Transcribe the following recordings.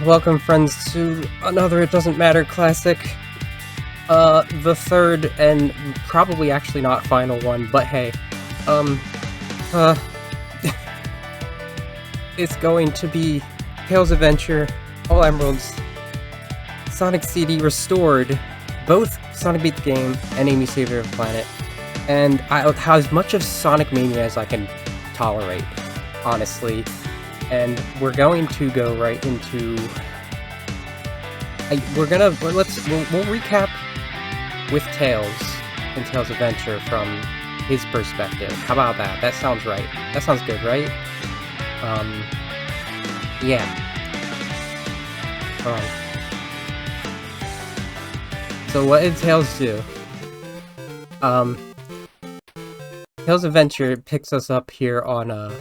Welcome, friends, to another It Doesn't Matter classic. The third and probably actually not final one, but hey. Uh, it's going to be Tails Adventure, All Emeralds, Sonic CD Restored, both Sonic Beat the Game and Amy Savior of the Planet, and as much of Sonic Mania as I can tolerate, honestly. And we're going to go right into... we'll recap with Tails and Tails' adventure from his perspective. How about that? That sounds right. That sounds good, right? Yeah. So what did Tails do? Tails' adventure picks us up here on,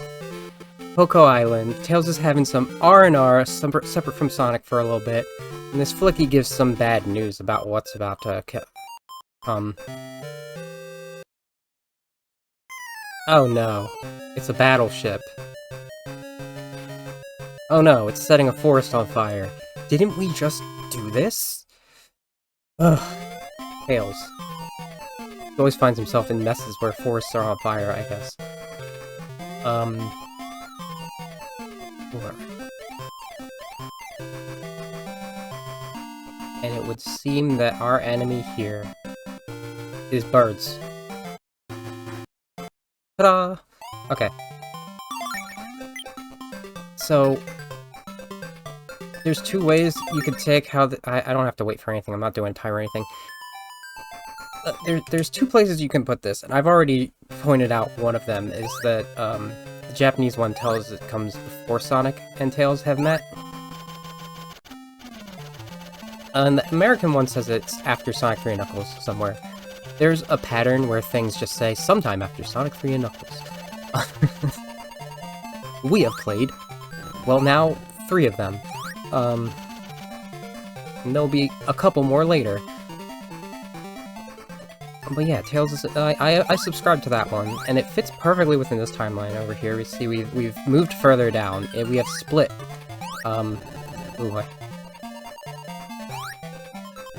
Poco Island. Tails is having some R&R separate from Sonic for a little bit, and this Flicky gives some bad news about what's about to Oh no, it's a battleship. Oh no, it's setting a forest on fire. Didn't we just do this? Ugh. Tails. He always finds himself in messes where forests are on fire, I guess. And it would seem that our enemy here is birds. Ta-da! Okay. So, there's two ways you could take how I don't have to wait for anything, I'm not doing time or anything. There's two places you can put this, and I've already pointed out one of them, is that, the Japanese one tells it comes before Sonic and Tails have met. And the American one says it's after Sonic 3 and Knuckles, somewhere. There's a pattern where things just say, sometime after Sonic 3 and Knuckles. We have played, well now, 3 of them. And there'll be a couple more later. But yeah, Tails is... I subscribe to that one, and it fits perfectly within this timeline over here. We see we've moved further down, and we have split.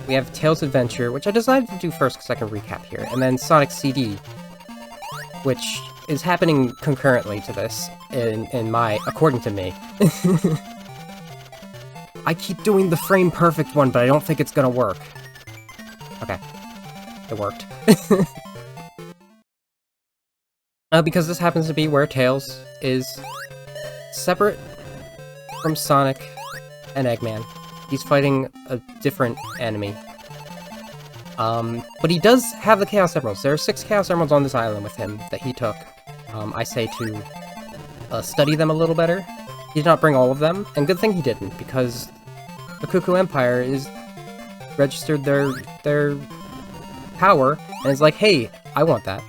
We have Tails Adventure, which I decided to do first because I can recap here, and then Sonic CD, which is happening concurrently to this, according to me. I keep doing the frame perfect one, but I don't think it's gonna work. Okay. It worked. Because this happens to be where Tails is separate from Sonic and Eggman. He's fighting a different enemy. But he does have the Chaos Emeralds. There are 6 Chaos Emeralds on this island with him that he took. I say to study them a little better. He did not bring all of them, and good thing he didn't, because the Cuckoo Empire is registered their power, and is like, hey, I want that.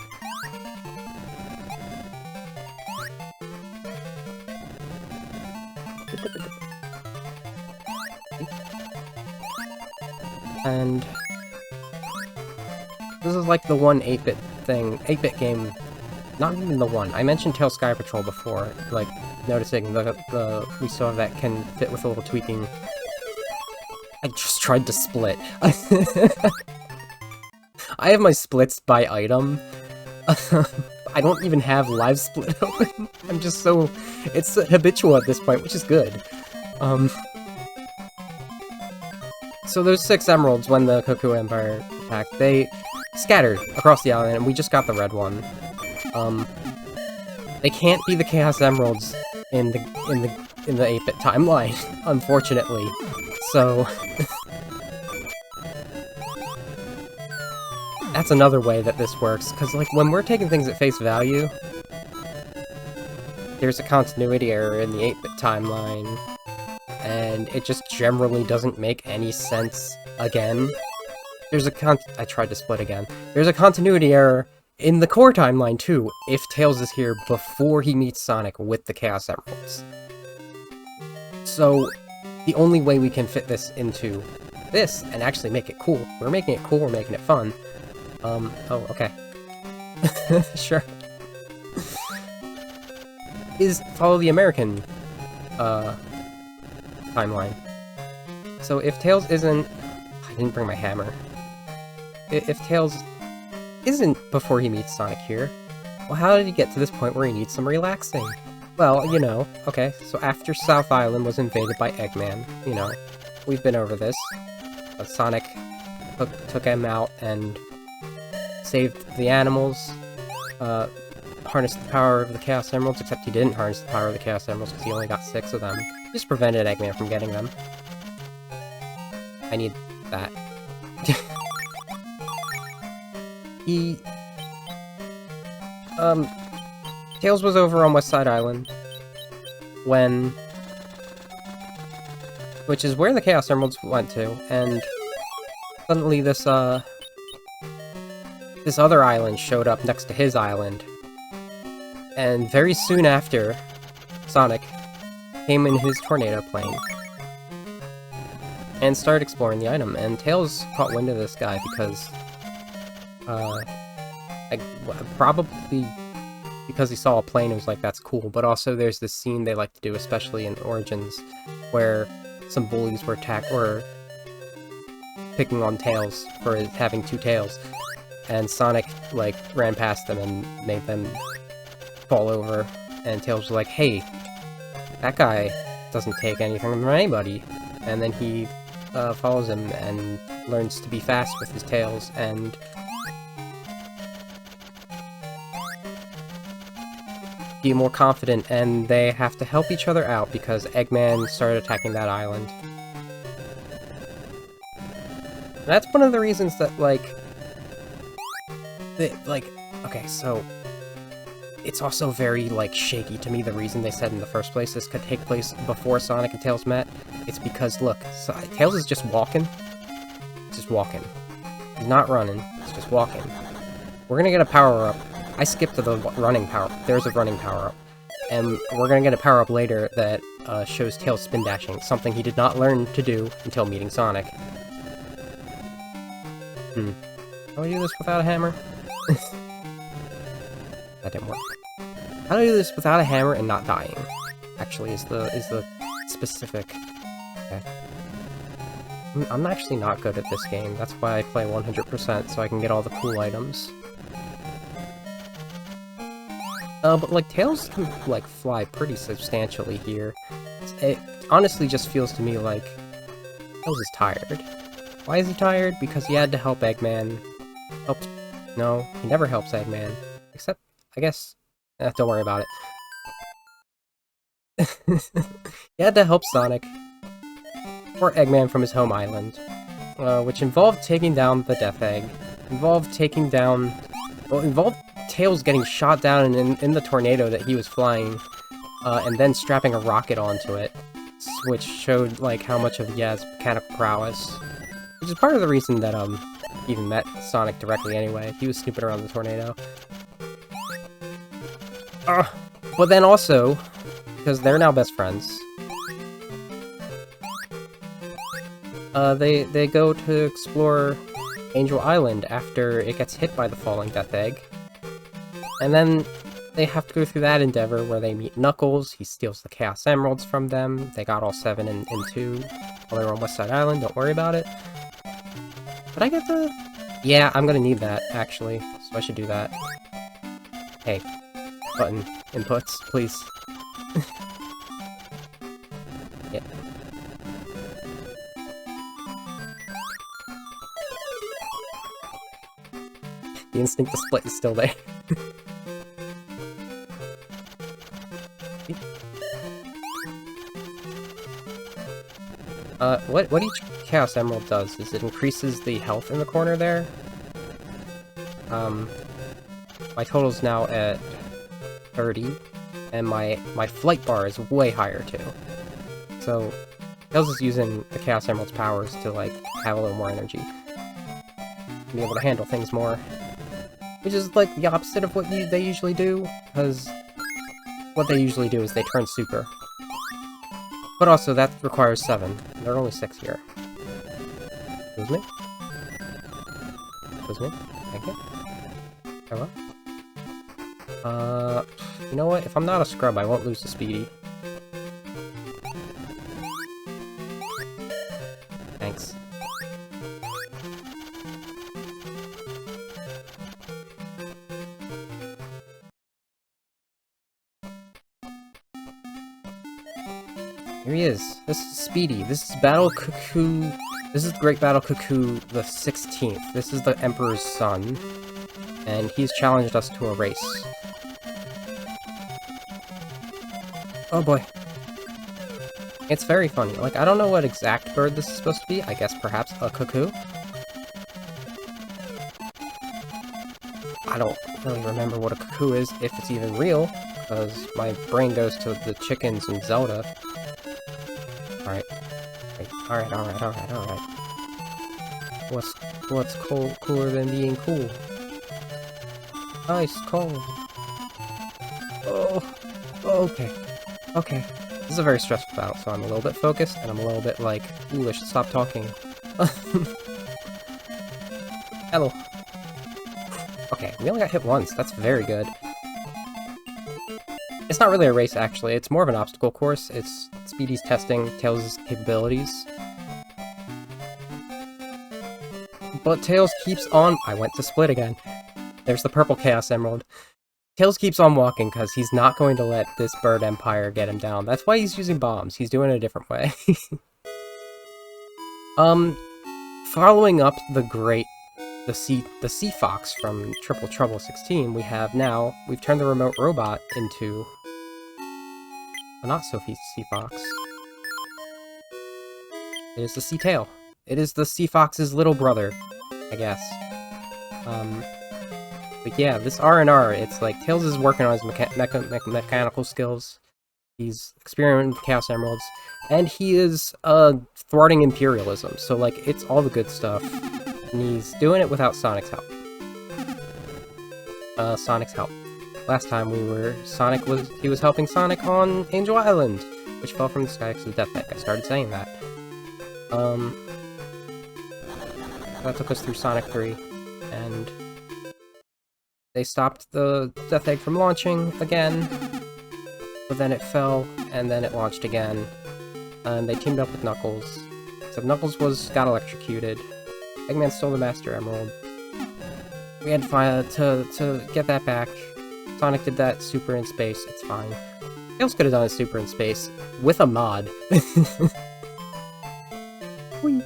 And this is like the one 8-bit thing, 8-bit game, not even the one. I mentioned Tails Sky Patrol before, like, noticing we still have that can fit with a little tweaking. I just tried to split. I have my splits by item. I don't even have live split open. I'm just so... It's habitual at this point, which is good. So there's 6 emeralds when the Cuckoo Empire attacked. They scattered across the island, and we just got the red one. They can't be the Chaos Emeralds in the 8-bit timeline, unfortunately. So... That's another way that this works, because, like, when we're taking things at face value, there's a continuity error in the 8-bit timeline, and it just generally doesn't make any sense again. There's I tried to split again. There's a continuity error in the core timeline, too, if Tails is here before he meets Sonic with the Chaos Emeralds. So, the only way we can fit this into this, and actually make it cool, we're making it cool, we're making it fun, oh, okay. Sure. Is follow the American, timeline. So if Tails isn't... I didn't bring my hammer. If Tails isn't before he meets Sonic here, well, how did he get to this point where he needs some relaxing? Well, you know, okay, so after South Island was invaded by Eggman, you know, we've been over this. Sonic took him out and saved the animals, harnessed the power of the Chaos Emeralds, except he didn't harness the power of the Chaos Emeralds because he only got 6 of them. He just prevented Eggman from getting them. I need that. Tails was over on West Side Island when... which is where the Chaos Emeralds went to, and suddenly this other island showed up next to his island. And very soon after, Sonic came in his tornado plane and started exploring the item, and Tails caught wind of this guy because, probably because he saw a plane and was like, that's cool, but also there's this scene they like to do, especially in Origins, where some bullies were picking on Tails for having 2 tails, and Sonic, like, ran past them and made them fall over, and Tails was like, hey, that guy doesn't take anything from anybody, and then he follows him and learns to be fast with his tails, and be more confident, and they have to help each other out because Eggman started attacking that island. And that's one of the reasons that, okay, so it's also very, shaky to me, the reason they said in the first place this could take place before Sonic and Tails met. It's because, look, Tails is just walking. Just walking. He's not running, he's just walking. We're gonna get a power-up. I skipped to the running power. There's a running power-up. And we're gonna get a power-up later that shows Tails spin dashing, something he did not learn to do until meeting Sonic. How do I do this without a hammer? That didn't work. How do I do this without a hammer and not dying? Actually, is the specific. Okay. I'm actually not good at this game. That's why I play 100%, so I can get all the cool items. But, Tails can, fly pretty substantially here. It honestly just feels to me like Tails is tired. Why is he tired? Because he had to help Eggman. No, he never helps Eggman. Except, I guess... don't worry about it. He had to help Sonic. Or Eggman from his home island. Which involved taking down the Death Egg. Involved Tails getting shot down in the tornado that he was flying, and then strapping a rocket onto it, which showed, how much of he has mechanical prowess. Which is part of the reason that, he even met Sonic directly anyway. He was snooping around the tornado. But then also, because they're now best friends, they go to explore Angel Island after it gets hit by the falling Death Egg. And then they have to go through that endeavor where they meet Knuckles, he steals the Chaos Emeralds from them, they got all 7 in 2 while they were on West Side Island, don't worry about it. Did I get the... Yeah, I'm gonna need that, actually, so I should do that. Hey, button inputs, please. Yeah. The instinct to split is still there. What each Chaos Emerald does is it increases the health in the corner there. My total's now at 30, and my flight bar is way higher too. So, Tails is using the Chaos Emerald's powers to, have a little more energy. Be able to handle things more. Which is, the opposite of what they usually do, because what they usually do is they turn super. But also, that requires 7. There are only 6 here. Excuse me? Excuse me? Thank you. Hello? You know what? If I'm not a scrub, I won't lose to Speedy. Here he is. This is Speedy. This is Battle Cuckoo. This is Great Battle Cuckoo the 16th. This is the Emperor's son. And he's challenged us to a race. Oh boy. It's very funny. Like, I don't know what exact bird this is supposed to be. I guess perhaps a cuckoo? I don't really remember what a cuckoo is, if it's even real, because my brain goes to the chickens and Zelda. Alright. Alright. What's cooler than being cool? Ice cold. Oh, okay. This is a very stressful battle, so I'm a little bit focused, and I'm a little bit like, ooh, I should stop talking. Hello. Okay, we only got hit once. That's very good. It's not really a race, actually. It's more of an obstacle course. It's Speedy's testing Tails' capabilities. But Tails keeps on... I went to split again. There's the purple Chaos Emerald. Tails keeps on walking because he's not going to let this bird empire get him down. That's why he's using bombs. He's doing it a different way. Following up the Sea Fox from Triple Trouble 16, we've turned the remote robot into a not-so-Sea Fox. It is the Sea Tail. It is the Sea Fox's little brother, I guess. But yeah, this R&R, it's like, Tails is working on his mechanical skills. He's experimenting with Chaos Emeralds, and he is, thwarting Imperialism, so, like, it's all the good stuff. And he's doing it without Sonic's help. Last time he was helping Sonic on Angel Island, which fell from the sky because of the Death Egg. I started saying that. That took us through Sonic 3, and they stopped the Death Egg from launching again, but then it fell, and then it launched again, and they teamed up with Knuckles, except Knuckles got electrocuted. Eggman stole the Master Emerald. We had to get that back. Sonic did that super in space, it's fine. Tails could have done a super in space with a mod. Whee!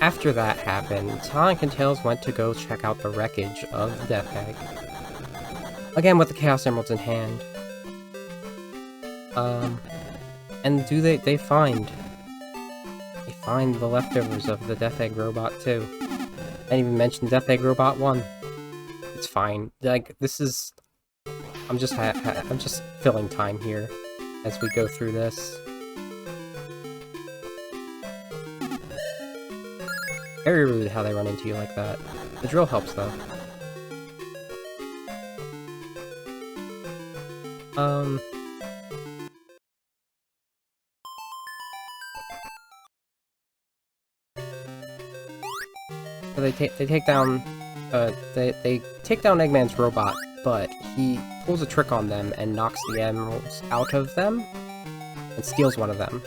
After that happened, Sonic and Tails went to go check out the wreckage of the Death Egg. Again with the Chaos Emeralds in hand. And they find the leftovers of the Death Egg robot too. I didn't even mention Death Egg Robot 1. It's fine. Like, this is... I'm just filling time here as we go through this. Very rude how they run into you like that. The drill helps, though. So they take down Eggman's robot, but he pulls a trick on them and knocks the emeralds out of them and steals one of them.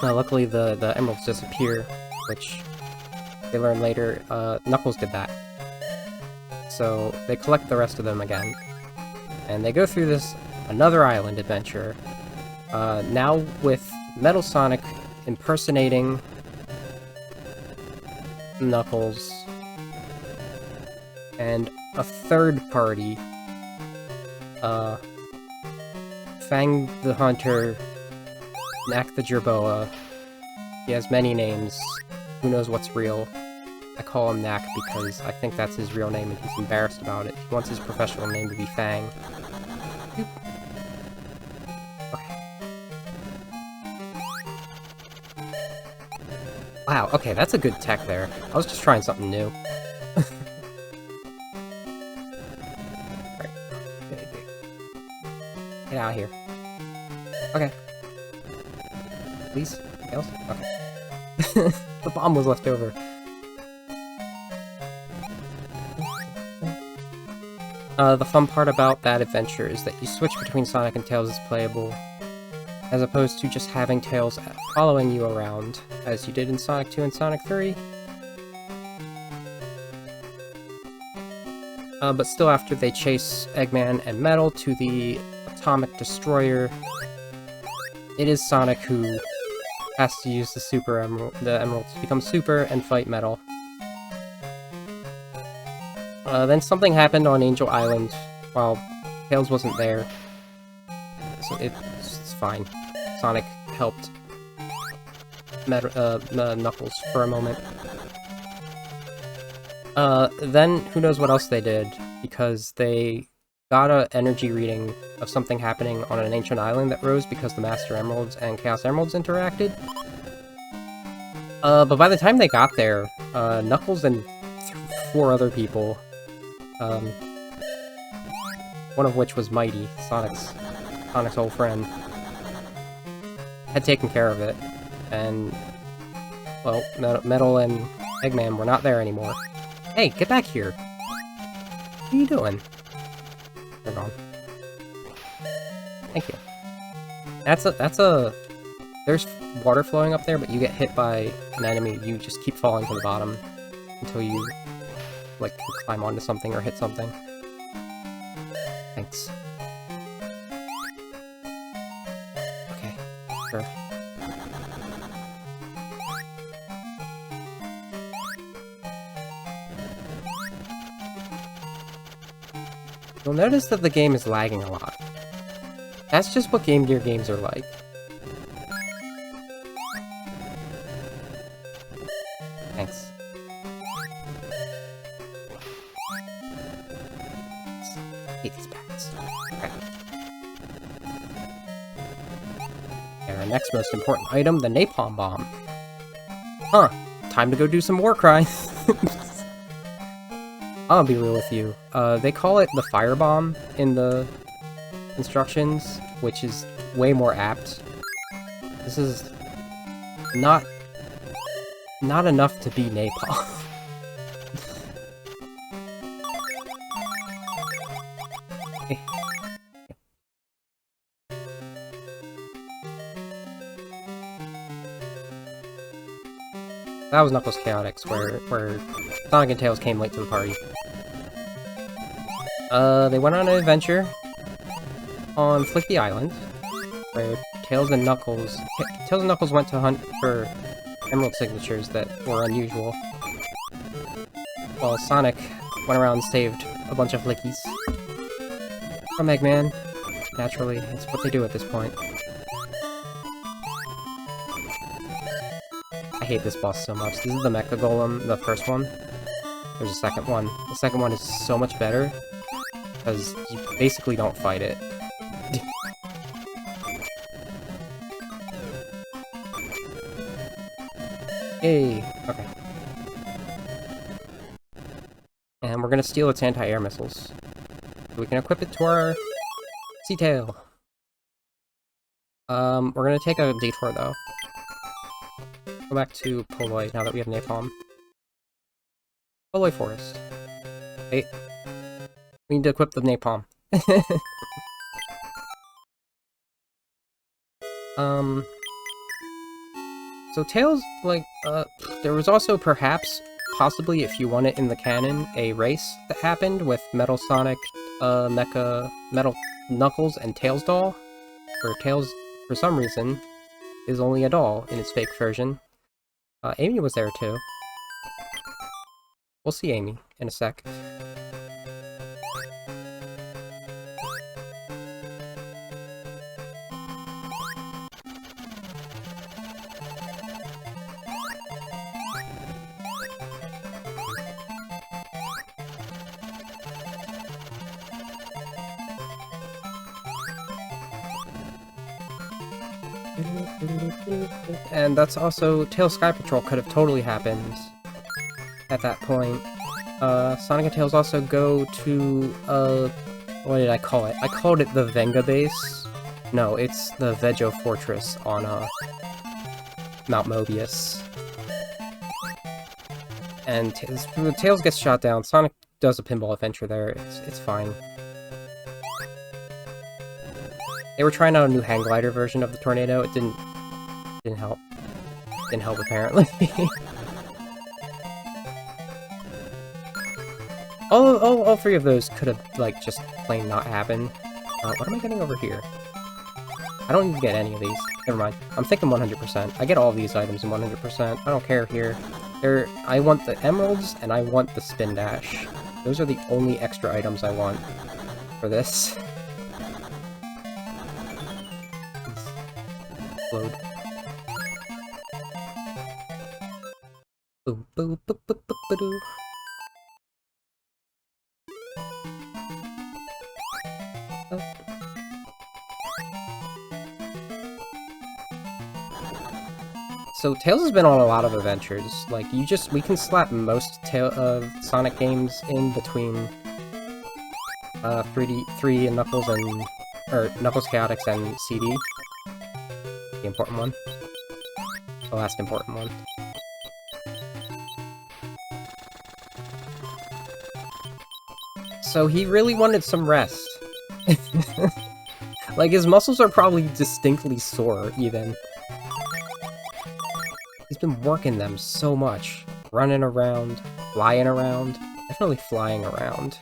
Luckily, the emeralds disappear, which they learn later. Knuckles did that. So they collect the rest of them again, and they go through another island adventure. Now with Metal Sonic impersonating Knuckles, and a third party, Fang the Hunter, Knack the Jerboa. He has many names. Who knows what's real? I call him Knack because I think that's his real name and he's embarrassed about it. He wants his professional name to be Fang. Wow, okay, that's a good tech there. I was just trying something new. Right. Get out of here. Okay. Please? Anything else? Okay. The bomb was left over. The fun part about that adventure is that you switch between Sonic and Tails as playable, as opposed to just having Tails following you around, as you did in Sonic 2 and Sonic 3. But still, after they chase Eggman and Metal to the Atomic Destroyer, it is Sonic who has to use the emeralds to become super and fight Metal. Then something happened on Angel Island while Tails wasn't there. So it's fine. Sonic helped Knuckles for a moment. Then who knows what else they did, because they got an energy reading of something happening on an ancient island that rose because the Master Emeralds and Chaos Emeralds interacted. But by the time they got there, Knuckles and 4 other people, one of which was Mighty, Sonic's old friend, had taken care of it, and, well, Metal and Eggman were not there anymore. Hey, get back here! What are you doing? They're gone. Thank you. There's water flowing up there, but you get hit by an enemy, you just keep falling to the bottom until you, like, can climb onto something or hit something. Thanks. Okay, sure. You'll notice that the game is lagging a lot. That's just what Game Gear games are like. Thanks. I hate these bats. Okay. And our next most important item, the Napalm Bomb. Huh. Time to go do some war crimes. I'll be real with you. They call it the Fire Bomb in the instructions, which is way more apt. This is not enough to be napalm. Okay. That was Knuckles Chaotix, where Sonic and Tails came late to the party. They went on an adventure on Flicky Island, where Tails and Knuckles went to hunt for emerald signatures that were unusual, while Sonic went around and saved a bunch of Flickies from Eggman. Naturally, it's what they do at this point. I hate this boss so much. This is the Mecha Golem, the first one. There's a second one. The second one is so much better, because you basically don't fight it. Hey! Okay. And we're gonna steal its anti-air missiles. So we can equip it to our Sea Tail. We're gonna take a detour though. Go back to Poloi now that we have Napalm. Poloi Forest. Hey. We need to equip the Napalm. So Tails, like, there was also perhaps, possibly if you want it in the canon, a race that happened with Metal Sonic, Metal Knuckles, and Tails Doll, where Tails, for some reason, is only a doll in its fake version. Amy was there too. We'll see Amy in a sec. And that's also, Tails Sky Patrol could have totally happened at that point. Sonic and Tails also go to, what did I call it? I called it the Venga Base. No, it's the Vejo Fortress on, Mount Mobius. And Tails gets shot down. Sonic does a pinball adventure there. It's fine. They were trying out a new hang glider version of the tornado. It didn't help. Didn't help apparently. All three of those could have, like, just plain not happened. What am I getting over here? I don't need to get any of these. Never mind. I'm thinking 100%. I get all of these items in 100%. I don't care here. I want the emeralds, and I want the spin dash. Those are the only extra items I want for this. Explode. Boop, boop, boop, boop, boop, boop. So Tails has been on a lot of adventures. Like, we can slap most Sonic games in between 3 and Knuckles or Knuckles Chaotix and CD. The important one. The last important one. So he really wanted some rest. Like, his muscles are probably distinctly sore, even. He's been working them so much. Running around, flying around, definitely flying around.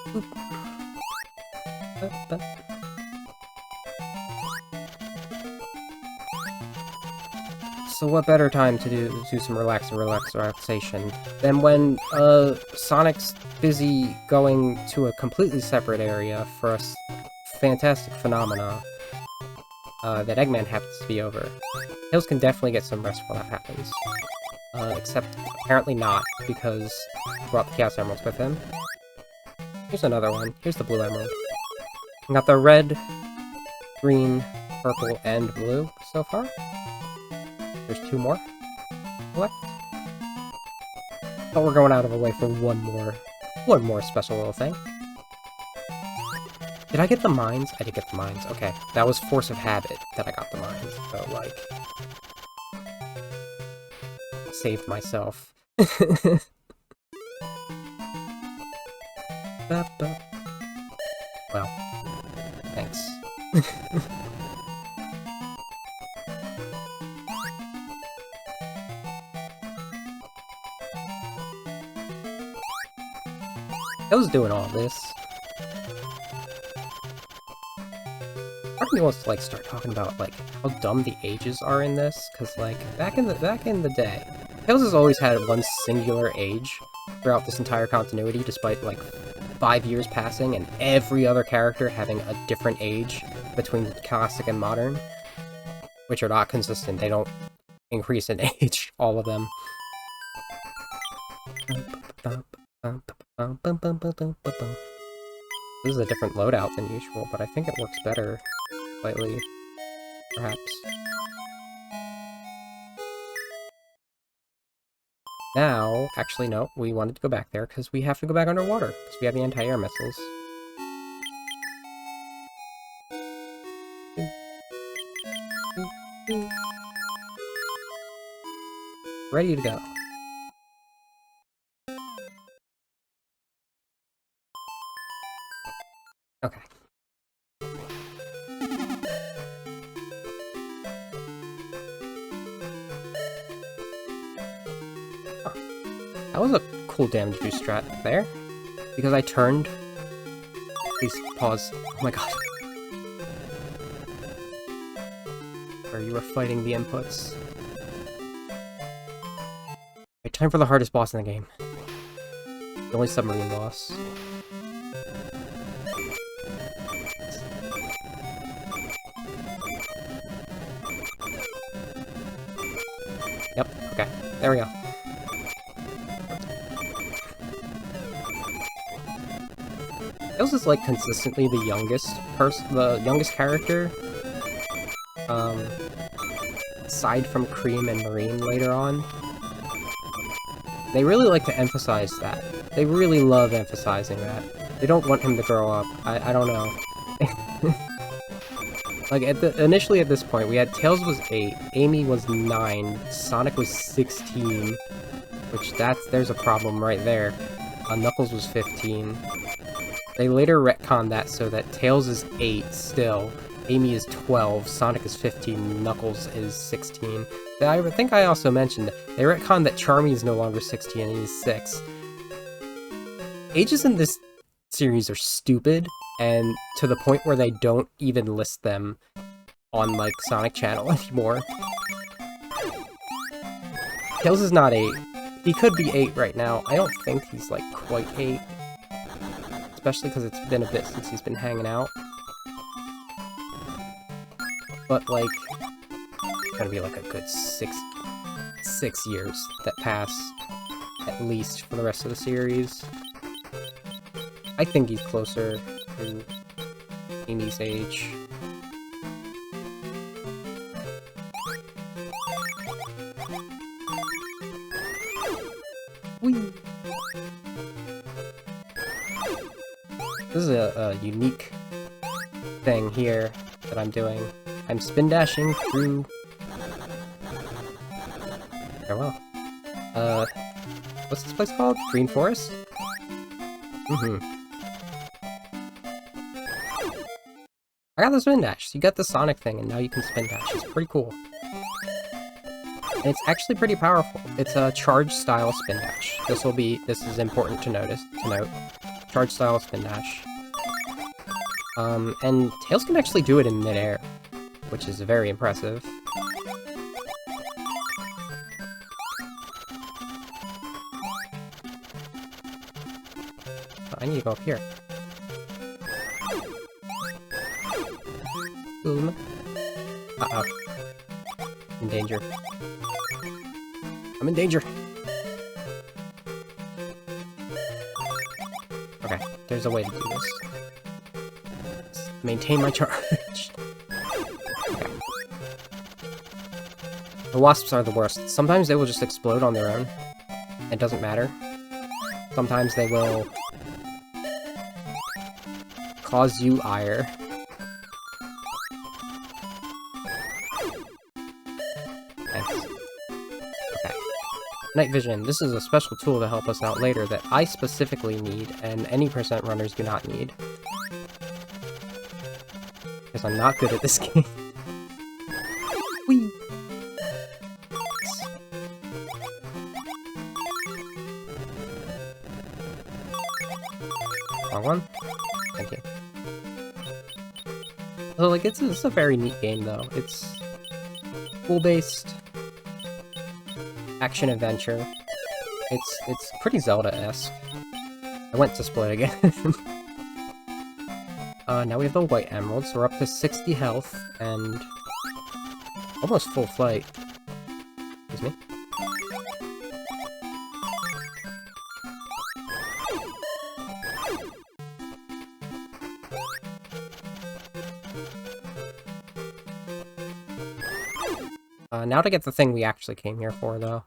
Boop. So what better time to do some relaxation than when Sonic's busy going to a completely separate area for a fantastic phenomena that Eggman happens to be over. Tails can definitely get some rest while that happens. Except apparently not, because he brought the Chaos Emeralds with him. Here's another one. Here's the blue emerald. We got the red, green, purple, and blue so far. There's 2 more left. But we're going out of the way for one more special little thing. Did I get the mines? I did get the mines. Okay, that was force of habit that I got the mines. So, like, saved myself. Well, thanks. I was doing all this. Part of me wants to, like, start talking about, like, how dumb the ages are in this, because, like, back in the day, Tails has always had one singular age throughout this entire continuity, despite, like, 5 years passing and every other character having a different age between classic and modern, which are not consistent. They don't increase in age, all of them. This is a different loadout than usual, but I think it works better, slightly, perhaps. Now, actually no, we wanted to go back there, because we have to go back underwater, because we have the anti-air missiles. Ready to go. Okay. That was a cool damage boost strat there, because I turned. Please pause. Oh my god. Where you were fighting the inputs. Right, time for the hardest boss in the game. The only submarine boss. Yep, okay. There we go. Tails is, like, consistently the youngest character. Aside from Cream and Marine later on. They really like to emphasize that. They really love emphasizing that. They don't want him to grow up. I don't know. Like, initially at this point, we had Tails was 8, Amy was 9, Sonic was 16, which there's a problem right there. Knuckles was 15. They later retconned that so that Tails is 8 still, Amy is 12, Sonic is 15, Knuckles is 16. I think I also mentioned, they retconned that Charmy is no longer 16 and he's 6. Ages in this series are stupid, and to the point where they don't even list them on, like, Sonic Channel anymore. Tails is not 8. He could be 8 right now. I don't think he's, like, quite 8. Especially because it's been a bit since he's been hanging out. But, like, it's gonna be, like, a good 6 years that pass, at least, for the rest of the series. I think he's closer to Amy's age. Whee! This is a unique thing here that I'm doing. I'm spin dashing through... Farewell. What's this place called? Green Forest? I got the spin dash. You got the Sonic thing, and now you can spin dash. It's pretty cool. And it's actually pretty powerful. It's a charge style spin dash. This is important to note. Charge style spin dash. And Tails can actually do it in midair, which is very impressive. I need to go up here. Boom. Uh-oh. In danger. I'm in danger. Okay, there's a way to do this. Let's maintain my charge. Okay. The wasps are the worst. Sometimes they will just explode on their own. It doesn't matter. Sometimes they will cause you ire. Night vision. This is a special tool to help us out later that I specifically need, and any percent runners do not need. Because I'm not good at this game. Whee! Wrong one? Thank you. So, like, it's a very neat game, though. It's pool-based action-adventure. It's pretty Zelda-esque. I went to split again. Now we have the white emerald, so we're up to 60 health, and almost full flight. Excuse me. Now to get the thing we actually came here for, though.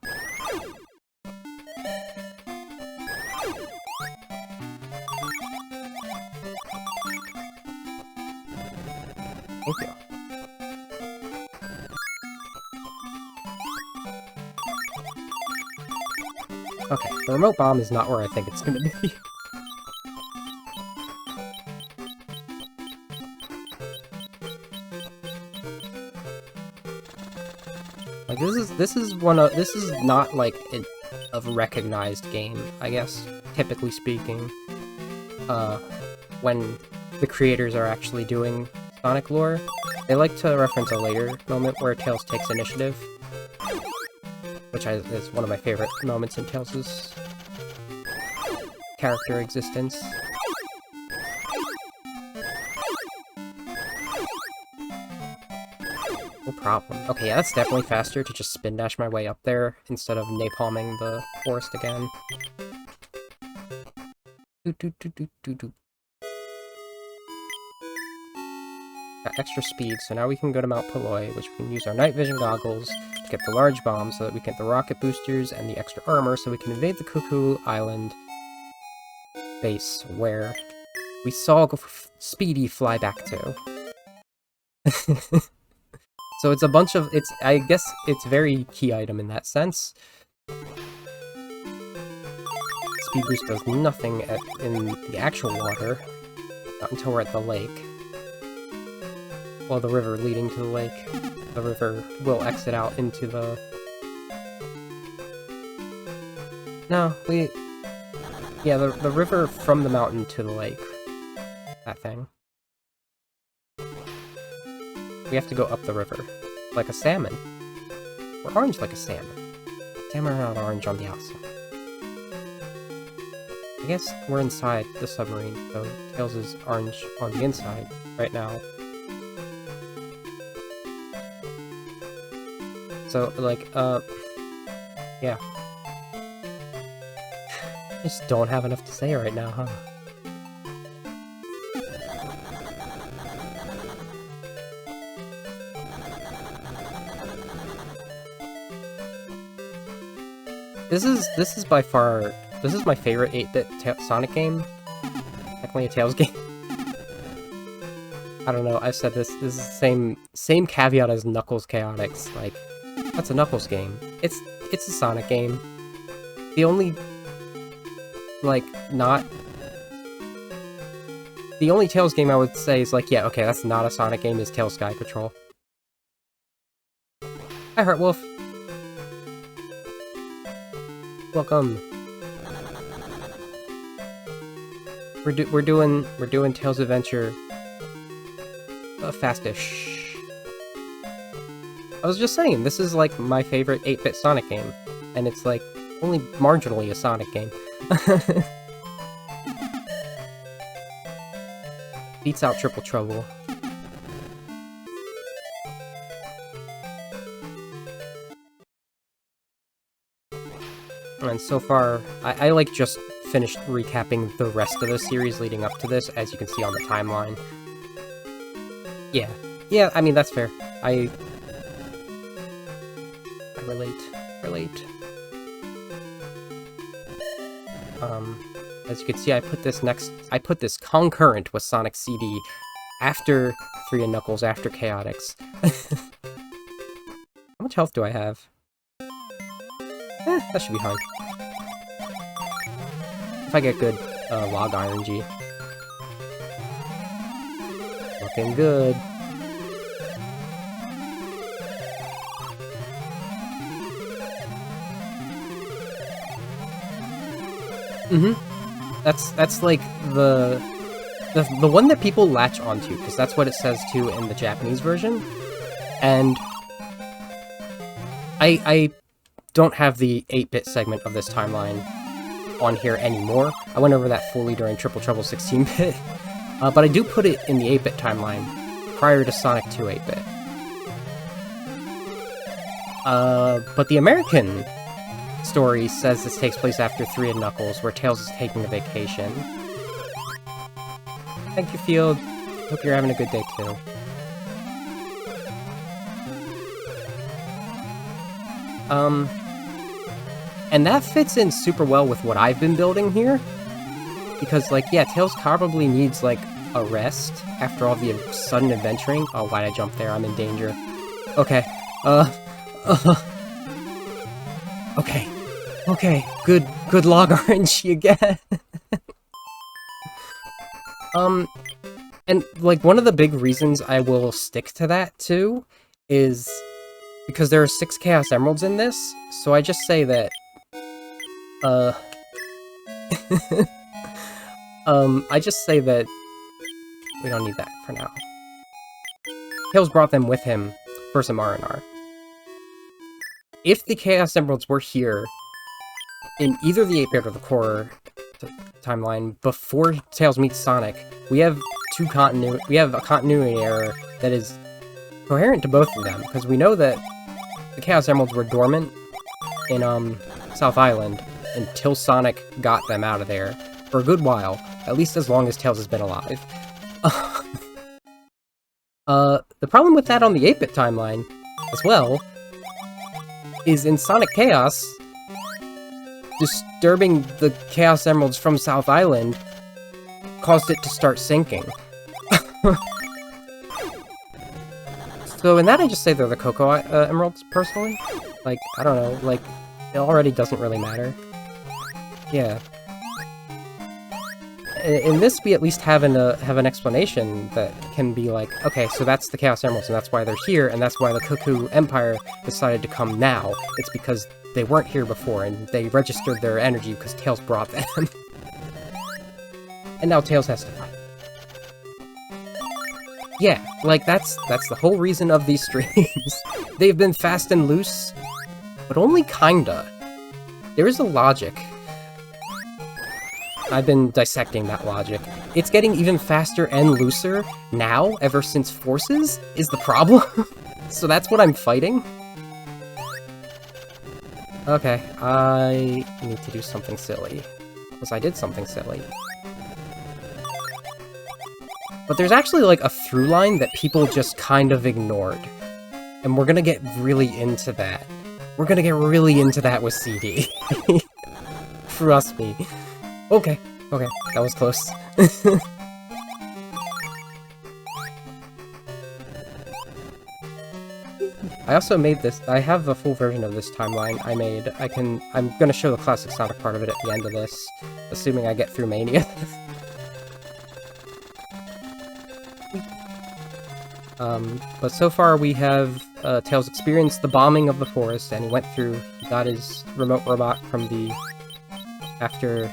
Thank you. Okay, the remote bomb is not where I think it's gonna be. Like, this is not like a recognized game, I guess, typically speaking. When the creators are actually doing Sonic lore, they like to reference a later moment where Tails takes initiative, which is one of my favorite moments in Tails' character existence. No problem. Okay, yeah, that's definitely faster to just spin dash my way up there instead of napalming the forest again. Got extra speed, so now we can go to Mount Paloi, which we can use our night vision goggles to get the large bomb so that we get the rocket boosters and the extra armor so we can invade the Cuckoo Island base where we saw Speedy fly back to. So it's a bunch of, I guess it's very key item in that sense. Speed boost does nothing in the actual water, not until we're at the lake. well, the river leading to the lake. The river will exit out into the... No, yeah, the river from the mountain to the lake. That thing. We have to go up the river. Like a salmon. We're orange like a salmon. Salmon are not orange on the outside. I guess we're inside the submarine, so Tails is orange on the inside right now. So, like, yeah. I just don't have enough to say right now, huh? This is by far, this is my favorite 8-bit Sonic game. Definitely a Tails game. I don't know, I've said this is the same caveat as Knuckles Chaotix. Like, that's a Knuckles game. It's a Sonic game. The only, like, the only Tails game I would say is like, yeah, okay, that's not a Sonic game, is Tails Sky Patrol. Hi, Heartwolf. Welcome. We're doing Tails Adventure fastish. I was just saying, this is like my favorite 8-bit Sonic game, and it's like only marginally a Sonic game. Beats out Triple Trouble. And so far, I like just finished recapping the rest of the series leading up to this, as you can see on the timeline. Yeah, I mean, that's fair. I relate. As you can see, I put this concurrent with Sonic CD after 3 and Knuckles, after Chaotix. How much health do I have? That should be fine. If I get good log RNG. Looking good. That's like the one that people latch onto, because that's what it says too in the Japanese version. And I don't have the 8-bit segment of this timeline on here anymore. I went over that fully during Triple Trouble 16-bit, but I do put it in the 8-bit timeline prior to Sonic 2 8-bit. But the American story says this takes place after 3 and Knuckles, where Tails is taking a vacation. Thank you, Field. Hope you're having a good day, too. And that fits in super well with what I've been building here. Because, like, yeah, Tails probably needs, like, a rest after all the sudden adventuring. Oh, why'd I jump there? I'm in danger. Okay. Okay. Good log RNG again. And, like, one of the big reasons I will stick to that, too, is because there are 6 Chaos Emeralds in this, so I just say that, I just say that we don't need that for now. Tails brought them with him for some R&R. If the Chaos Emeralds were here in either the 8-bit or the core timeline before Tails meets Sonic, we have a continuity error that is coherent to both of them, because we know that the Chaos Emeralds were dormant in South Island until Sonic got them out of there for a good while, at least as long as Tails has been alive. The problem with that on the 8-bit timeline, as well, is in Sonic Chaos, disturbing the Chaos Emeralds from South Island caused it to start sinking. So in that I just say they're the Cocoa Emeralds, personally. Like, I don't know, like, it already doesn't really matter. Yeah. in this, we at least have an explanation that can be like, okay, so that's the Chaos Emeralds, and that's why they're here, and that's why the Cuckoo Empire decided to come now. It's because they weren't here before, and they registered their energy because Tails brought them. And now Tails has to fight. Yeah, like, that's the whole reason of these streams. They've been fast and loose, but only kinda. There is a logic. I've been dissecting that logic. It's getting even faster and looser now, ever since Forces, is the problem. So that's what I'm fighting. Okay, I need to do something silly. Because I did something silly. But there's actually, like, a through line that people just kind of ignored. And we're gonna get really into that. We're gonna get really into that with CD. Trust me. Okay, that was close. I also made this. I have the full version of this timeline I made. I'm gonna show the classic Sonic part of it at the end of this, assuming I get through Mania. But so far we have Tails experienced the bombing of the forest, and he went through, he got his remote robot from the... after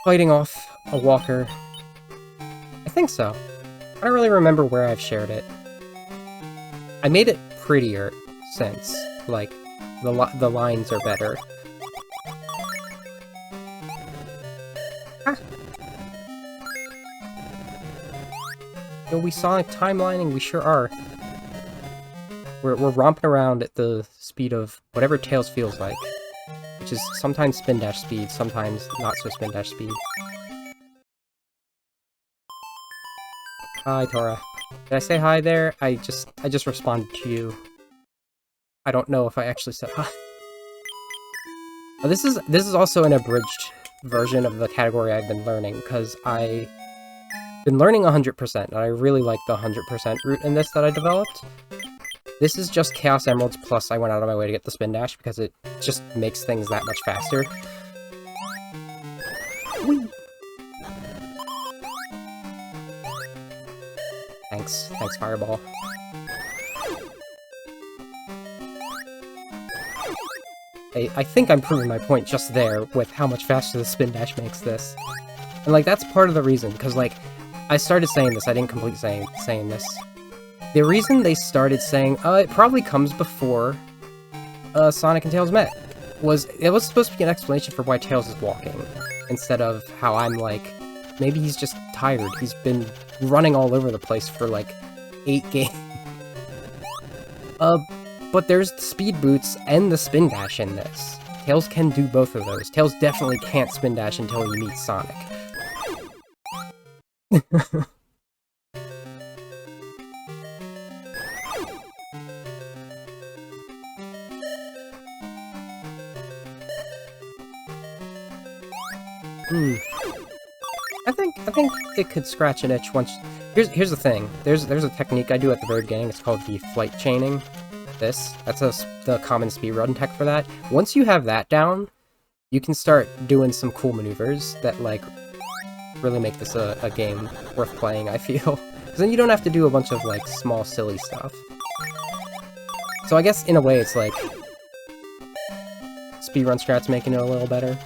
fighting off a walker. I think so. I don't really remember where I've shared it. I made it prettier since, like, the lines are better. Ah. Yo, we Sonic timelining, we sure are. We're romping around at the speed of whatever Tails feels like. Which is sometimes spin dash speed, sometimes not so spin dash speed. Hi, Tora. Did I say hi there? I just responded to you. I don't know if I actually said hi. Oh, this is also an abridged version of the category I've been learning, because I've been learning 100%, and I really like the 100% route in this that I developed. This is just Chaos Emeralds, plus I went out of my way to get the Spin Dash, because it just makes things that much faster. Whee! Thanks, Fireball. I think I'm proving my point just there, with how much faster the Spin Dash makes this. And, like, that's part of the reason, because, like, I started saying this, I didn't complete saying this. The reason they started saying, it probably comes before Sonic and Tails met, was it was supposed to be an explanation for why Tails is walking, instead of how I'm like, maybe he's just tired, he's been running all over the place for like 8 games. But there's the speed boots and the spin dash in this. Tails can do both of those. Tails definitely can't spin dash until he meets Sonic. I think it could scratch an itch once. Here's the thing. There's a technique I do at the very beginning. It's called the flight chaining. That's the common speedrun tech for that. Once you have that down, you can start doing some cool maneuvers that like really make this a game worth playing, I feel. Because then you don't have to do a bunch of like small silly stuff. So I guess in a way it's like speedrun strat's making it a little better.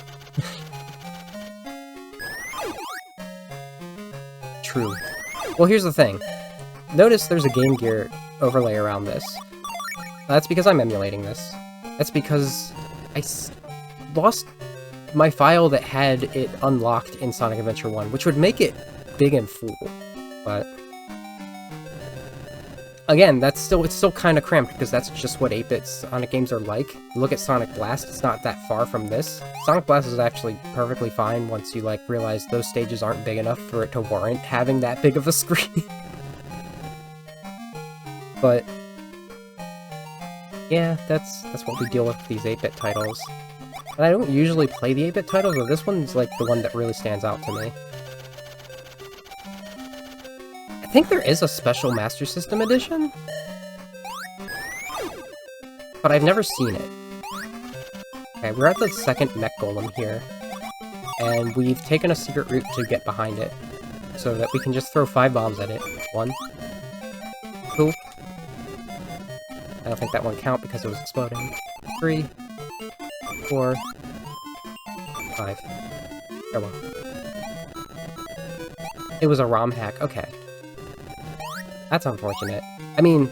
True. Well, here's the thing. Notice there's a Game Gear overlay around this. That's because I'm emulating this. That's because I lost my file that had it unlocked in Sonic Adventure 1, which would make it big and full. But again, it's still kind of cramped because that's just what 8-bit Sonic games are like. Look at Sonic Blast, it's not that far from this. Sonic Blast is actually perfectly fine once you like realize those stages aren't big enough for it to warrant having that big of a screen. But yeah, that's what we deal with these 8-bit titles. And I don't usually play the 8-bit titles, but this one's like the one that really stands out to me. I think there is a special Master System edition, but I've never seen it. Okay, we're at the second mech golem here. and we've taken a secret route to get behind it, so that we can just throw 5 bombs at it. 1. Cool. I don't think that one count because it was exploding. 3. 4. 5. Oh well. It was a ROM hack. Okay. That's unfortunate. I mean,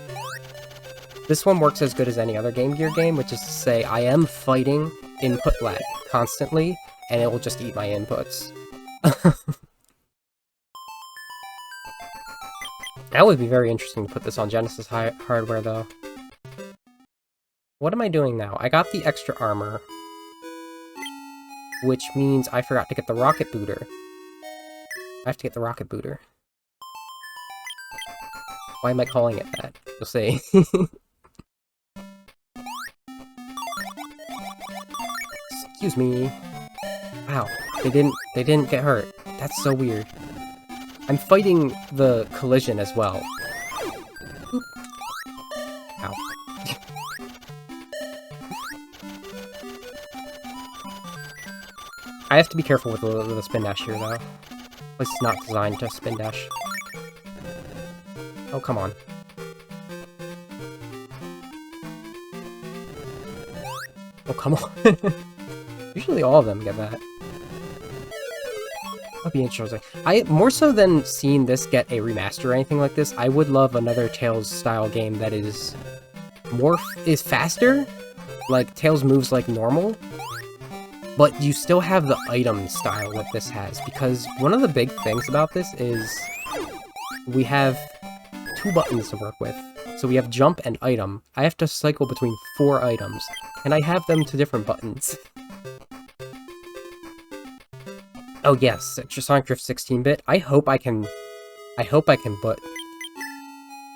this one works as good as any other Game Gear game, which is to say I am fighting input lag constantly, and it will just eat my inputs. That would be very interesting to put this on Genesis hardware, though. What am I doing now? I got the extra armor, which means I forgot to get the rocket booter. I have to get the rocket booter. Why am I calling it that? You'll see. Excuse me. Wow, they didn't get hurt. That's so weird. I'm fighting the collision as well. Oop. Ow. I have to be careful with the spin dash here, though. This is not designed to spin dash. Oh, come on. Oh, come on. Usually all of them get that. That'd be interesting. More so than seeing this get a remaster or anything like this, I would love another Tails-style game that is faster. Like, Tails moves like normal. But you still have the item style that this has, because one of the big things about this is we have 2 buttons to work with. So we have jump and item. I have to cycle between 4 items, and I have them to different buttons. Oh yes, Sonic Drift 16-bit. I hope I can put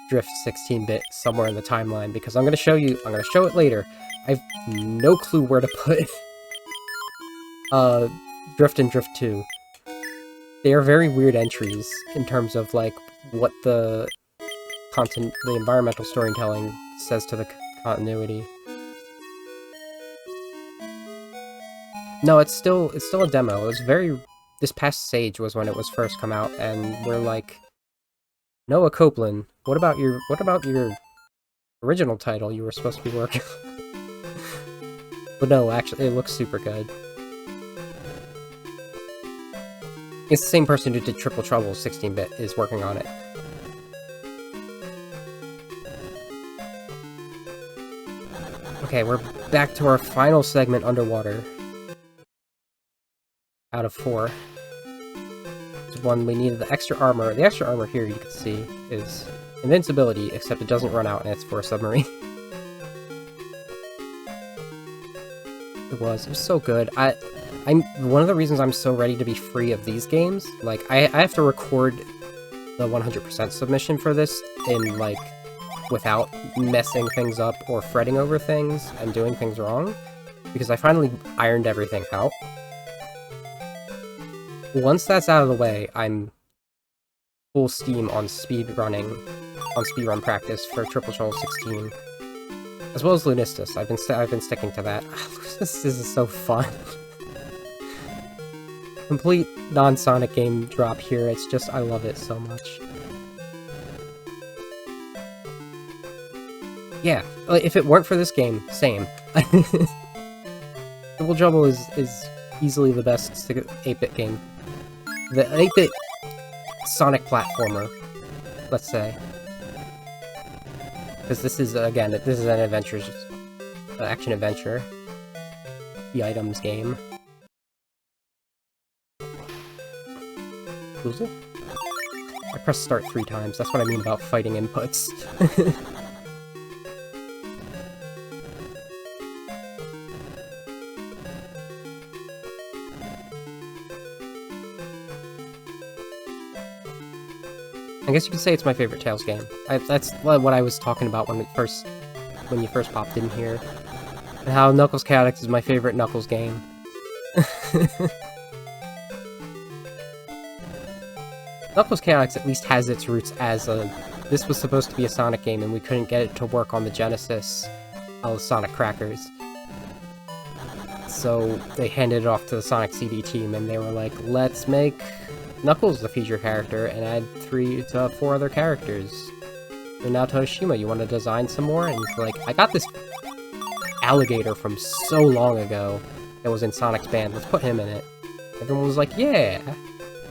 Drift 16-bit somewhere in the timeline, because I'm gonna show it later. I have no clue where to put Drift and Drift 2. They are very weird entries in terms of, like, what the environmental storytelling says to the continuity. No, it's still a demo. It was this past Sage was when it was first come out, and we're like, Noah Copeland, what about your original title you were supposed to be working on? But no, actually, it looks super good. It's the same person who did Triple Trouble 16-bit is working on it. Okay, we're back to our final segment underwater. Out of 4. This one, we needed the extra armor. The extra armor here, you can see, is invincibility, except it doesn't run out and it's for a submarine. It was so good. I'm one of the reasons I'm so ready to be free of these games. Like, I have to record the 100% submission for this in, like, without messing things up or fretting over things and doing things wrong, because I finally ironed everything out. Once that's out of the way, I'm full steam on speedrun practice for Triple Trouble 16, as well as Lunistus. I've been sticking to that. Lunistus is so fun. Complete non-Sonic game drop here. It's just, I love it so much. Yeah, if it weren't for this game, same. Triple Trouble is easily the best 8-bit game. The 8-bit Sonic platformer, let's say. Because this is, again, this is an adventure, action-adventure. The items game. Lose it? I pressed start 3 times, that's what I mean about fighting inputs. I guess you could say it's my favorite Tails game. That's what I was talking about when you first popped in here. And how Knuckles Chaotix is my favorite Knuckles game. Knuckles Chaotix at least has its roots as this was supposed to be a Sonic game and we couldn't get it to work on the Genesis of Sonic Crackers. So they handed it off to the Sonic CD team, and they were like, let's make Knuckles the feature character and add 3 to 4 other characters. And now Toshima, you want to design some more? And he's like, I got this alligator from so long ago that was in Sonic's band, let's put him in it. Everyone was like, yeah.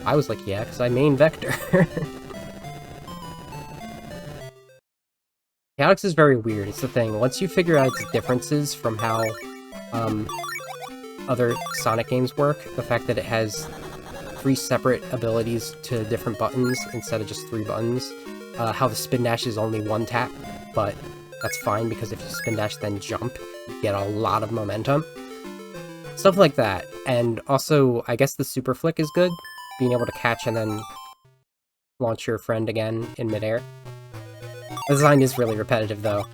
I was like, yeah, because I main Vector. Chaotix is very weird, it's the thing. Once you figure out its differences from how other Sonic games work, the fact that it has 3 separate abilities to different buttons instead of just 3 buttons, how the spin dash is only 1 tap, but that's fine because if you spin dash then jump, you get a lot of momentum. Stuff like that. And also, I guess the super flick is good, being able to catch and then launch your friend again in midair. The design is really repetitive though.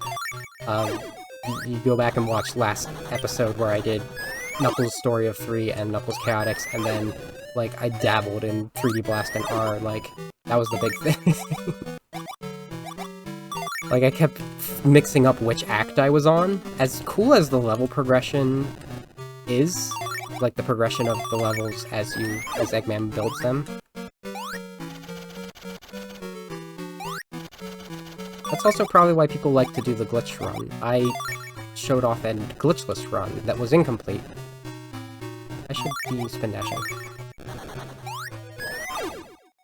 You go back and watch last episode where I did Knuckles' Story of 3 and Knuckles Chaotix, and then, like, I dabbled in 3D Blast and R, like, that was the big thing. Like, I kept mixing up which act I was on. As cool as the level progression is, like, the progression of the levels as Eggman builds them. That's also probably why people like to do the glitch run. I showed off a glitchless run that was incomplete. I should be spin dashing.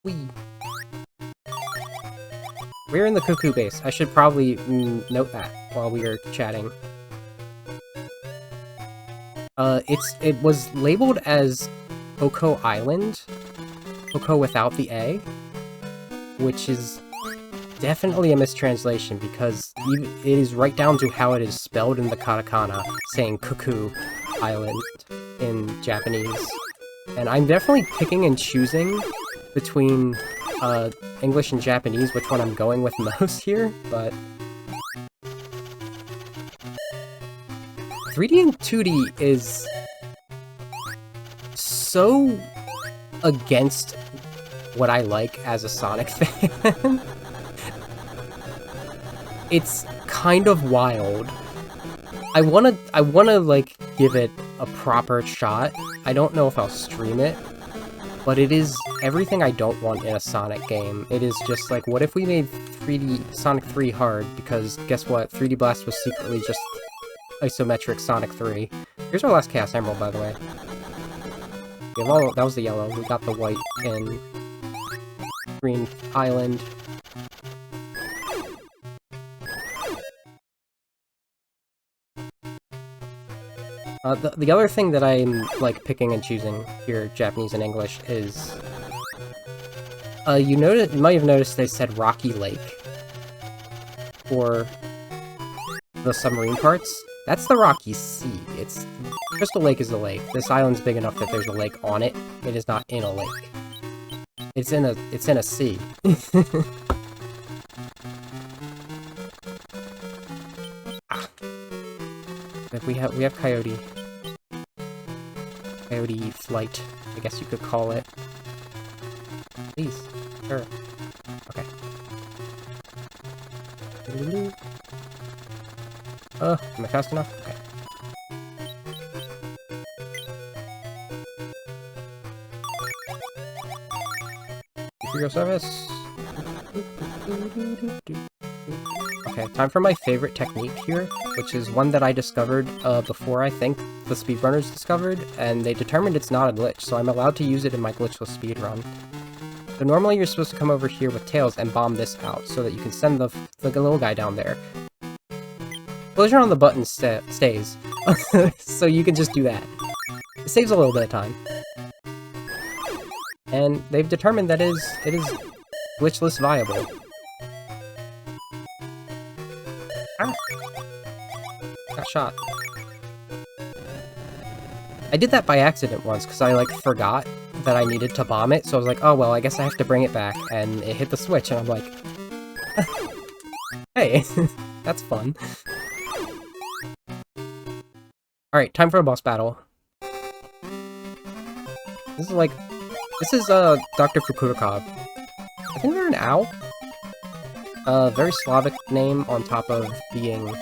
Whee! We're in the Cuckoo base. I should probably note that while we are chatting. It was labeled as Coco Island. Coco without the A. Which is definitely a mistranslation because it is right down to how it is spelled in the katakana, saying Cuckoo Island in Japanese. And I'm definitely picking and choosing between English and Japanese which one I'm going with most here, but 3D and 2D is so against what I like as a Sonic fan. It's kind of wild. I wanna like give it a proper shot. I don't know if I'll stream it, but it is everything I don't want in a Sonic game. It is just like, what if we made 3D Sonic 3 hard? Because guess what? 3D Blast was secretly just isometric Sonic 3. Here's our last Chaos Emerald, by the way. We have all, that was the yellow. We got the white in Green Island. The other thing that I'm, like, picking and choosing here, Japanese and English, is... you might have noticed they said Rocky Lake for the submarine parts. That's the Rocky Sea. It's... Crystal Lake is a lake. This island's big enough that there's a lake on it. It is not in a lake. It's in a sea. We have Coyote. Coyote Flight, I guess you could call it. Please. Sure. Okay. Am I fast enough? Okay. For your service. Okay, time for my favorite technique here, which is one that I discovered before I think the speedrunners discovered, and they determined it's not a glitch, so I'm allowed to use it in my glitchless speedrun. So normally you're supposed to come over here with Tails and bomb this out, so that you can send the little guy down there. Collision on the button stays, so you can just do that. It saves a little bit of time. And they've determined that it is glitchless viable. Ah. Got shot. I did that by accident once, because I, like, forgot that I needed to bomb it, so I was like, oh, well, I guess I have to bring it back, and it hit the switch, and I'm like... hey, that's fun. Alright, time for a boss battle. This is Dr. Fukuroka. I think they're an owl. Very Slavic name on top of being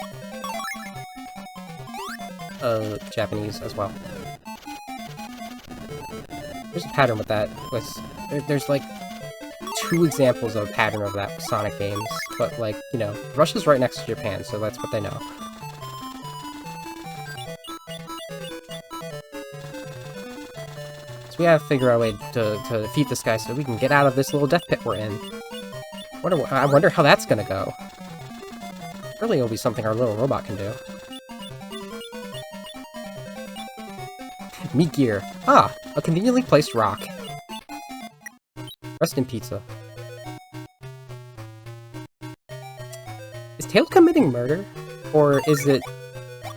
Japanese as well. There's a pattern with that. There's like 2 examples of a pattern of that with Sonic games, but like, you know, Russia's right next to Japan, so that's what they know. So we have to figure out a way to defeat this guy so we can get out of this little death pit we're in. I wonder how that's gonna go. Surely it'll be something our little robot can do. Meat gear. Ah, a conveniently placed rock. Rest in pizza. Is Tails committing murder? Or is it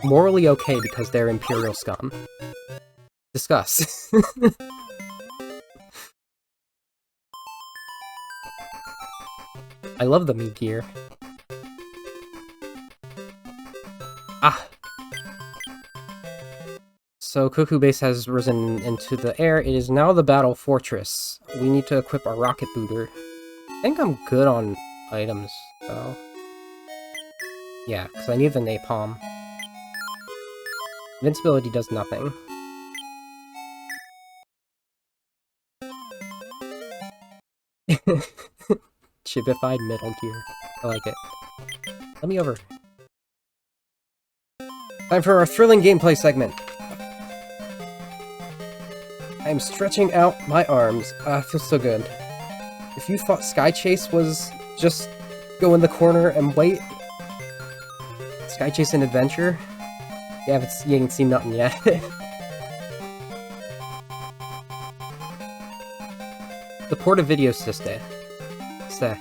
morally okay because they're Imperial scum? Discuss. I love the meat gear. Ah! So Cuckoo Base has risen into the air. It is now the Battle Fortress. We need to equip our rocket booter. I think I'm good on items, though. Yeah, because I need the napalm. Invincibility does nothing. Chibified Metal Gear. I like it. Let me over. Time for our thrilling gameplay segment. I'm stretching out my arms. It feels so good. If you thought Sky Chase was just go in the corner and wait, Sky Chase and Adventure, you ain't seen nothing yet. Support a video sister. Okay.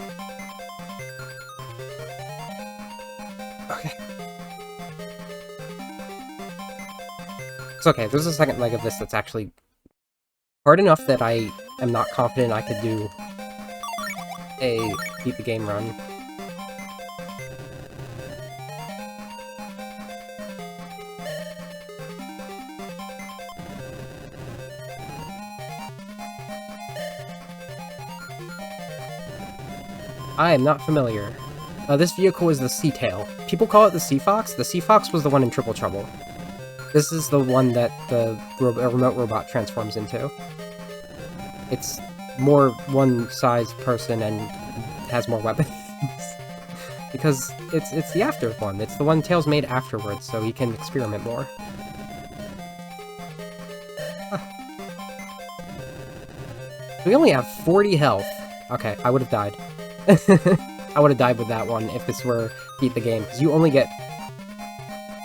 It's okay, there's a second leg of this that's actually hard enough that I am not confident I could do a beat the game run. I am not familiar. This vehicle is the Sea Tail. People call it the Sea Fox. The Sea Fox was the one in Triple Trouble. This is the one that the remote robot transforms into. It's more one-sized person and has more weapons. Because it's the after one. It's the one Tails made afterwards, so he can experiment more. We only have 40 health. Okay, I would have died. I would have died with that one if this were beat the game, because you only get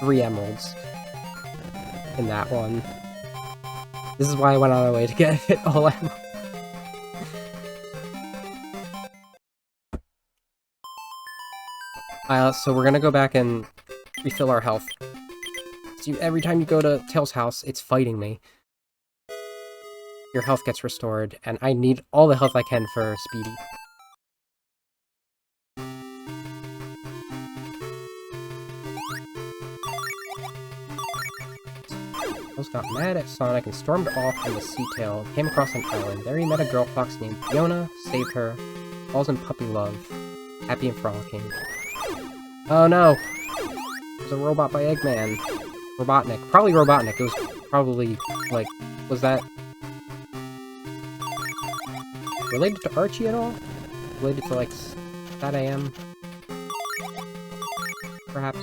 3 emeralds in that one. This is why I went out of the way to get it all emeralds. So we're gonna go back and refill our health. So every time you go to Tails' house, it's fighting me. Your health gets restored, and I need all the health I can for Speedy. Tails got mad at Sonic and stormed off in the Sea Tail, came across an island. There he met a girl fox named Fiona, saved her, falls in puppy love, happy and frolicking. Oh no! There's a robot by Eggman. Robotnik. Probably Robotnik. It was probably, like, was that related to Archie at all? Related to, like, that I am? Perhaps?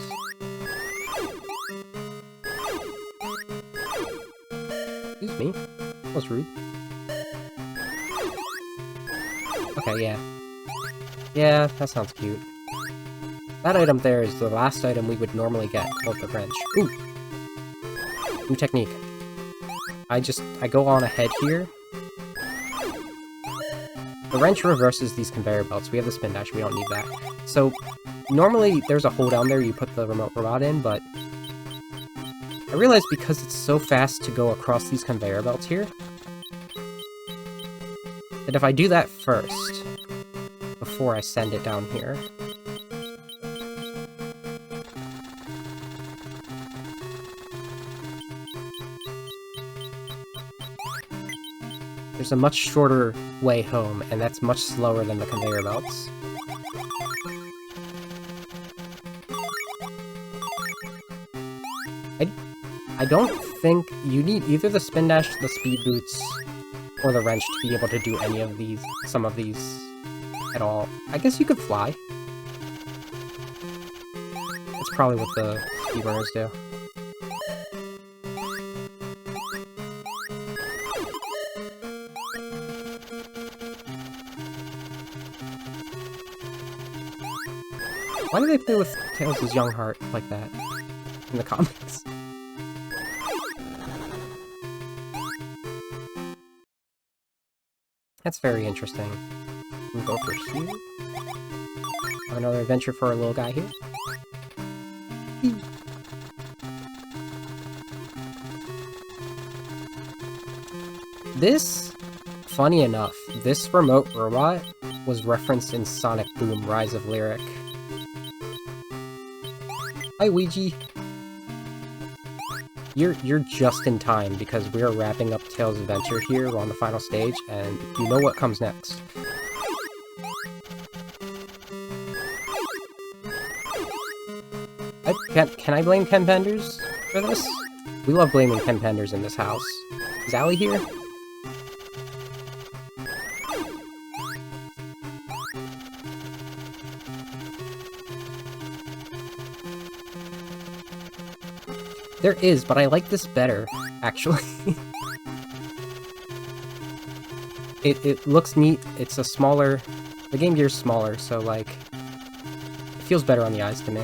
Excuse me. That was rude. Okay, yeah. Yeah, that sounds cute. That item there is the last item we would normally get, called the wrench. Ooh! New technique. I go on ahead here. The wrench reverses these conveyor belts. We have the spin dash, we don't need that. So, normally there's a hole down there you put the remote robot in, but I realized because it's so fast to go across these conveyor belts here, that if I do that first, before I send it down here, there's a much shorter way home, and that's much slower than the conveyor belts. I don't think you need either the spin dash, the speed boots, or the wrench to be able to do any of these, some of these at all. I guess you could fly. That's probably what the speedrunners do. Why do they play with Tails' young heart like that in the comics? That's very interesting. We'll go for here. Have another adventure for our little guy here. This, funny enough, this remote robot was referenced in Sonic Boom: Rise of Lyric. Hi, Ouija. You're just in time because we are wrapping up Tails' adventure here. We're on the final stage, and you know what comes next. Can I blame Ken Penders for this? We love blaming Ken Penders in this house. Is Allie here? There is, but I like this better, actually. It looks neat. It's a smaller... The Game Gear's smaller, so, like... It feels better on the eyes to me.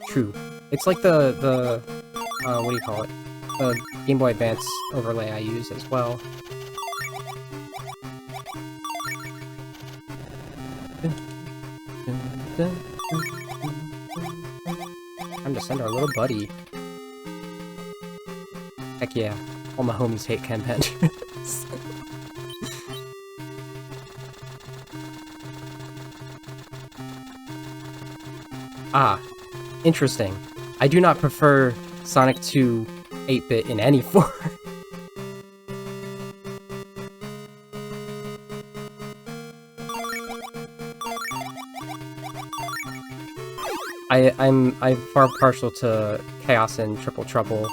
True. It's like the what do you call it? The Game Boy Advance overlay I use as well. Time to send our little buddy. Heck yeah. All my homies hate Ken Penders. Ah, interesting. I do not prefer Sonic 2 8-bit in any form. I'm far partial to Chaos and Triple Trouble.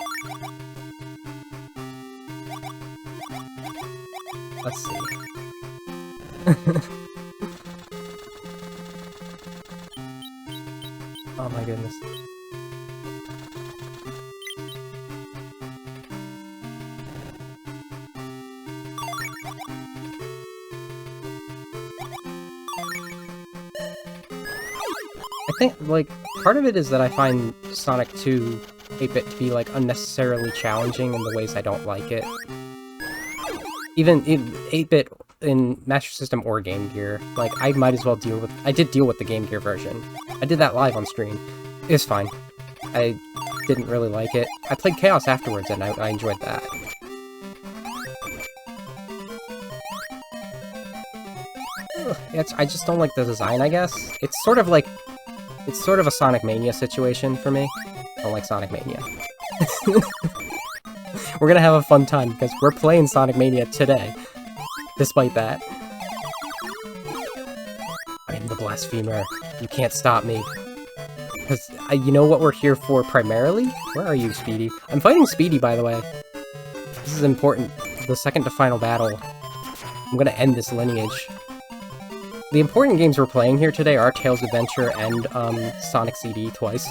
Let's see. Oh my goodness. I think, like, part of it is that I find Sonic 2 8-bit to be, like, unnecessarily challenging in the ways I don't like it. Even in 8-bit in Master System or Game Gear, like, I might as well deal with... I did deal with the Game Gear version. I did that live on stream. It was fine. I didn't really like it. I played Chaos afterwards, and I enjoyed that. I just don't like the design, I guess. It's sort of like... It's sort of a Sonic Mania situation for me. I don't like Sonic Mania. We're gonna have a fun time, because we're playing Sonic Mania today. Despite that. I am the Blasphemer. You can't stop me. Because you know what we're here for primarily? Where are you, Speedy? I'm fighting Speedy, by the way. This is important. The second to final battle. I'm gonna end this lineage. The important games we're playing here today are Tails Adventure and Sonic CD twice.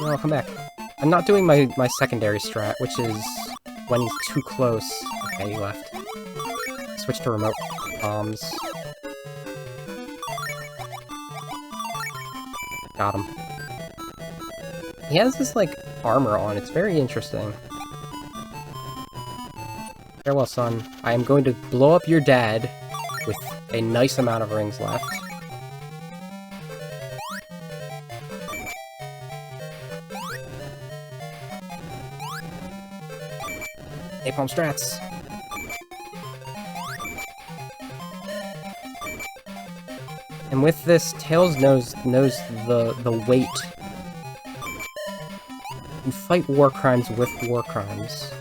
No, come back. I'm not doing my secondary strat, which is when he's too close. Okay, he left. Switch to remote bombs. Got him. He has this, like, armor on. It's very interesting. Farewell, son. I am going to blow up your dad with a nice amount of rings left. Napalm strats. And with this, Tails knows the weight. You fight war crimes with war crimes.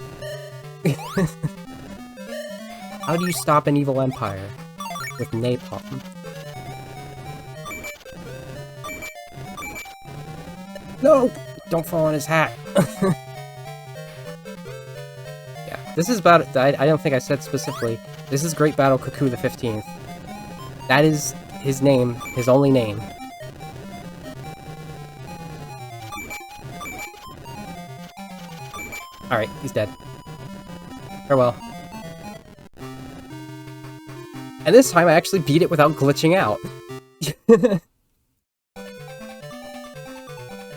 How do you stop an evil empire? With napalm. No! Don't fall on his hat! Yeah, this is about... I don't think I said specifically. This is Great Battle Cuckoo the 15th. That is his name, his only name. Alright, he's dead. Farewell. And this time I actually beat it without glitching out.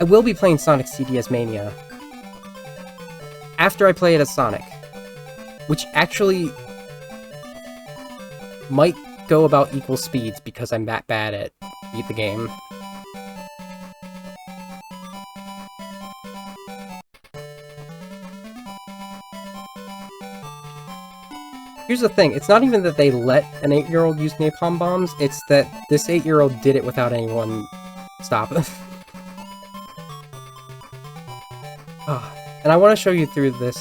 I will be playing Sonic CD as Mania after I play it as Sonic, which actually might go about equal speeds because I'm that bad at beat the game. Here's the thing, it's not even that they let an 8-year-old use napalm bombs, it's that this 8-year-old did it without anyone stop him. Oh, and I want to show you through this,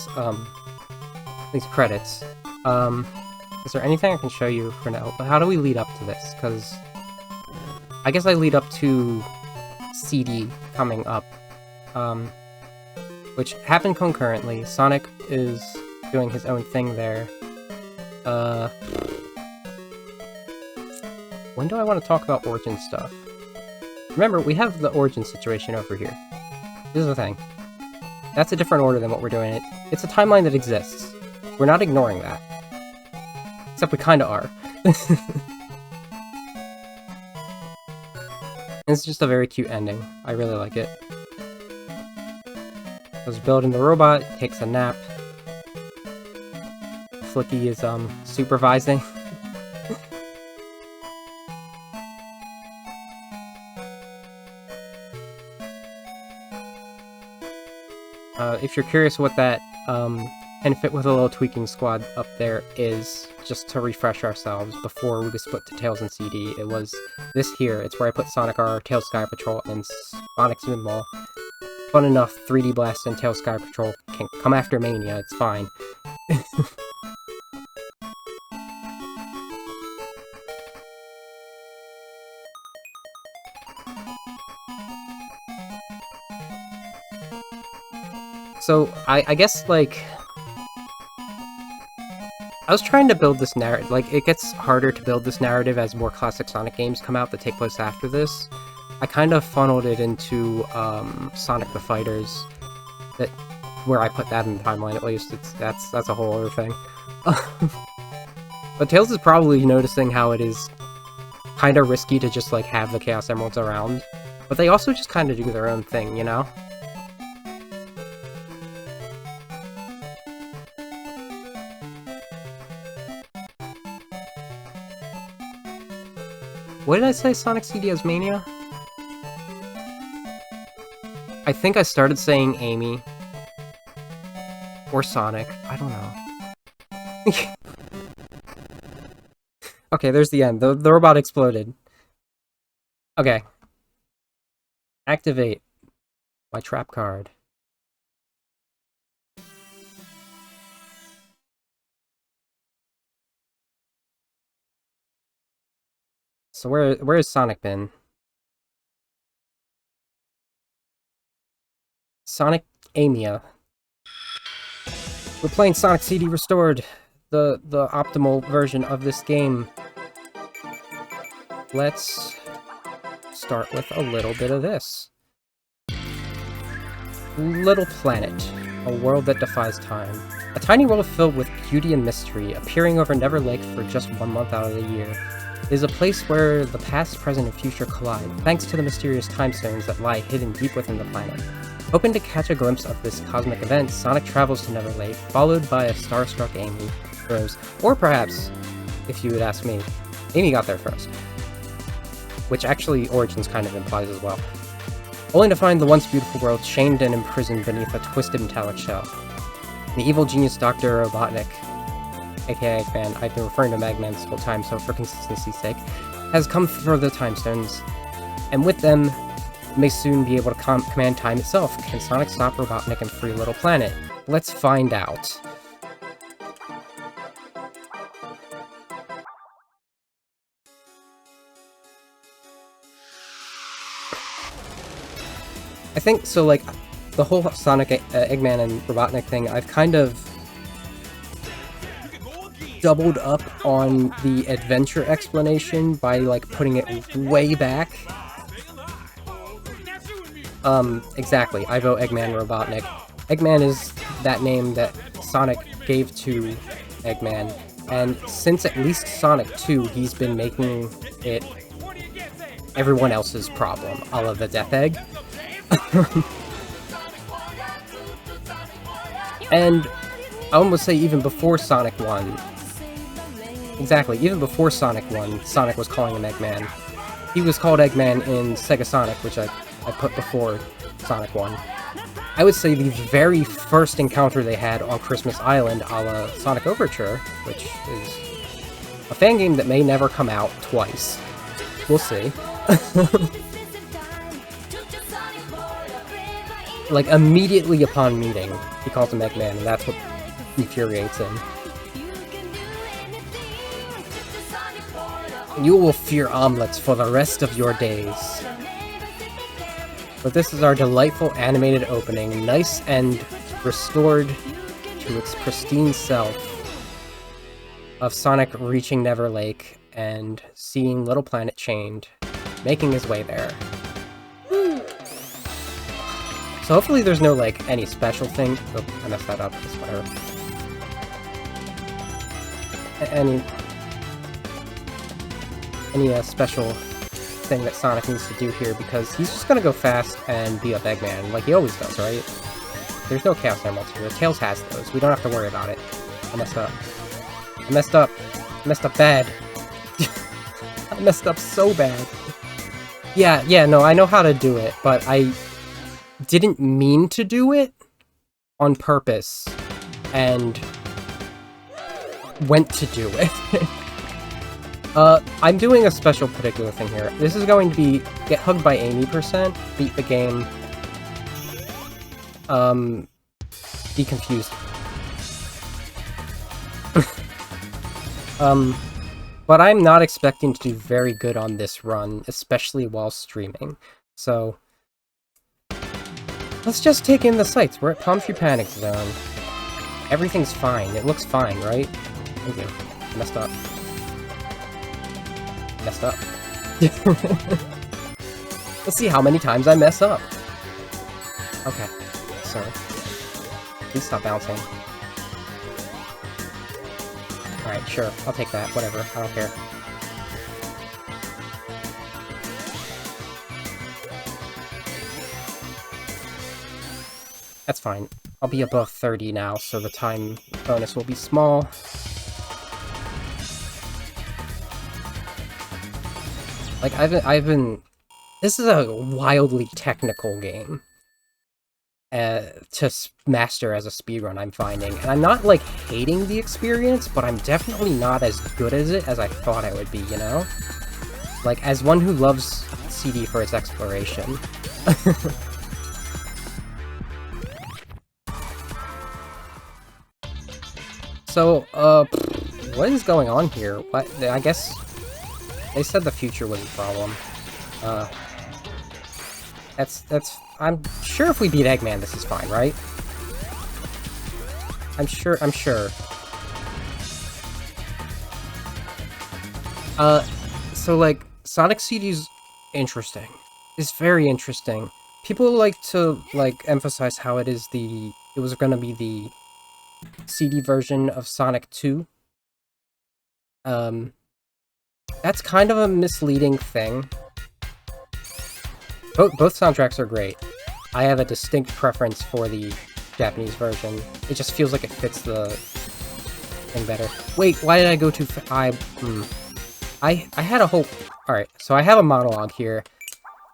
these credits. Is there anything I can show you for now? How do we lead up to this? Because I guess I lead up to CD coming up, which happened concurrently. Sonic is doing his own thing there. When do I want to talk about Origin stuff? Remember, we have the Origin situation over here. Here's the thing. That's a different order than what we're doing. It's a timeline that exists. We're not ignoring that. Except we kinda are. It's just a very cute ending. I really like it. I was building the robot, takes a nap. Flicky is, supervising. If you're curious what that, and fit with a little tweaking squad up there is, just to refresh ourselves, before we split to Tails and CD, it was this here. It's where I put Sonic R, Tails Sky Patrol, and Sonic Spinball. Fun enough, 3D Blast and Tails Sky Patrol can come after Mania, it's fine. So, I guess, like... I was trying to build this narrative, like, it gets harder to build this narrative as more classic Sonic games come out that take place after this. I kind of funneled it into, Sonic the Fighters, where I put that in the timeline, at least. That's a whole other thing. But Tails is probably noticing how it is kind of risky to just, like, have the Chaos Emeralds around. But they also just kind of do their own thing, you know? What did I say Sonic CD as Mania? I think I started saying Amy. Or Sonic. I don't know. Okay, there's the end. The robot exploded. Okay. Activate my trap card. So where has Sonic been? Sonic Mania. We're playing Sonic CD Restored, the optimal version of this game. Let's start with a little bit of this. Little Planet, a world that defies time. A tiny world filled with beauty and mystery, appearing over Never Lake for just 1 month out of the year. It is a place where the past, present, and future collide, thanks to the mysterious time stones that lie hidden deep within the planet. Hoping to catch a glimpse of this cosmic event, Sonic travels to Never Lake, followed by a starstruck Amy, Rose, or perhaps, if you would ask me, Amy got there first. Which actually Origins kind of implies as well. Only to find the once beautiful world chained and imprisoned beneath a twisted metallic shell. The evil genius Dr. Robotnik, aka Eggman, I've been referring to Magman this whole time, so for consistency's sake, has come for the time stones, and with them, may soon be able to command time itself. Can Sonic stop Robotnik and free Little Planet? Let's find out. I think, so like, the whole Sonic, Eggman and Robotnik thing, I've kind of doubled up on the adventure explanation by, like, putting it way back. Exactly, I vote Eggman Robotnik. Eggman is that name that Sonic gave to Eggman, and since at least Sonic 2, he's been making it everyone else's problem, a la the Death Egg. And I almost say even before Sonic 1, exactly, even before Sonic 1, Sonic was calling him Eggman. He was called Eggman in Sega Sonic, which I put before Sonic 1. I would say the very first encounter they had on Christmas Island, a la Sonic Overture, which is a fan game that may never come out twice. We'll see. Like, immediately upon meeting, he calls him Eggman, and that's what infuriates him. You will fear omelets for the rest of your days. But this is our delightful animated opening, nice and restored to its pristine self, of Sonic reaching Never Lake and seeing Little Planet chained, making his way there. So hopefully there's no, like, any special thing. Oh, I messed that up. It's whatever. Any special thing that Sonic needs to do here, because he's just gonna go fast and beat up Eggman, like he always does, right? There's no Chaos Emeralds here. Tails has those. We don't have to worry about it. I messed up. I messed up. I messed up bad. I messed up so bad. Yeah, no, I know how to do it, but I didn't mean to do it on purpose, and went to do it. I'm doing a special particular thing here. This is going to be get hugged by Amy %, beat the game, be confused. But I'm not expecting to do very good on this run, especially while streaming, so let's just take in the sights. We're at Palm Tree Panic Zone. Everything's fine. It looks fine, right? Thank you. I messed up. Messed up. Let's see how many times I mess up. Okay. So, please stop bouncing. Alright, sure. I'll take that. Whatever. I don't care. That's fine. I'll be above 30 now, so the time bonus will be small. Like, I've been... This is a wildly technical game to master as a speedrun, I'm finding. And I'm not, like, hating the experience, but I'm definitely not as good as it as I thought I would be, you know? Like, as one who loves CD for its exploration. So, what is going on here? What, I guess they said the future was a problem. I'm sure if we beat Eggman, this is fine, right? I'm sure. So, like, Sonic CD's interesting. It's very interesting. People like to, like, emphasize how it was gonna be the CD version of Sonic 2. That's kind of a misleading thing. Both soundtracks are great. I have a distinct preference for the Japanese version. It just feels like it fits the thing better. Wait, why did I go too I had a whole... Alright, so I have a monologue here.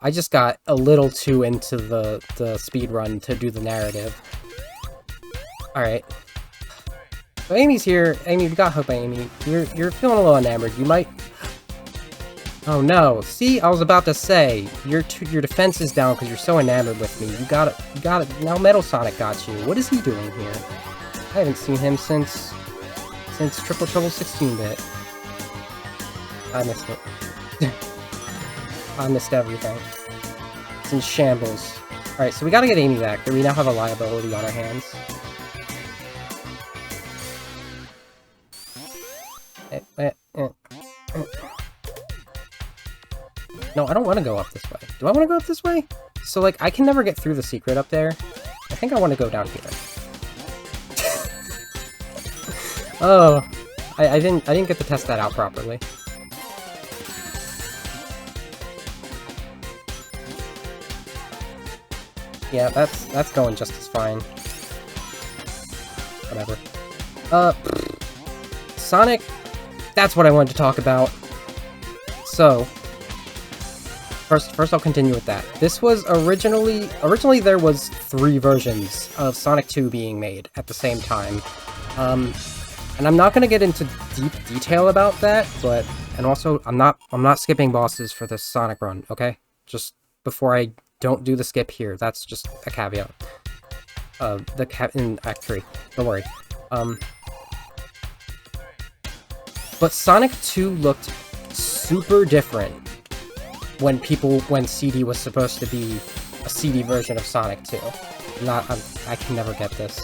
I just got a little too into the speedrun to do the narrative. Alright. So Amy's here. Amy, we got hope by Amy. You're feeling a little enamored. You might... Oh no. See, I was about to say, your defense is down because you're so enamored with me. You got it. Now Metal Sonic got you. What is he doing here? I haven't seen him since Triple Trouble 16-bit. I missed it. I missed everything. It's in shambles. Alright, so we gotta get Amy back. We now have a liability on our hands. No, I don't want to go up this way. Do I want to go up this way? So, like, I can never get through the secret up there. I think I want to go down here. Oh, I didn't get to test that out properly. Yeah, that's going just as fine. Whatever. Sonic, that's what I wanted to talk about. So, first I'll continue with that. This was originally there was 3 versions of Sonic 2 being made at the same time. And I'm not gonna get into deep detail about that, and also I'm not skipping bosses for this Sonic run, okay? Just before I don't do the skip here, that's just a caveat. In Act 3, don't worry. But Sonic 2 looked super different when CD was supposed to be a CD version of Sonic 2. I can never get this.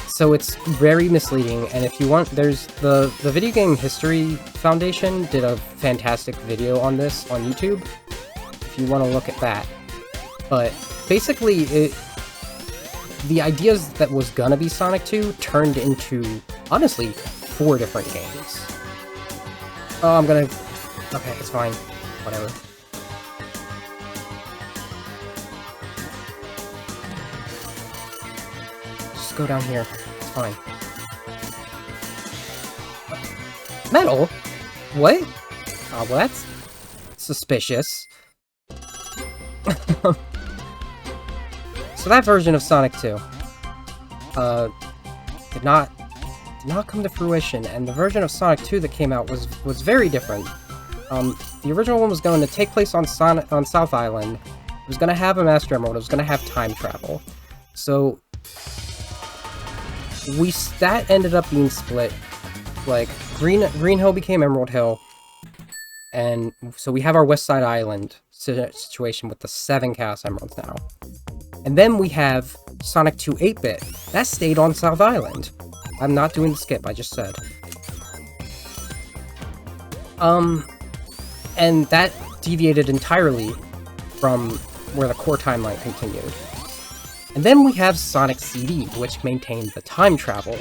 So it's very misleading, and if you want, there's the Video Game History Foundation did a fantastic video on this on YouTube, if you want to look at that. But basically, the ideas that was gonna be Sonic 2 turned into, honestly, 4 different games. Oh, okay, it's fine. Whatever. Just go down here. It's fine. Metal? What? Oh, well, that's suspicious. So that version of Sonic 2 did not come to fruition, and the version of Sonic 2 that came out was very different. The original one was going to take place on South Island. It was going to have a Master Emerald. It was going to have time travel. So that ended up being split. Like Green Hill became Emerald Hill, and so we have our West Side Island situation with the 7 Chaos Emeralds now. And then we have Sonic 2 8-bit. That stayed on South Island. I'm not doing the skip, I just said. And that deviated entirely from where the core timeline continued. And then we have Sonic CD, which maintained the time travel.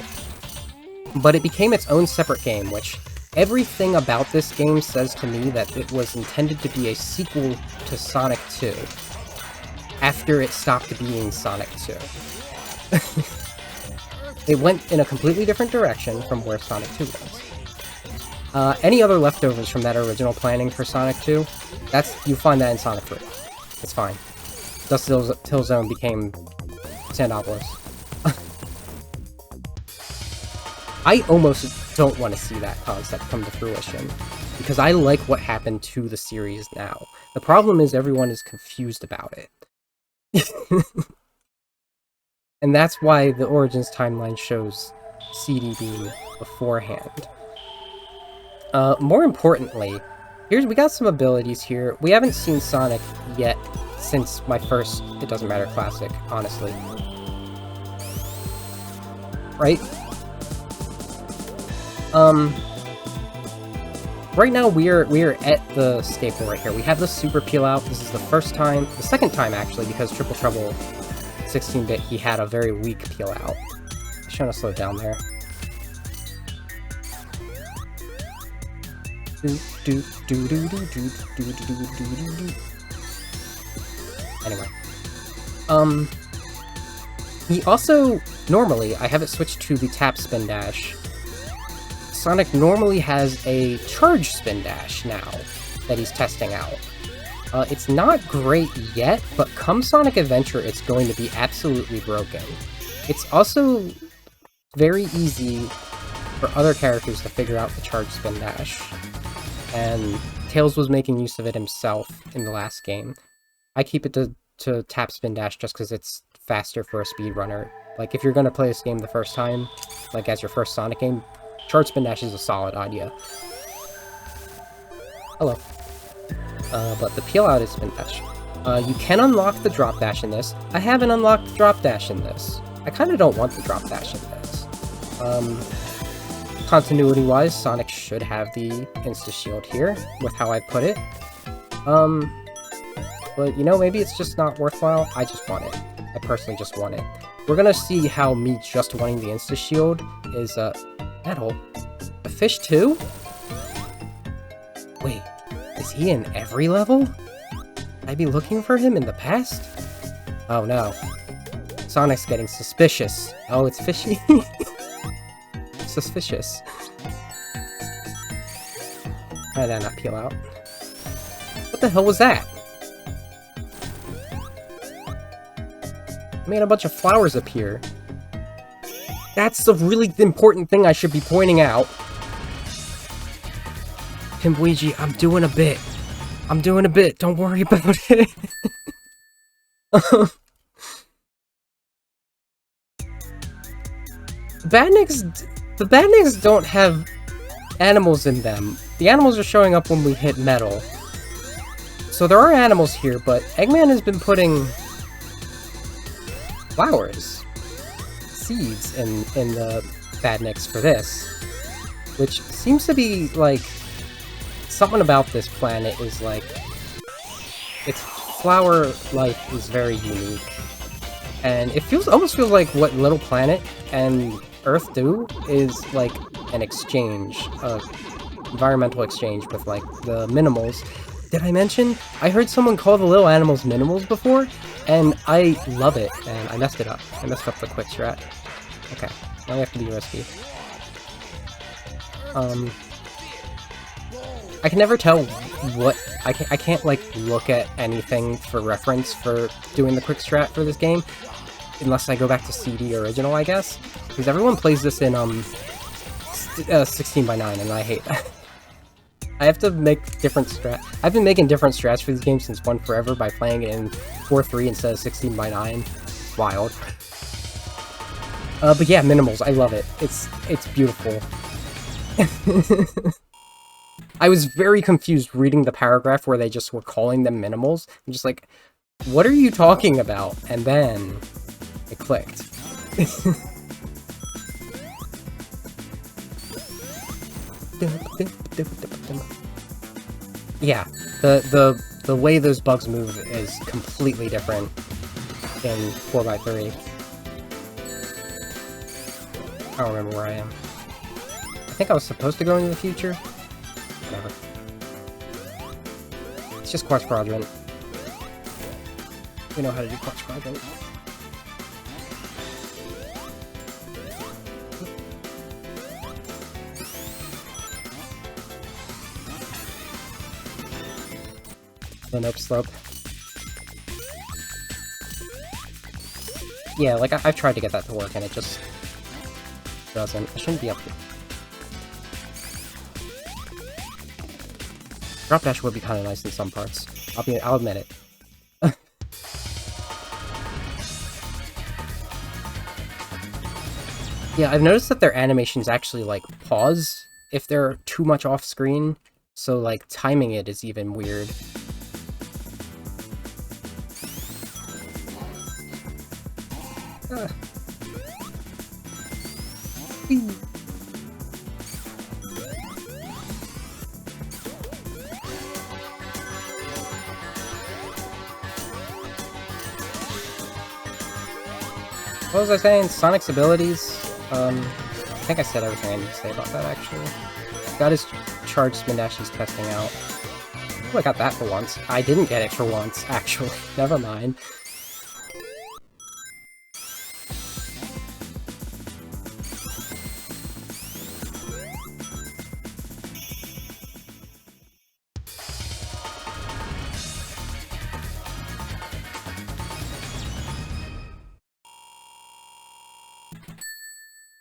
But it became its own separate game, which everything about this game says to me that it was intended to be a sequel to Sonic 2. After it stopped being Sonic 2. It went in a completely different direction from where Sonic 2 was. Any other leftovers from that original planning for Sonic 2, you find that in Sonic 3. It's fine. Dust Hill Zone became Sandopolis. I almost don't want to see that concept come to fruition, because I like what happened to the series now. The problem is everyone is confused about it. And that's why the Origins timeline shows CD being beforehand. More importantly, we got some abilities here. We haven't seen Sonic yet since my first It Doesn't Matter Classic, honestly. Right? Right now we're at the staple right here. We have the Super Peel Out. This is the second time actually, because Triple Trouble 16-bit, he had a very weak Peel Out. I'm trying to slow down there. Anyway. He also, normally, I have it switched to the Tap Spin Dash. Sonic normally has a Charge Spin Dash now that he's testing out. It's not great yet, but come Sonic Adventure, it's going to be absolutely broken. It's also very easy for other characters to figure out the Charge Spin Dash, and Tails was making use of it himself in the last game. I keep it to Tap Spin Dash just because it's faster for a speedrunner. Like, if you're going to play this game the first time, like as your first Sonic game, Charge Spin Dash is a solid idea. Hello. but the peel out is spin dash. You can unlock the drop dash in this. I haven't unlocked the drop dash in this. I kind of don't want the drop dash in this. Continuity-wise, Sonic should have the insta-shield here, with how I put it. But, you know, maybe it's just not worthwhile. I just want it. I personally just want it. We're gonna see how me just wanting the insta-shield is, metal. A fish too? Wait, is he in every level? I'd be looking for him in the past? Oh no. Sonic's getting suspicious. Oh, it's fishy. Suspicious. Why did I not peel out? What the hell was that? I made a bunch of flowers appear. That's the really important thing I should be pointing out. Luigi, I'm doing a bit. I'm doing a bit. Don't worry about it. The Badniks don't have animals in them. The animals are showing up when we hit metal. So there are animals here, but Eggman has been putting flowers, seeds in the Badniks for this. Which seems to be, like, something about this planet is, like, its flower life is very unique. And it almost feels like what Little Planet and Earth do is, like, an exchange, environmental exchange with, like, the Minimals. Did I mention? I heard someone call the little animals Minimals before, and I love it, and I messed it up. I messed up the quick strat. Okay, now we have to be risky. I can never tell what... I can't, like, look at anything for reference for doing the quick strat for this game, unless I go back to CD original, I guess. Because everyone plays this in, 16:9, and I hate that. I have to make different strats. I've been making different strats for these games since 1 Forever by playing it in 4:3 instead of 16:9. Wild. But yeah, Minimals, I love it. It's beautiful. I was very confused reading the paragraph where they just were calling them Minimals. I'm just like, what are you talking about? And then it clicked. Yeah, the way those bugs move is completely different in 4x3. I don't remember where I am. I think I was supposed to go into the future. Whatever. It's just Quartz Quadrant. We know how to do Quartz Quadrant. The nope slope. Yeah, like, I've tried to get that to work and it just doesn't. I shouldn't be up here. Drop dash would be kind of nice in some parts. I'll admit it. Yeah, I've noticed that their animations actually, like, pause if they're too much off screen, so, like, timing it is even weird. What was I saying? Sonic's abilities? I think I said everything I need to say about that, actually. Got his charge spin dash he's testing out. Oh, I got that for once. I didn't get it for once, actually. Never mind.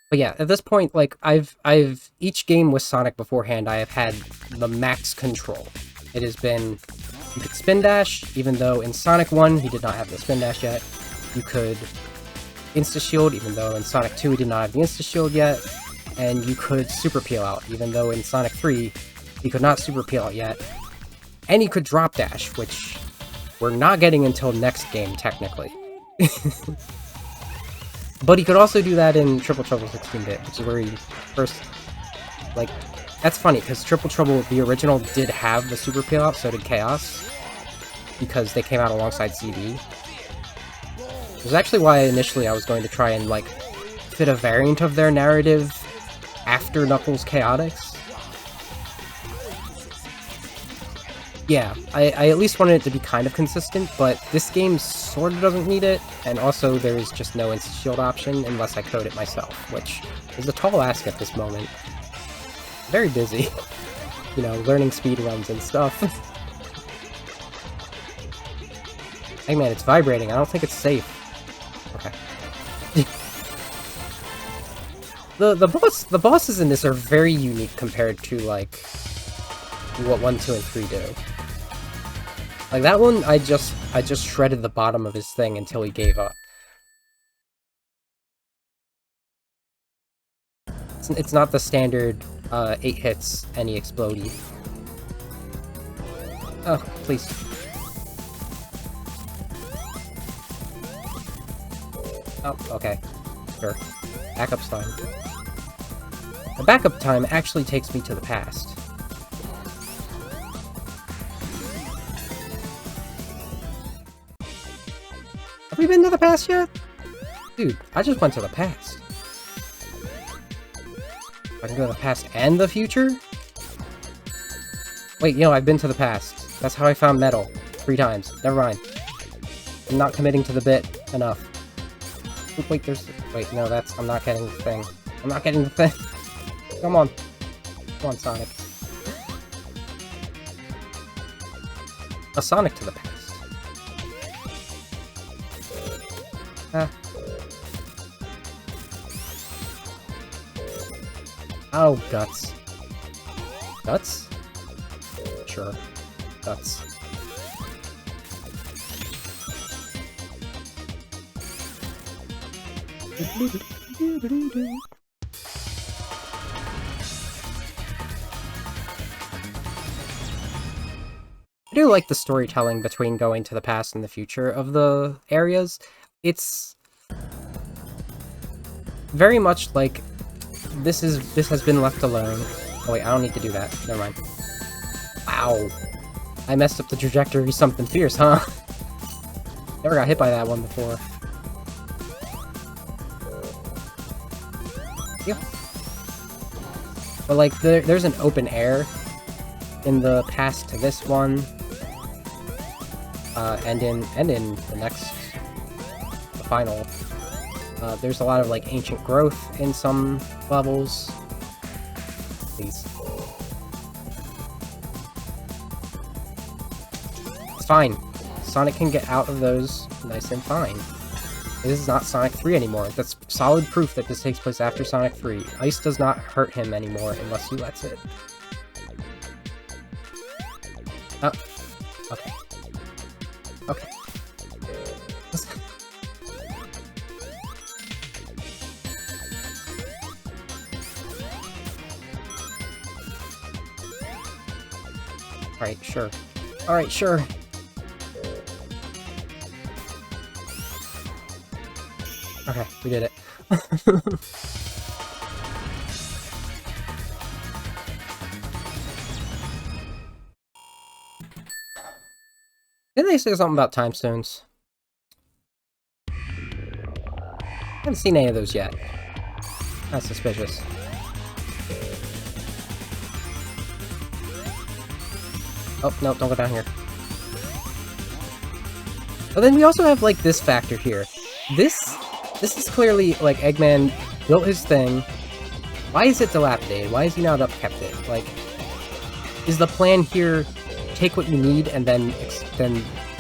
But yeah, at this point, like, each game with Sonic beforehand, I have had the max control. It has been, you could spin dash, even though in Sonic 1, he did not have the spin dash yet. You could insta-shield, even though in Sonic 2, he did not have the insta-shield yet. And you could super peel out, even though in Sonic 3, he could not super peel out yet. And he could drop dash, which we're not getting until next game, technically. But he could also do that in Triple Trouble 16-bit, which is where he first... Like, that's funny, because Triple Trouble, the original, did have the Super Peel out, so did Chaos, because they came out alongside CD. It was actually why initially I was going to try and, like, fit a variant of their narrative after Knuckles Chaotix. Yeah, I at least wanted it to be kind of consistent, but this game sort of doesn't need it, and also there is just no Insta-Shield option unless I code it myself, which is a tall ask at this moment. Very busy, you know, learning speedruns and stuff. Hey man, it's vibrating, I don't think it's safe. Okay. The bosses in this are very unique compared to, like, what 1, 2, and 3 do. Like, that one, I just shredded the bottom of his thing until he gave up. It's not the standard 8 hits, any explodey. Oh, please. Oh, okay. Sure. Backup's time. The backup time actually takes me to the past. Have we been to the past yet? Dude, I just went to the past. I can go to the past and the future? Wait, you know, I've been to the past. That's how I found metal. 3 times. Never mind. I'm not committing to the bit enough. Wait, wait, no, that's... I'm not getting the thing. I'm not getting the thing. Come on. Come on, Sonic. A Sonic to the past. Oh, guts. Guts? Sure. Guts. I do like the storytelling between going to the past and the future of the areas. It's very much like this has been left alone. Oh wait, I don't need to do that. Never mind. Wow. I messed up the trajectory something fierce, huh? Never got hit by that one before. Yeah. But like there's an open air in the past to this one. And in the next the final. There's a lot of, like, ancient growth in some levels. Please. It's fine. Sonic can get out of those nice and fine. This is not Sonic 3 anymore. That's solid proof that this takes place after Sonic 3. Ice does not hurt him anymore unless he lets it. Oh. Okay. Okay. Alright, sure. Alright, sure. Okay, we did it. Didn't they say something about time stones? I haven't seen any of those yet. That's suspicious. Oh, no, don't go down here. But then we also have, like, this factor here. This is clearly, like, Eggman built his thing. Why is it dilapidated? Why is he not upkept it? Like, is the plan here, take what you need and then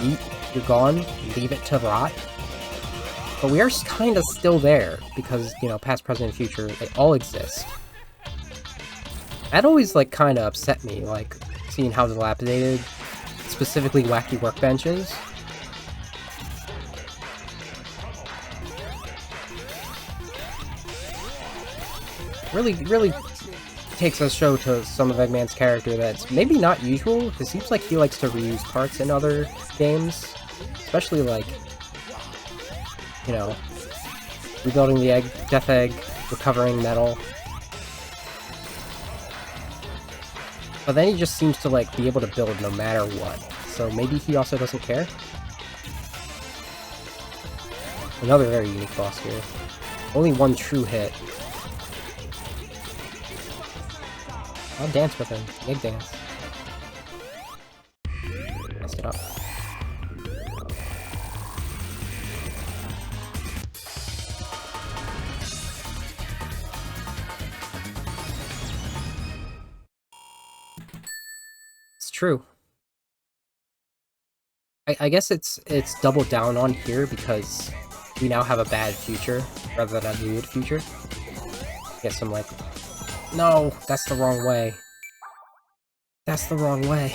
eat, you're gone, leave it to rot? But we are kind of still there, because, you know, past, present, and future, they all exist. That always, like, kind of upset me, like, seeing how dilapidated, specifically wacky workbenches. Really takes a show to some of Eggman's character that's maybe not usual. It seems like he likes to reuse parts in other games, especially like, you know, rebuilding the Death Egg, recovering metal. But then he just seems to like be able to build no matter what. So maybe he also doesn't care. Another very unique boss here. Only one true hit. I'll dance with him. Egg dance. Messed it up. It's true. I guess it's doubled down on here because we now have a bad future rather than a good future. Get some like, no, that's the wrong way. That's the wrong way.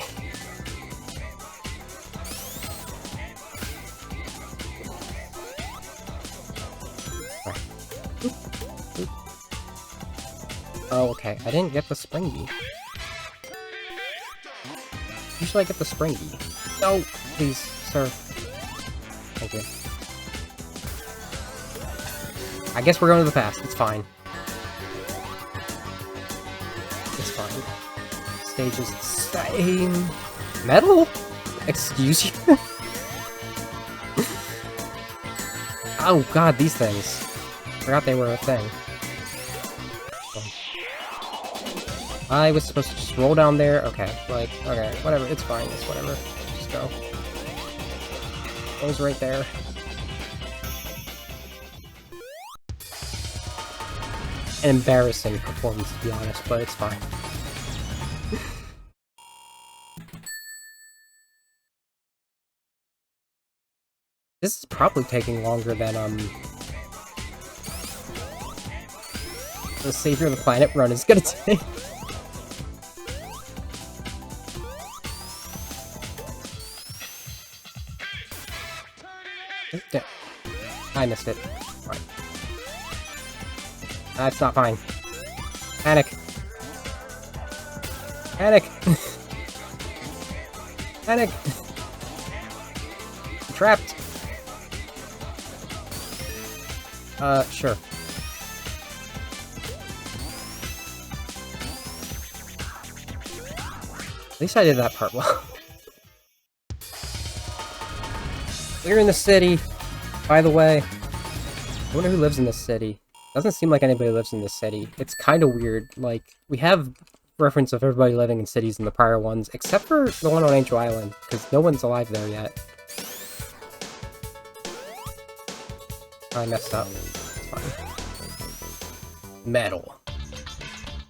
Right. Oop. Oop. Oh, okay. I didn't get the springy. Usually I get the springy. No, please, sir. Thank you. I guess we're going to the past. It's fine. It's fine. Stage is the same. Metal? Excuse you? Oh god, these things. Forgot they were a thing. I was supposed to just roll down there. Okay, like, okay, whatever. It's fine. It's whatever. Just go. It was right there. An embarrassing performance, to be honest, but it's fine. This is probably taking longer than, the Savior of the Planet run is gonna take. I missed it. Fine. That's not fine. Panic. Panic! Panic! I'm trapped. Sure. At least I did that part well. We're in the city, by the way. I wonder who lives in this city. Doesn't seem like anybody lives in this city. It's kind of weird. Like, we have reference of everybody living in cities in the prior ones, except for the one on Angel Island, because no one's alive there yet. I messed up. It's fine. Metal.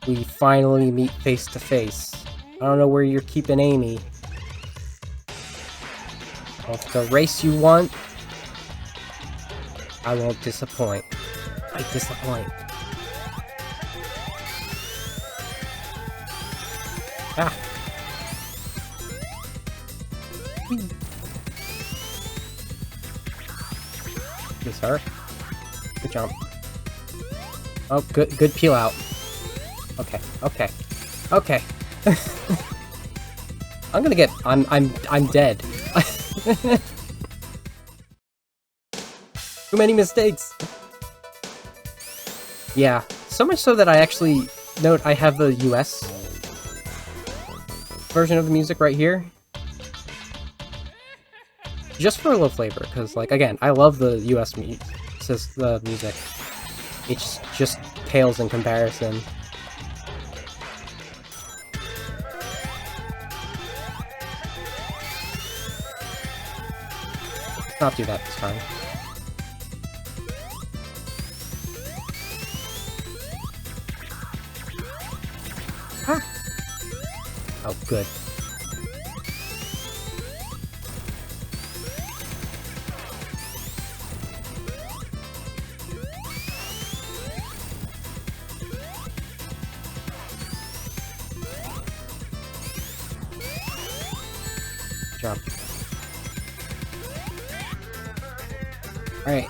We finally meet face to face. I don't know where you're keeping Amy. If the race you want, I won't disappoint. I disappoint. Ah. Good sir. Good jump. Oh, good peel out. Okay, okay, okay. I'm gonna get. I'm dead. Too many mistakes. Yeah, so much so that I actually note I have the US version of the music right here. Just for a little flavor, because, like, again, I love the US music. It just pales in comparison. Let's not do that this time. Ah. Oh, good. Good job. Alright.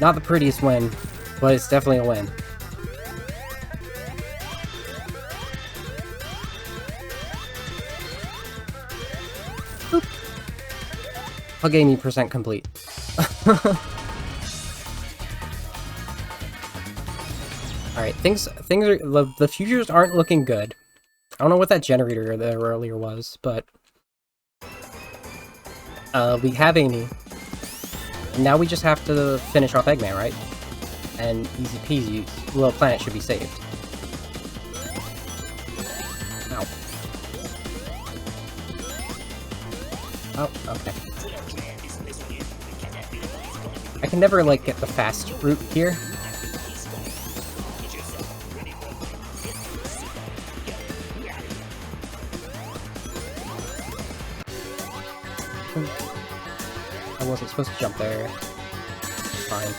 Not the prettiest win, but it's definitely a win. Boop. Hug 80% complete. Alright, things are the futures aren't looking good. I don't know what that generator there earlier was, but we have Amy. And now we just have to finish off Eggman, right? And easy peasy, Little Planet should be saved. Ow. Oh, okay. I can never, like, get the fast route here. I wasn't supposed to jump there. Fine.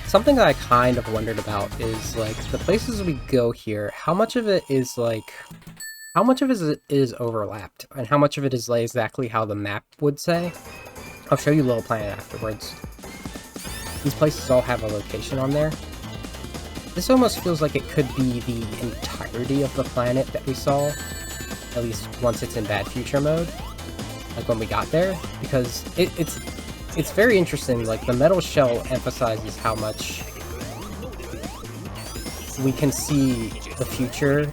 Something that I kind of wondered about is, like, the places we go here, how much of it is, like... How much of it is overlapped? And how much of it is, like, exactly how the map would say? I'll show you Little Planet afterwards. These places all have a location on there. This almost feels like it could be the entirety of the planet that we saw, at least once it's in bad future mode, like when we got there, because it's very interesting. Like, the metal shell emphasizes how much we can see the future,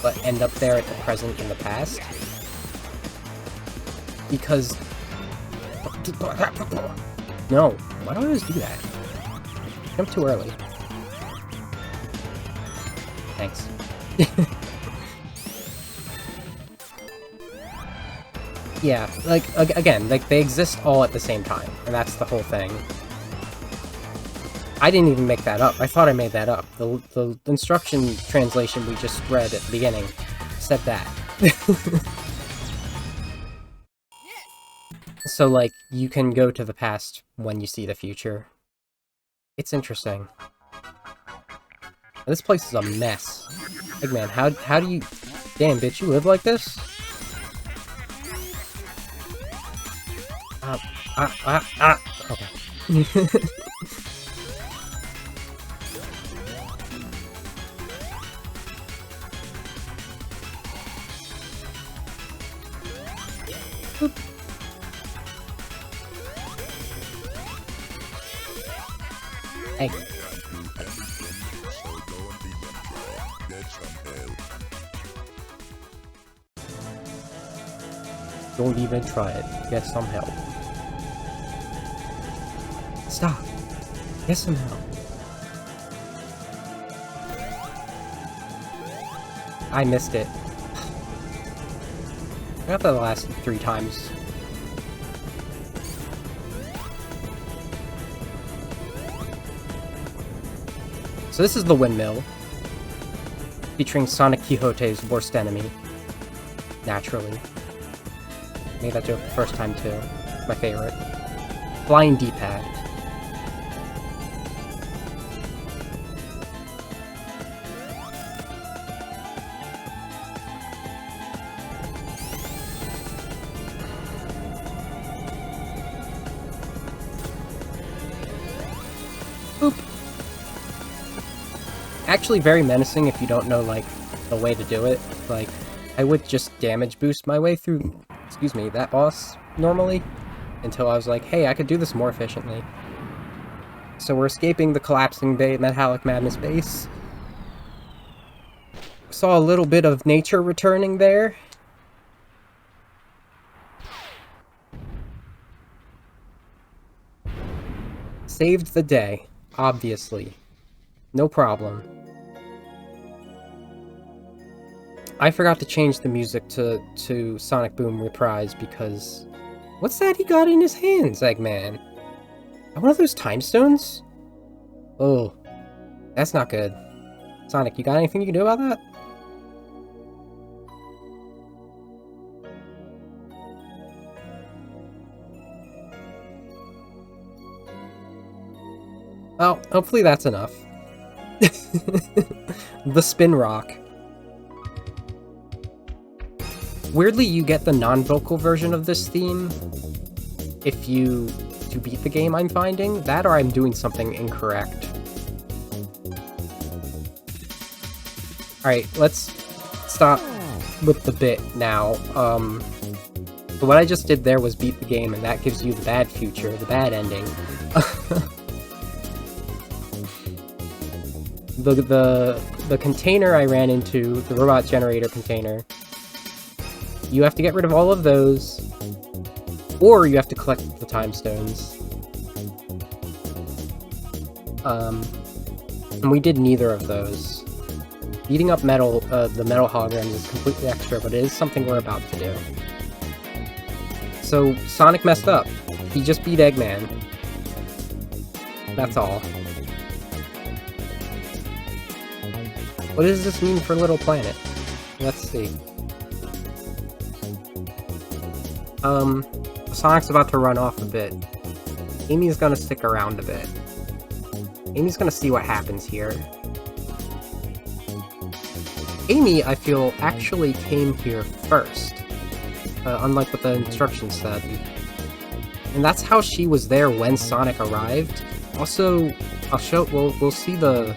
but end up there at the present in the past. Because... No, why do I always do that? I'm too early. Thanks. Yeah, like, again, like, they exist all at the same time, and that's the whole thing. I didn't even make that up. I thought I made that up. The instruction translation we just read at the beginning said that. So, like, you can go to the past when you see the future. It's interesting. This place is a mess. Eggman, how do you... Damn, bitch, you live like this? Okay. Boop. Hey. Don't even try it. Get some help. Stop. Get some help. I missed it. I got that the last 3 times. So this is the windmill, featuring Sonic Quixote's worst enemy. Naturally. Made that joke the first time too. My favorite. Flying D-pad. Boop. Actually very menacing if you don't know, like, the way to do it. Like, I would just damage boost my way through, excuse me, that boss normally, until I was like, hey, I could do this more efficiently. So we're escaping the collapsing Metallic Madness base. Saw a little bit of nature returning there. Saved the day, obviously. No problem. I forgot to change the music to Sonic Boom Reprise because... What's that he got in his hands, Eggman? One of those time stones? Oh, that's not good. Sonic, you got anything you can do about that? Well, hopefully that's enough. The spin rock. Weirdly, you get the non-vocal version of this theme if you beat the game, I'm finding. That or I'm doing something incorrect. Alright, let's stop with the bit now. So what I just did there was beat the game, and that gives you the bad future, the bad ending. The container I ran into, the robot generator container, you have to get rid of all of those, or you have to collect the time stones. And we did neither of those. Beating up metal, the metal holograms is completely extra, but it is something we're about to do. So, Sonic messed up. He just beat Eggman. That's all. What does this mean for Little Planet? Let's see. Sonic's about to run off a bit. Amy's gonna stick around a bit. Amy's gonna see what happens here. Amy, I feel, actually came here first. Unlike what the instructions said. And that's how she was there when Sonic arrived. Also, we'll see the...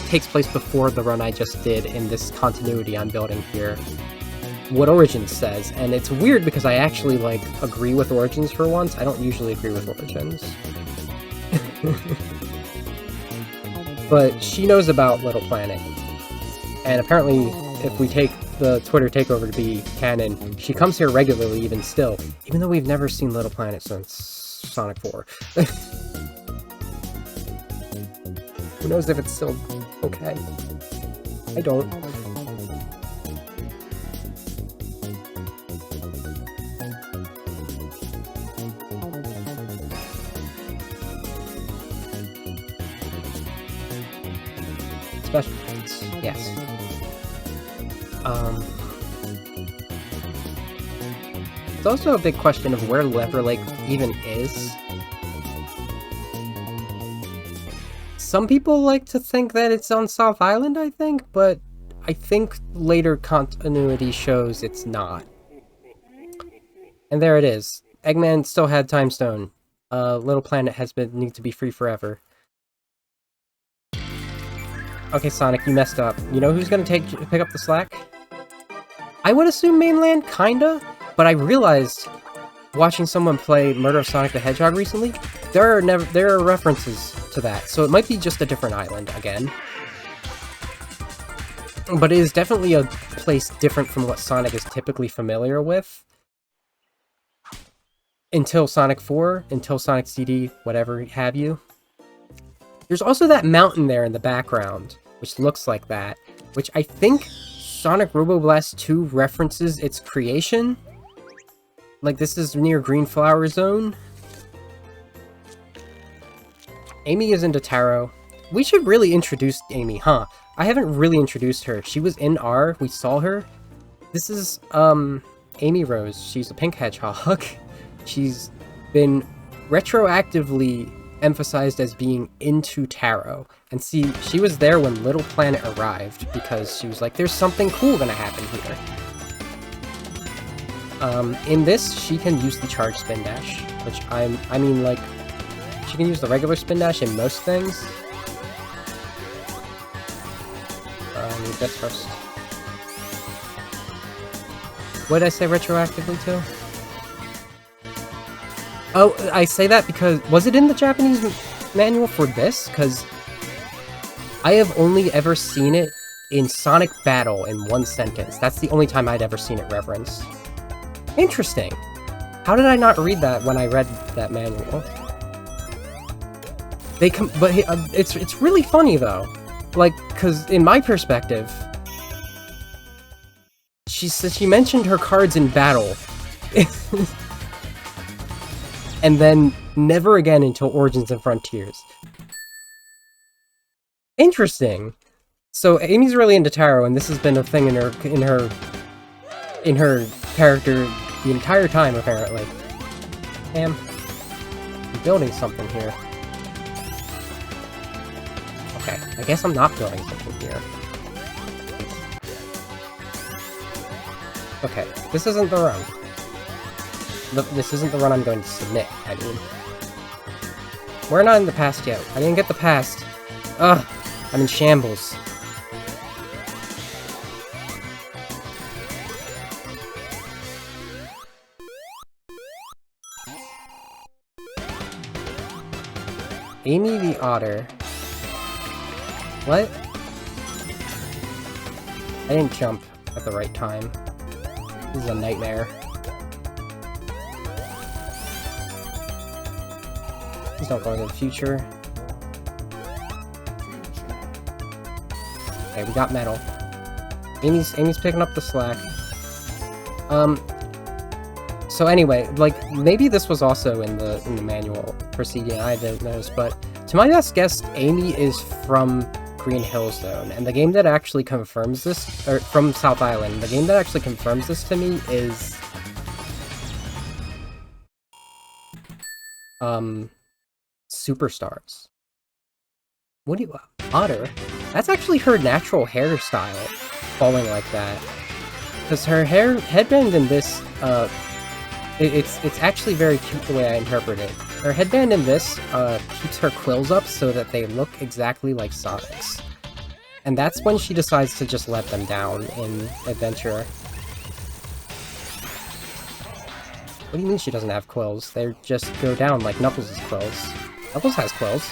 takes place before the run I just did in this continuity I'm building here. What Origins says, and it's weird because I actually, like, agree with Origins for once. I don't usually agree with Origins. But she knows about Little Planet. And apparently, if we take the Twitter takeover to be canon, she comes here regularly even still, even though we've never seen Little Planet since Sonic 4. Who knows if it's still okay? I don't. Special points, yes. It's also a big question of where Lever Lake even is. Some people like to think that it's on South Island, I think, but I think later continuity shows it's not. And there it is. Eggman still had Time Stone. Little Planet needs to be free forever. Okay, Sonic, you messed up. You know who's gonna pick up the slack? I would assume Mainland, kinda, but I realized, watching someone play Murder of Sonic the Hedgehog recently, there are references to that, so it might be just a different island again. But it is definitely a place different from what Sonic is typically familiar with. Until Sonic 4, until Sonic CD, whatever have you. There's also that mountain there in the background, which looks like that, which I think Sonic Roboblast 2 references its creation. Like, this is near Green Flower Zone. Amy is into Taro. We should really introduce Amy, huh? I haven't really introduced her. She was in R, we saw her. This is, Amy Rose. She's a pink hedgehog. She's been retroactively emphasized as being into Taro. And see, she was there when Little Planet arrived, because she was like, there's something cool gonna happen here. In this, she can use the charge spin dash, which I mean, like, she can use the regular spin dash in most things. Need this first. What did I say retroactively to? Oh, I say that because, was it in the Japanese manual for this? Because I have only ever seen it in Sonic Battle in one sentence. That's the only time I'd ever seen it referenced. Interesting. How did I not read that when I read that manual? But it's really funny though. Like, cause in my perspective, she mentioned her cards in battle. And then never again until Origins and Frontiers. Interesting. So Amy's really into Taro, and this has been a thing in her character the entire time, apparently. Damn. I'm building something here. Okay, I guess I'm not building something here. Okay, this isn't the run. This isn't the run I'm going to submit, I mean. We're not in the past yet. I didn't get the past. Ugh, I'm in shambles. Amy the Otter. What? I didn't jump at the right time. This is a nightmare. Please don't go into the future. Okay, we got metal. Amy's picking up the slack. So anyway, like, maybe this was also in the manual proceeding, I didn't notice, but to my best guess, Amy is from Green Hill Zone, and the game that actually confirms this, or from South Island, the game that actually confirms this to me is Superstars. What do you... Otter? That's actually her natural hairstyle, falling like that. Because her headband in this, it's actually very cute the way I interpret it. Her headband in this, keeps her quills up so that they look exactly like Sonic's. And that's when she decides to just let them down in Adventure. What do you mean she doesn't have quills? They just go down like Knuckles' quills. Knuckles has quills,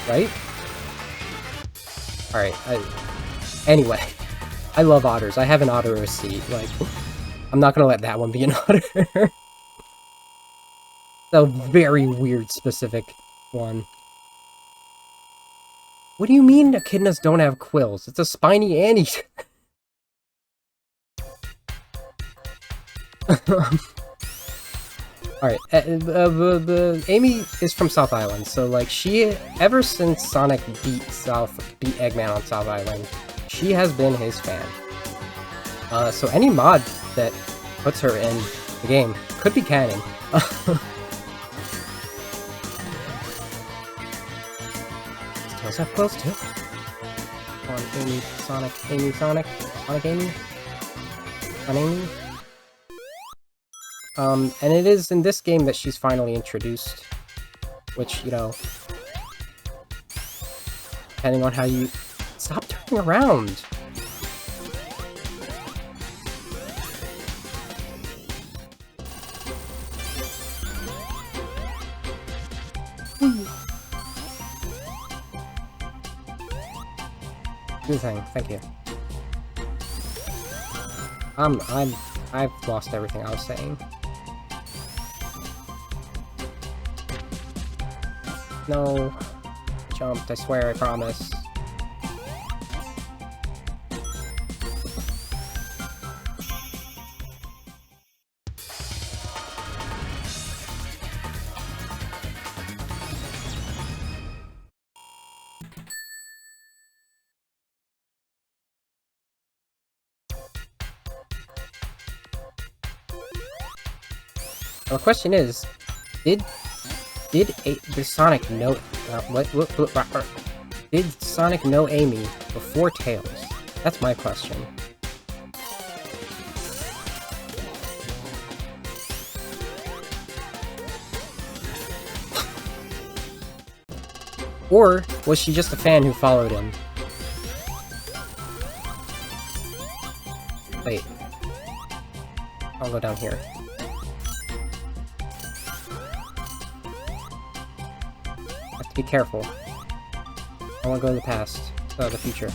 right? Alright, anyway. I love otters. I have an otter receipt. Like, I'm not gonna let that one be an otter. A very weird specific one. What do you mean echidnas don't have quills? It's a spiny anteater. Alright, Amy is from South Island, so like ever since Sonic beat Eggman on South Island, she has been his fan. So any mod that puts her in the game could be canon. Does have quills too? Come on, Amy, Sonic, Sonic, Amy? On Amy? And it is in this game that she's finally introduced. Which, you know... Depending on how you... Stop turning around! Do the thing, thank you. I've lost everything I was saying. No. Jumped, I swear, I promise. Well, the question is, did Sonic know did Sonic know Amy before Tails? That's my question. Or was she just a fan who followed him? Wait. I'll go down here. Be careful. I want to go in the past. The future.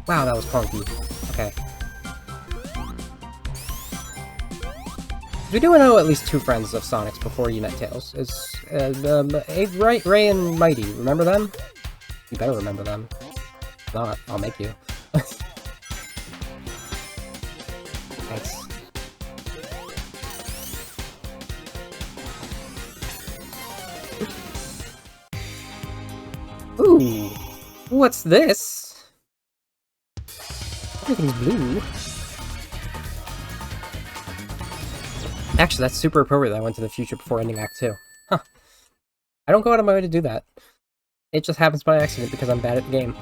Wow, that was clunky. Okay. We do know at least two friends of Sonic's before you met Tails. It's Ray and Mighty. Remember them? You better remember them. If not, I'll make you. Thanks. Ooh, what's this? Everything's blue. Actually, that's super appropriate that I went to the future before ending Act 2. Huh. I don't go out of my way to do that. It just happens by accident because I'm bad at the game.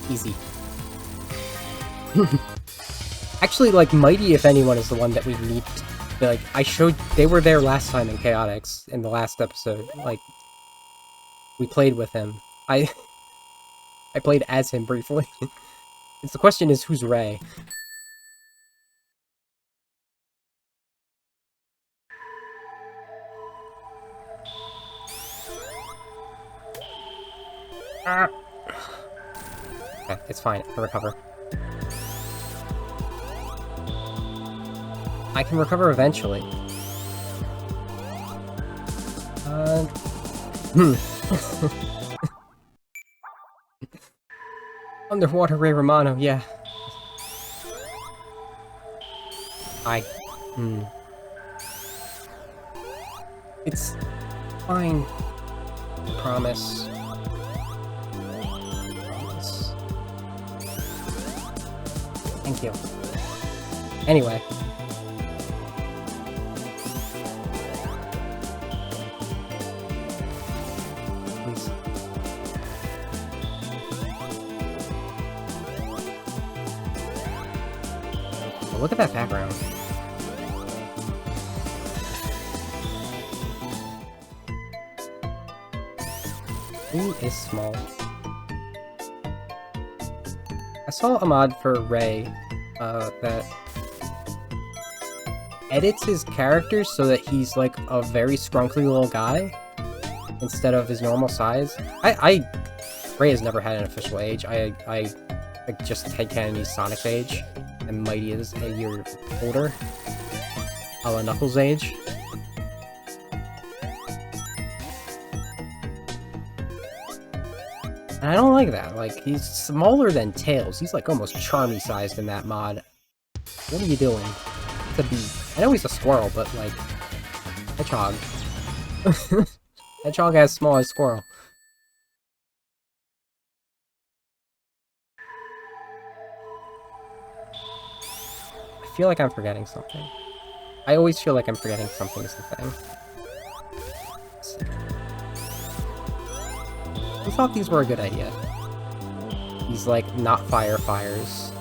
Easy. Actually, like, Mighty, if anyone, is the one that we need to... Like, they were there last time in Chaotix, in the last episode. Like, we played with him. I played as him briefly. It's the question is, who's Ray? Ah. Okay, it's fine. I can recover. I can recover eventually. Underwater Ray Romano, yeah. It's fine. Promise. Thank you. Anyway. Please. Oh, look at that background. Who is small? I saw a mod for Ray that edits his character so that he's like a very scrunkly little guy instead of his normal size. Ray has never had an official age. I like just headcanon he's Sonic's age, and Mighty is a year older, a la Knuckles' age. And I don't like that. Like, he's smaller than Tails. He's like almost Charmy sized in that mod. What are you doing? It's a bee. I know he's a squirrel, but like, hedgehog. Hedgehog as small as squirrel. I feel like I'm forgetting something. I always feel like I'm forgetting something is the thing. I thought these were a good idea. These, like, not fires.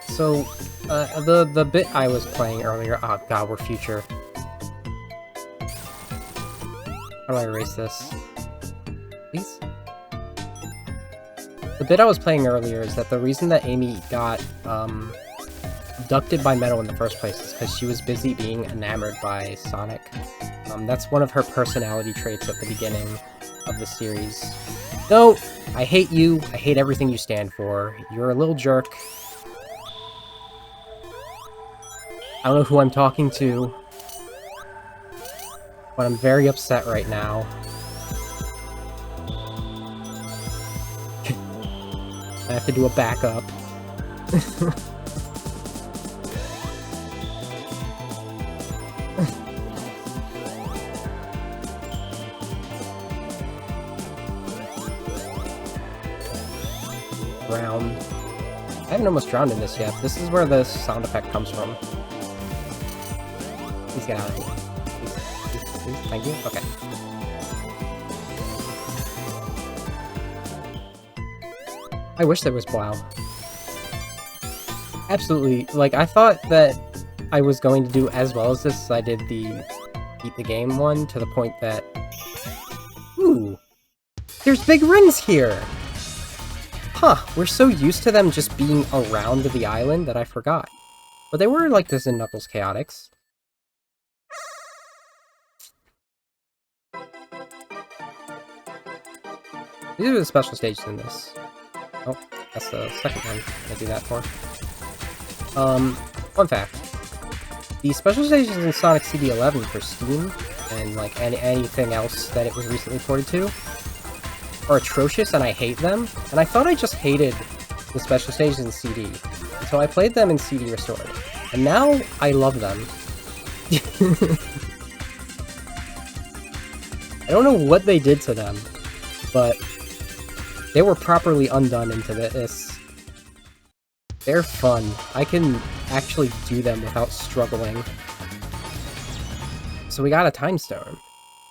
So, the bit I was playing earlier... Oh god, we're future. How do I erase this? Please? The bit I was playing earlier is that the reason that Amy got, abducted by Metal in the first place is because she was busy being enamored by Sonic. That's one of her personality traits at the beginning of the series. No! I hate you. I hate everything you stand for. You're a little jerk. I don't know who I'm talking to, but I'm very upset right now. I have to do a backup. Drown. I haven't almost drowned in this yet. This is where the sound effect comes from. Please get out of here. Please, thank you. Okay. I wish there was Plow. Absolutely. Like, I thought that I was going to do as well as this as I did the Beat the Game one, to the point that... Ooh! There's big rings here! Huh, we're so used to them just being around the island that I forgot. But they were like this in Knuckles Chaotix. These are the special stages in this. Oh, that's the second one I do that for. Fun fact. The special stages in Sonic CD11 for Steam, and like anything else that it was recently ported to, are atrocious and I hate them. And I thought I just hated the special stages in CD. And so I played them in CD Restored. And now I love them. I don't know what they did to them, but they were properly undone into this. They're fun. I can actually do them without struggling. So we got a Time Stone.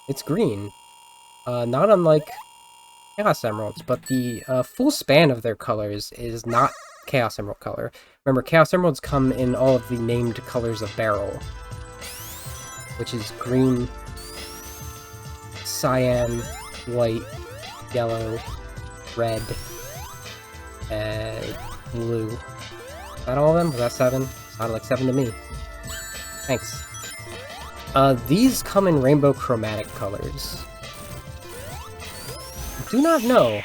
It's green. Not unlike Chaos Emeralds, but the full span of their colors is not Chaos Emerald color. Remember, Chaos Emeralds come in all of the named colors of Beryl, which is green, cyan, white, yellow, red, and blue. Is that all of them? Was that 7? Sounded like 7 to me. Thanks. These come in rainbow chromatic colors. Do not know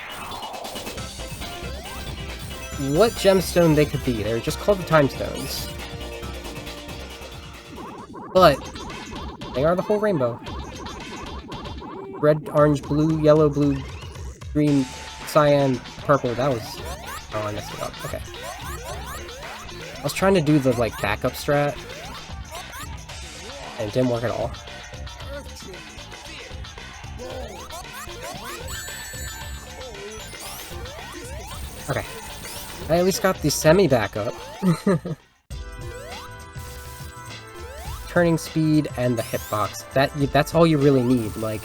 what gemstone they could be. They're just called the Time Stones. But they are the whole rainbow. Red, orange, blue, yellow, blue, green, cyan, purple. That was... Oh, I messed it up. Okay. I was trying to do the, like, backup strat, and it didn't work at all. Okay. I at least got the semi-backup. Turning speed and the hitbox. That's all you really need. Like,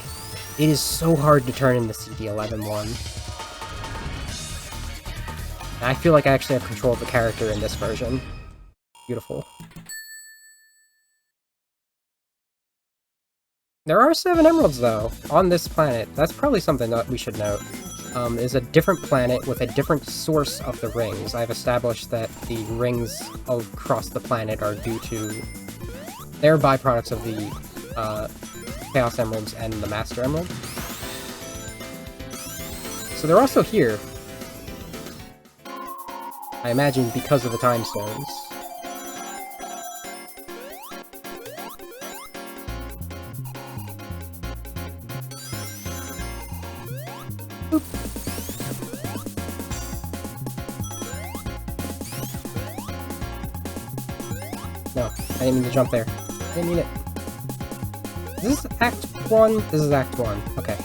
it is so hard to turn in the CD11 one. I feel like I actually have control of the character in this version. Beautiful. There are 7 emeralds, though, on this planet. That's probably something that we should note. Is a different planet with a different source of the rings. I've established that the rings across the planet are due to... They're byproducts of the Chaos Emeralds and the Master Emerald. So they're also here. I imagine because of the Time Stones. Boop. No, I didn't mean to jump there. I didn't mean it. Is this Act 1? This is Act 1. Okay.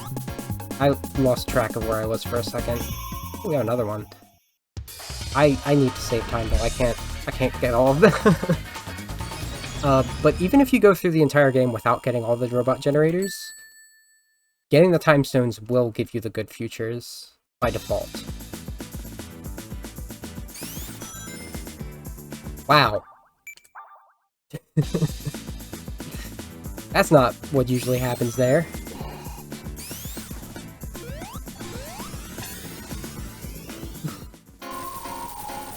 I lost track of where I was for a second. We got another one. I need to save time though. I can't get all of them. But even if you go through the entire game without getting all the robot generators, getting the Time Stones will give you the good futures by default. Wow. That's not what usually happens there.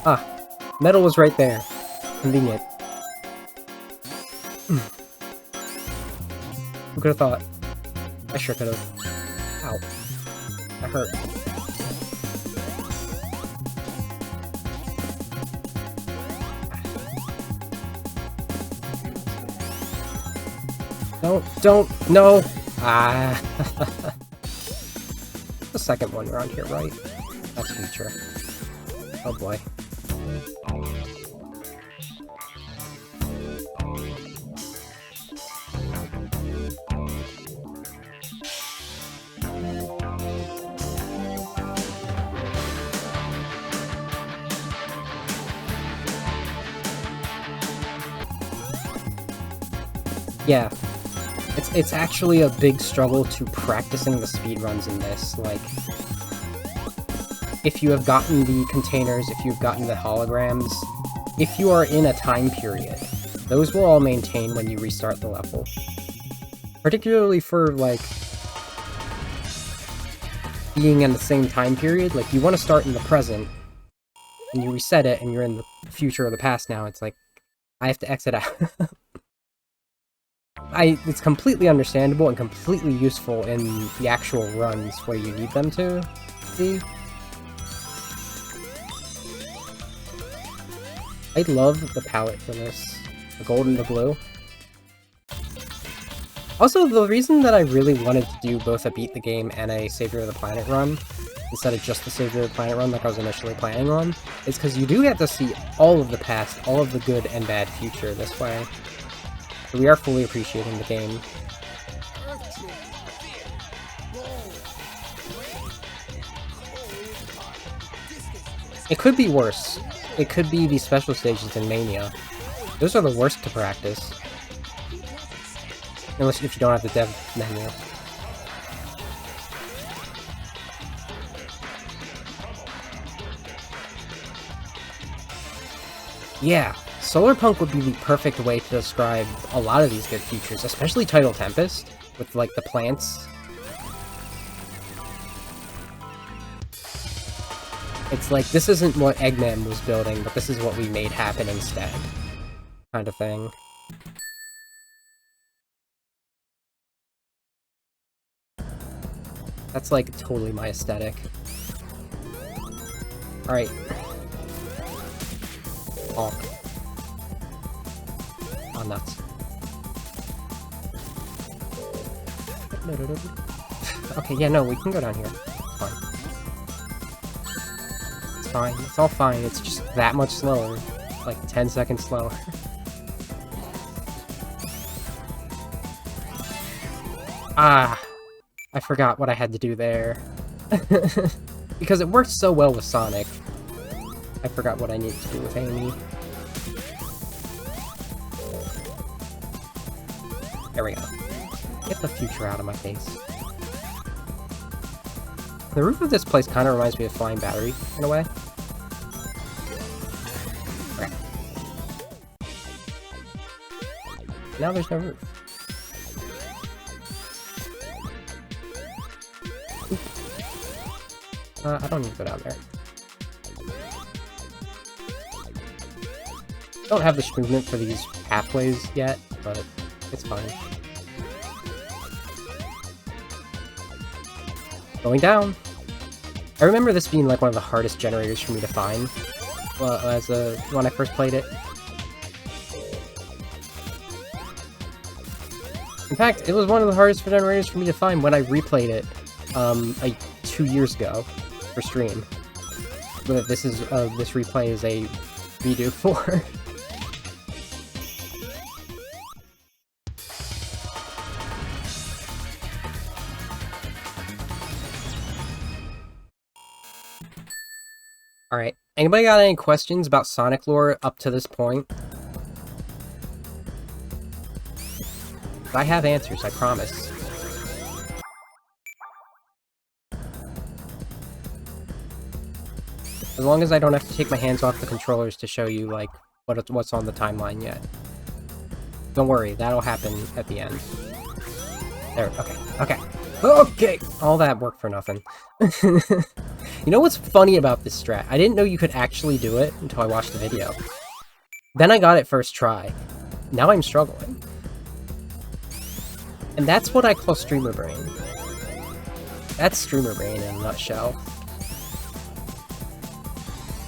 Ah, metal was right there. Convenient. Who could have thought? I sure could have. Ow. That hurt. Don't, no! Ah. The second one around here, right? That's future. Oh boy. Yeah. It's actually a big struggle to practicing the speedruns in this. Like, if you have gotten the containers, if you've gotten the holograms, if you are in a time period, those will all maintain when you restart the level. Particularly for, like, being in the same time period. Like, you want to start in the present, and you reset it, and you're in the future or the past now. It's like, I have to exit out. It's completely understandable and completely useful in the actual runs where you need them to be. I love the palette for this. The gold and the blue. Also, the reason that I really wanted to do both a Beat the Game and a Savior of the Planet run, instead of just the Savior of the Planet run like I was initially planning on, is because you do get to see all of the past, all of the good and bad future this way. So we are fully appreciating the game. It could be worse. It could be the special stages in Mania. Those are the worst to practice. Unless if you don't have the dev menu. Yeah, Solar Punk would be the perfect way to describe a lot of these good features, especially Tidal Tempest, with, like, the plants. It's like, this isn't what Eggman was building, but this is what we made happen instead. Kind of thing. That's, like, totally my aesthetic. Alright. Honk. Oh, nuts. Okay, yeah, no, we can go down here. It's fine. It's fine. It's all fine. It's just that much slower. Like, 10 seconds slower. Ah! I forgot what I had to do there. Because it worked so well with Sonic. I forgot what I needed to do with Amy. There we go. Get the future out of my face. The roof of this place kind of reminds me of Flying Battery, in a way. Okay. Now there's no roof. I don't need to go down there. Don't have the movement for these pathways yet, but it's fine. Going down! I remember this being like one of the hardest generators for me to find when I first played it. In fact, it was one of the hardest generators for me to find when I replayed it like 2 years ago for stream. But this replay is a redo for. Alright, anybody got any questions about Sonic lore up to this point? I have answers, I promise. As long as I don't have to take my hands off the controllers to show you, like, what's on the timeline yet. Don't worry, that'll happen at the end. There, okay. Okay! All that work for nothing. You know what's funny about this strat? I didn't know you could actually do it until I watched the video. Then I got it first try. Now I'm struggling. And that's what I call streamer brain. That's streamer brain in a nutshell.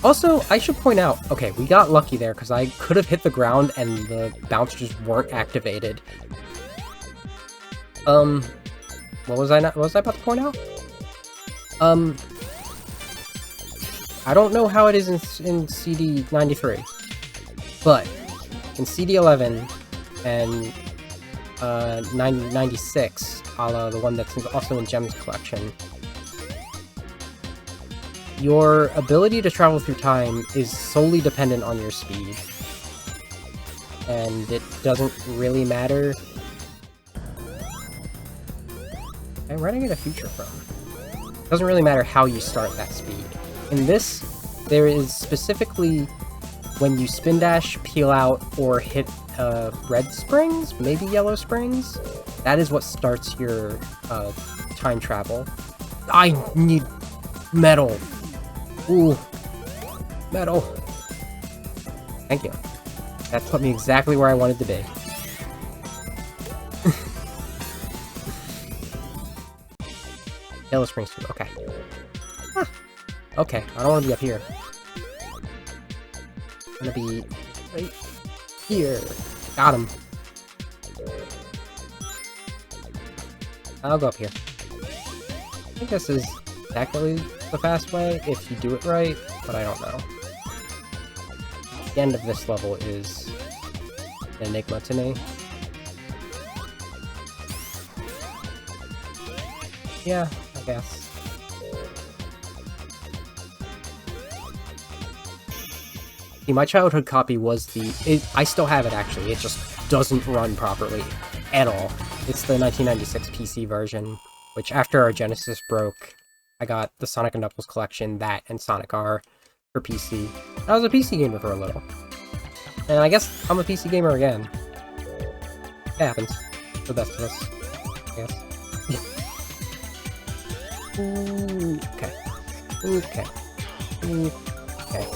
Also, I should point out, okay, we got lucky there because I could have hit the ground and the bounce just weren't activated. What was I about to point out? I don't know how it is in CD93, but in CD11 and 96, a la the one that's also in Gem's collection, your ability to travel through time is solely dependent on your speed. And it doesn't really matter. And where did I get a future from? It doesn't really matter how you start that speed. In this, there is specifically when you spin dash, peel out, or hit red springs, maybe yellow springs. That is what starts your time travel. I need metal. Ooh, metal. Thank you. That put me exactly where I wanted to be. Yellow springs too. Okay. Ah. Okay, I don't want to be up here. I'm gonna be right here. Got him. I'll go up here. I think this is technically the fast way if you do it right, but I don't know. The end of this level is an enigma to me. Yeah, I guess. See, my childhood copy was I still have it actually, it just doesn't run properly at all. It's the 1996 PC version, which after our Genesis broke, I got the Sonic & Knuckles collection, that, and Sonic R for PC. I was a PC gamer for a little. And I guess I'm a PC gamer again. It happens. The best of us, I guess. Okay. Okay. Okay.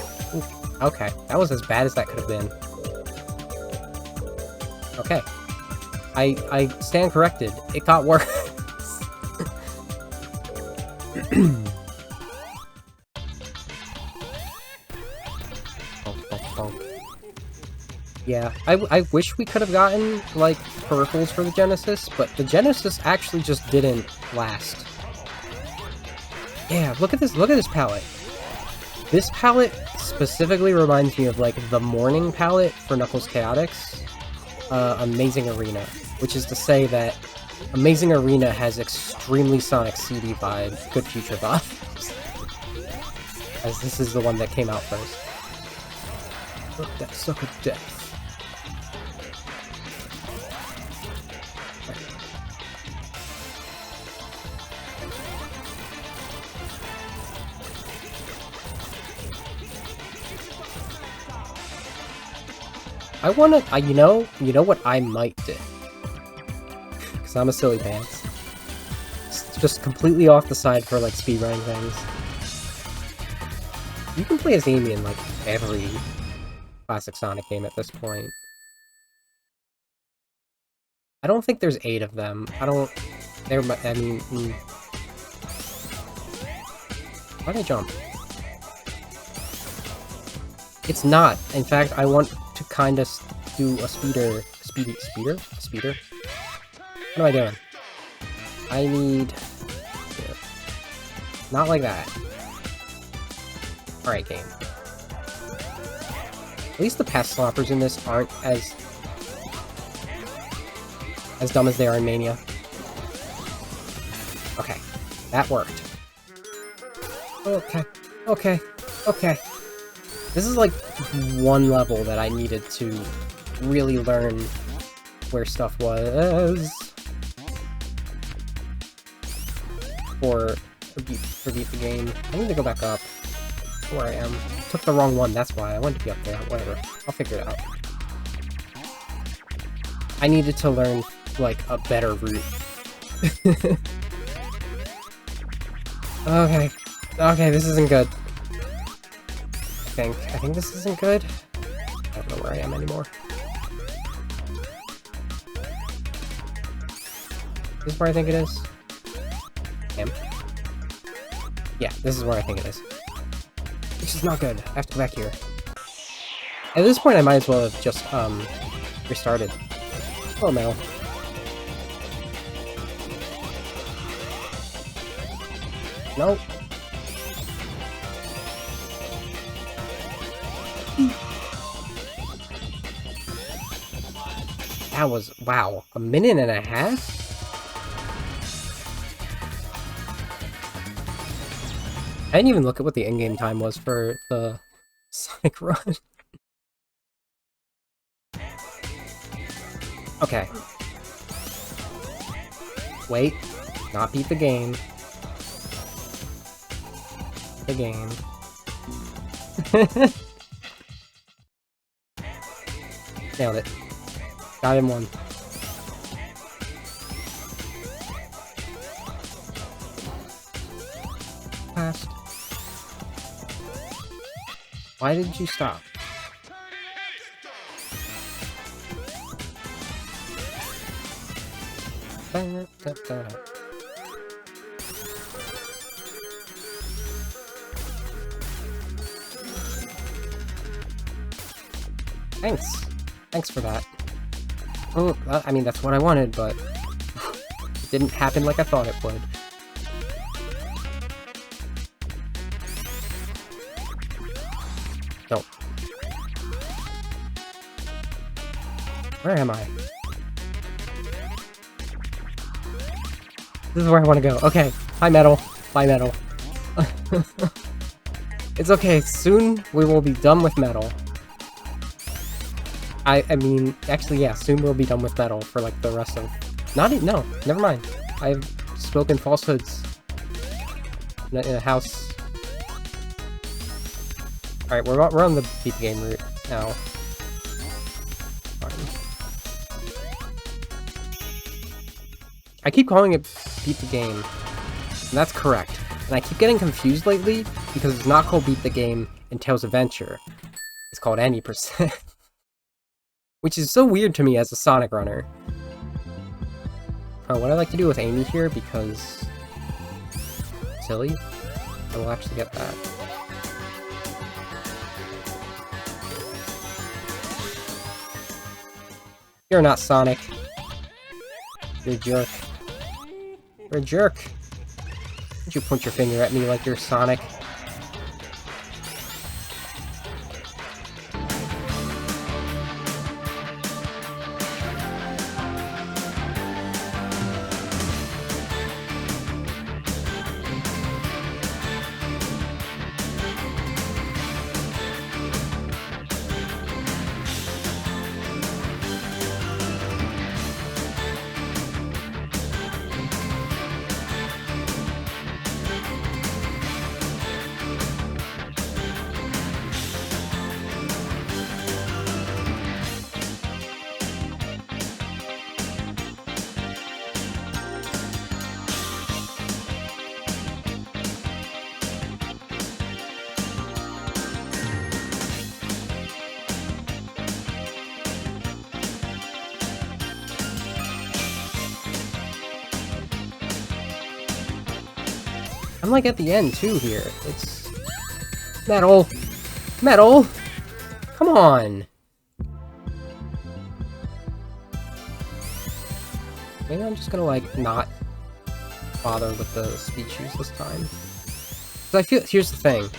Okay. That was as bad as that could have been. Okay. I stand corrected. It got worse. Yeah, I wish we could have gotten, like, peripherals for the Genesis, but the Genesis actually just didn't last. Yeah, look at this palette. This palette specifically reminds me of, like, the Morning palette for Knuckles Chaotix, Amazing Arena, which is to say that Amazing Arena has extremely Sonic CD vibes, Good Future vibes, as this is the one that came out first. Look, that sucker death. I wanna, you know what I might do? Because I'm a silly pants. It's just completely off the side for, like, speedrunning things. You can play as Amy in, like, every classic Sonic game at this point. I don't think there's 8 of them. I mean... Why did I jump? It's not. In fact, I want to kind of do a speeder? What am I doing? I need... Yeah. Not like that. Alright, game. At least the pass sloppers in this aren't as dumb as they are in Mania. Okay. That worked. Okay. Okay. Okay. This is like one level that I needed to really learn where stuff was for beat the game. I need to go back up where I am. Took the wrong one, that's why. I wanted to be up there. Whatever. I'll figure it out. I needed to learn, like, a better route. Okay. Okay, this isn't good. I think this isn't good. I don't know where I am anymore. This is where I think it is. Damn. Yeah, this is where I think it is. Which is not good. I have to go back here. At this point, I might as well have just, restarted. Oh, Mel. Nope. That was, wow, a minute and a half? I didn't even look at what the in-game time was for the Sonic run. Okay. Wait. Not beat the game. The game. Nailed it. Got him one. Passed. Why did you stop? Thanks. Thanks for that. Oh, I mean, that's what I wanted, but it didn't happen like I thought it would. Don't. Where am I? This is where I want to go. Okay. Bye, Metal. Bye, Metal. It's okay. Soon we will be done with Metal. I mean, actually, yeah, soon we'll be done with Metal for, like, the rest of... No, never mind. I've spoken falsehoods in a house. Alright, we're on the beat game route now. fine. I keep calling it Beat the Game, and that's correct. And I keep getting confused lately because it's not called Beat the Game in Tails Adventure. It's called Any %. Which is so weird to me as a Sonic runner. What I like to do with Amy here, because... silly? I will actually get that. You're not Sonic. You're a jerk. You're a jerk. Don't you point your finger at me like you're Sonic. I'm like at the end too here. It's metal. Metal! Come on! Maybe I'm just gonna like not bother with the speed shoes this time. Cause I feel, here's the thing.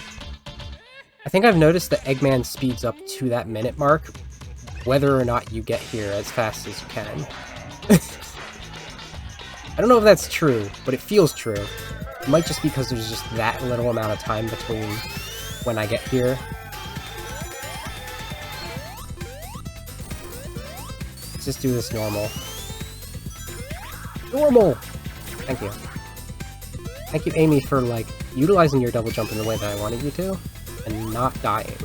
I think I've noticed that Eggman speeds up to that minute mark, whether or not you get here as fast as you can. I don't know if that's true, but it feels true. It might just be because there's just that little amount of time between when I get here. Let's just do this normal. Normal! Thank you. Thank you, Amy, for, like, utilizing your double jump in the way that I wanted you to, and not dying.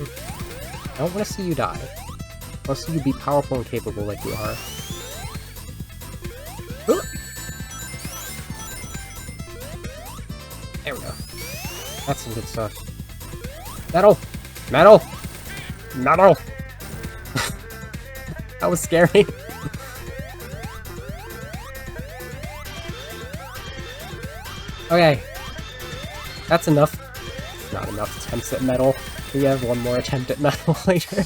I don't want to see you die. I want to see you be powerful and capable like you are. There we go. That's some good stuff. Metal! Metal! Metal! That was scary. Okay. That's enough. It's not enough attempts at metal. We have one more attempt at metal later.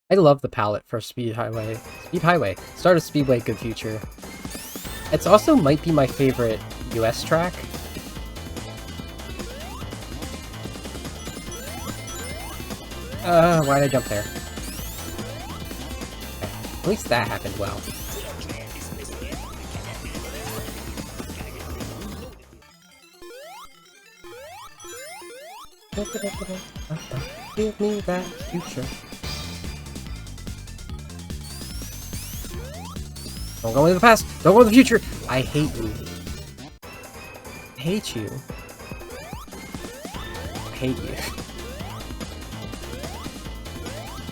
I love the palette for Speed Highway. Speed Highway. Start of Speedway, Good Future. It's also might be my favorite US track. Why'd I jump there? Okay. At least that happened well. Give me that future. Don't go into the past! Don't go into the future! I hate you. I hate you. I hate you.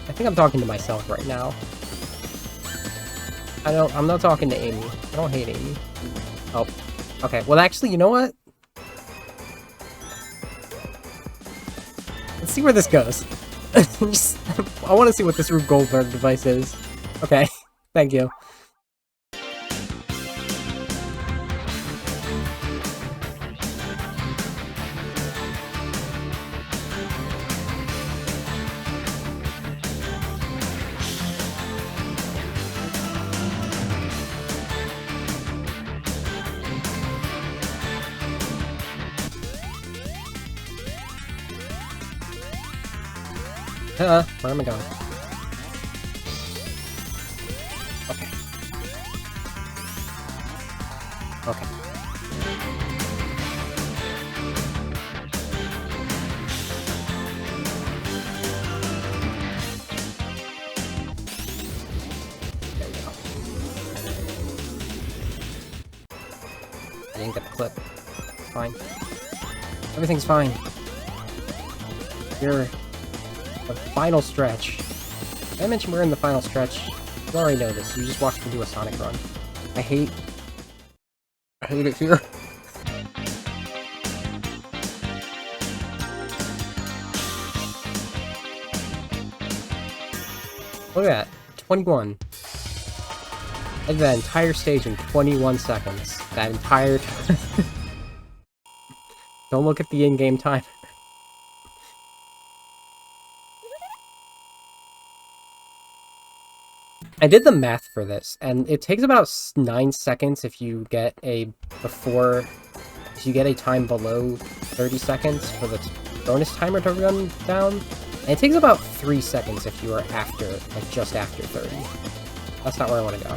I think I'm talking to myself right now. I'm not talking to Amy. I don't hate Amy. Oh. Okay, well actually, you know what? Let's see where this goes. I want to see what this Rube Goldberg device is. Okay, thank you. Where am I going? Okay. Okay. There we go. I didn't get the clip. fine. Everything's fine. You're the final stretch. Did I mention we're in the final stretch? You already know this. You just watched me do a Sonic run. I hate it here. Look at that. 21. I did that entire stage in 21 seconds. That entire time. Don't look at the in-game time. I did the math for this, and it takes about 9 seconds if you get a time below 30 seconds for the bonus timer to run down. And it takes about 3 seconds if you are after, like just after 30. That's not where I want to go.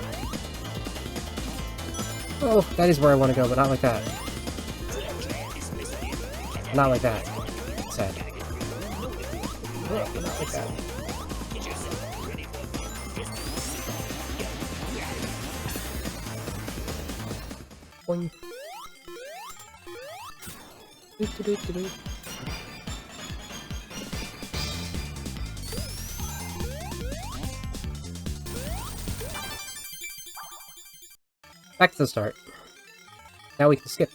Oh, that is where I want to go, but not like that. Not like that. Sad. Oh, not like that. Boing. Back to the start. Now we can skip.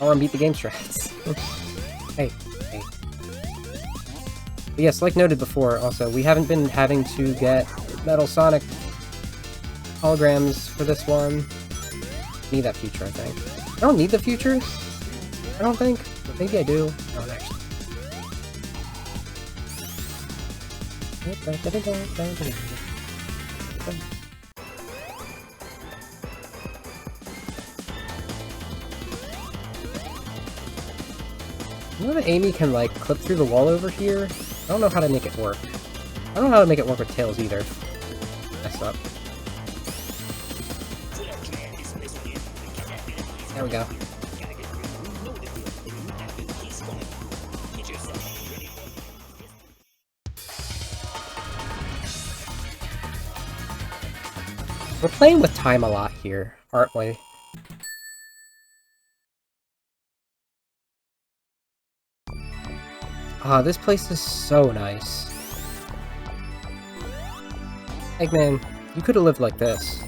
I want to beat the game strats. Hey. But yes, like noted before, also, we haven't been having to get Metal Sonic holograms for this one. Need that future, I think. I don't need the future. I don't think. But maybe I do. I don't actually. You know that Amy can, like, clip through the wall over here? I don't know how to make it work. I don't know how to make it work with Tails either. Messed up. There we go. We're playing with time a lot here, aren't we? Ah, this place is so nice. Eggman, you could have lived like this.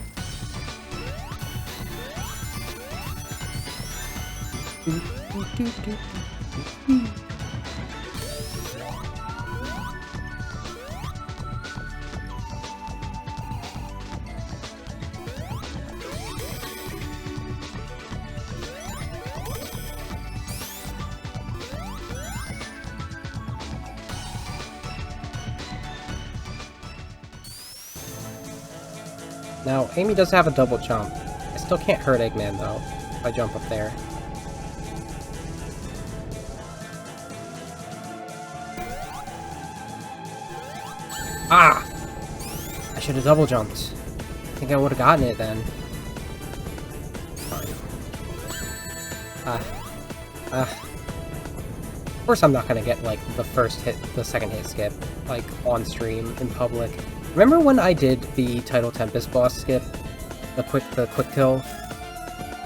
Now, Amy does have a double jump. I still can't hurt Eggman, though, if I jump up there. Ah! I should have double jumped. I think I would have gotten it then. Fine. Of course I'm not gonna get, like, the second hit skip, like, on stream, in public. Remember when I did the Title Tempest boss skip? The quick kill?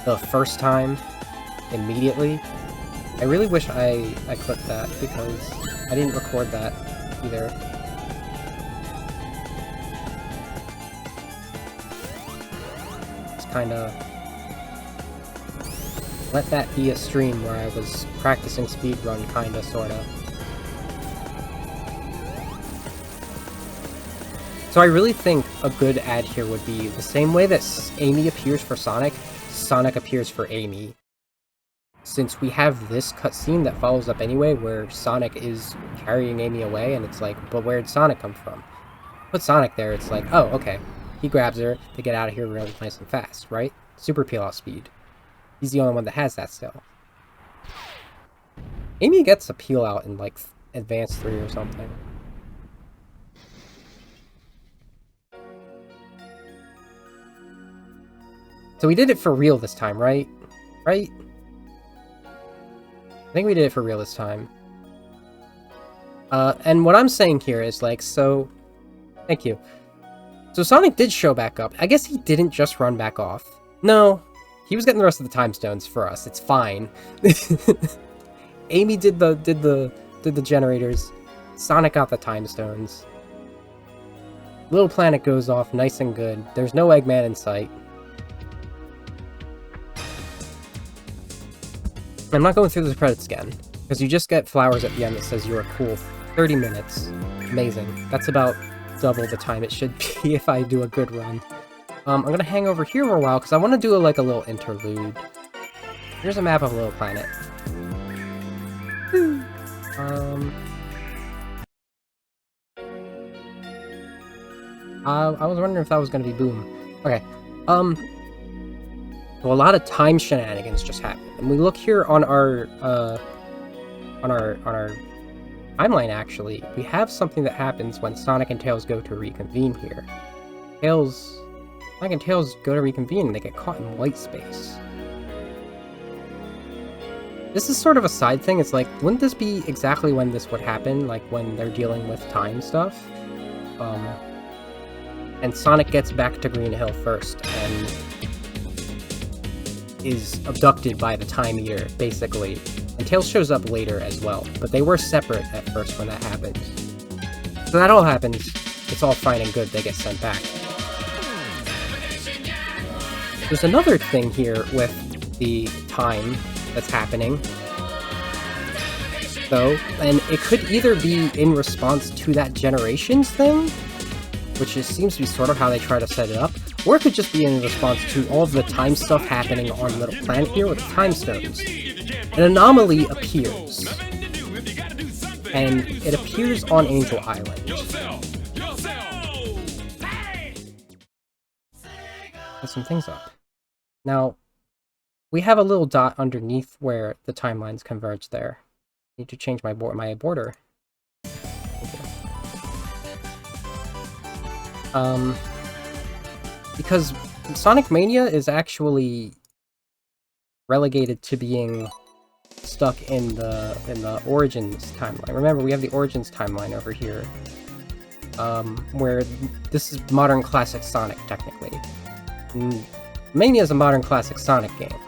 The first time? Immediately? I really wish I clipped that, because I didn't record that either. Just kinda let that be a stream where I was practicing speedrun, kinda, sorta. So I really think a good ad here would be the same way that Amy appears for Sonic, Sonic appears for Amy. Since we have this cutscene that follows up anyway, where Sonic is carrying Amy away, and it's like, but where did Sonic come from? Put Sonic there, it's like, oh, okay. He grabs her to get out of here really nice and fast, right? Super peel-off speed. He's the only one that has that still. Amy gets a peel-out in, like, Advanced 3 or something. So we did it for real this time, right? Right? I think we did it for real this time. And what I'm saying here is, like, so... Thank you. So Sonic did show back up. I guess he didn't just run back off. No, He was getting the rest of the time stones for us. It's fine. Amy did the generators. Sonic got the time stones. Little planet goes off nice and good. There's no Eggman in sight. I'm not going through the credits again, because you just get flowers at the end that says you are cool. 30 minutes. Amazing. That's about double the time it should be if I do a good run. I'm gonna hang over here for a while, because I want to do a little interlude. Here's a map of Little Planet. I was wondering if that was gonna be Boom. Okay. Well, a lot of time shenanigans just happened. And we look here on our timeline, actually. We have something that happens when Sonic and Tails go to reconvene here. Sonic and Tails go to reconvene and they get caught in white space. This is sort of a side thing. It's like, wouldn't this be exactly when this would happen? Like, when they're dealing with time stuff? And Sonic gets back to Green Hill first, and is abducted by the Time Eater, basically. And Tails shows up later as well, but they were separate at first when that happened. So that all happens, it's all fine and good, they get sent back. There's another thing here with the time that's happening, though, and it could either be in response to that Generations thing, which seems to be sort of how they try to set it up, or it could just be in response to all of the time stuff happening on Little Planet here with the time stones. An anomaly appears, and it appears on Angel Island. Put some things up. Now, we have a little dot underneath where the timelines converge there. Need to change my border. Because Sonic Mania is actually relegated to being stuck in the Origins timeline. Remember, we have the Origins timeline over here, where this is modern classic Sonic, technically. Mania is a modern classic Sonic game,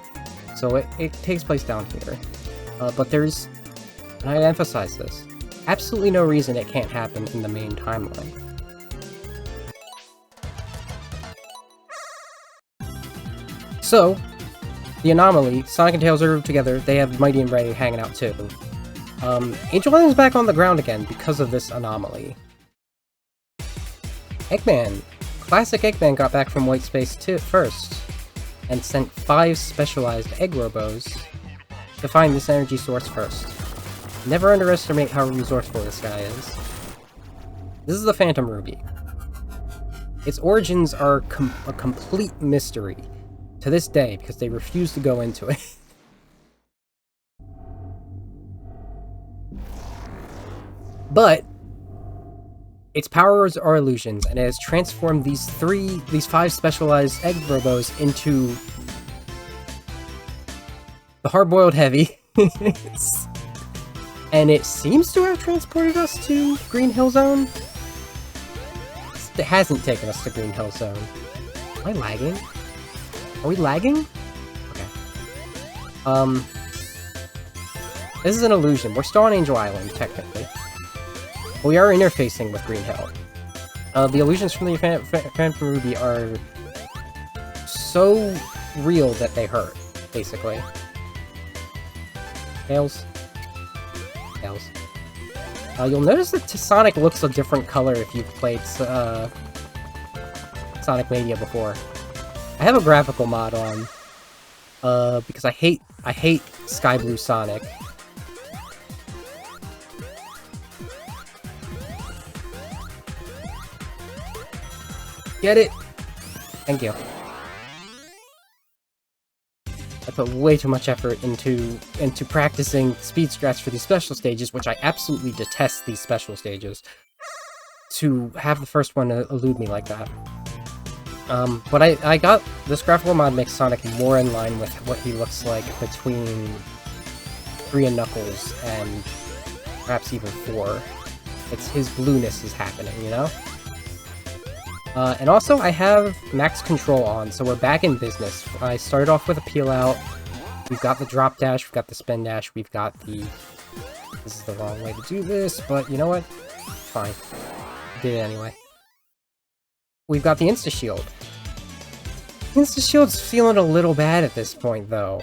so it takes place down here. But there's, and I emphasize this, absolutely no reason it can't happen in the main timeline. So, the anomaly, Sonic and Tails are together, they have Mighty and Ray hanging out too. Angel Island's back on the ground again because of this anomaly. Eggman. Classic Eggman got back from White Space first, and sent 5 specialized Egg Robos to find this energy source first. Never underestimate how resourceful this guy is. This is the Phantom Ruby. Its origins are a complete mystery to this day, because they refuse to go into it. But its powers are illusions, and it has transformed these 5 specialized Egg Robos into the Hard-Boiled Heavy. And it seems to have transported us to Green Hill Zone. It hasn't taken us to Green Hill Zone. Am I lagging? Are we lagging? Okay. This is an illusion. We're still on Angel Island, technically. We are interfacing with Green Hill. The illusions from the Phantom Ruby are so real that they hurt, basically. Tails. You'll notice that Sonic looks a different color if you've played Sonic Mania before. I have a graphical mod on, because I hate Sky Blue Sonic. Get it? Thank you. I put way too much effort into practicing speed strats for these special stages, which I absolutely detest these special stages, to have the first one elude me like that. But I got this graphical mod makes Sonic more in line with what he looks like between 3 and Knuckles and perhaps even 4. It's his blueness is happening, you know? And also, I have max control on, so we're back in business. I started off with a peel out. We've got the drop dash, we've got the spin dash, we've got the... This is the wrong way to do this, but you know what? Fine. Did it anyway. We've got the insta-shield. Insta-shield's feeling a little bad at this point, though.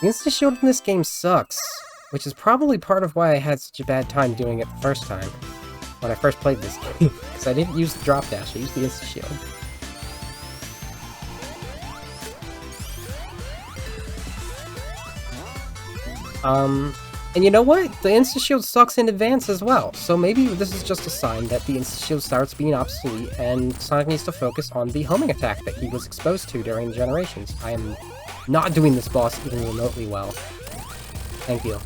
The insta-shield in this game sucks, which is probably part of why I had such a bad time doing it the first time, when I first played this game, because I didn't use the drop dash, I used the insta-shield. And you know what? The insta-shield sucks in advance as well, so maybe this is just a sign that the insta-shield starts being obsolete and Sonic needs to focus on the homing attack that he was exposed to during the generations. I am not doing this boss even remotely well. Thank you.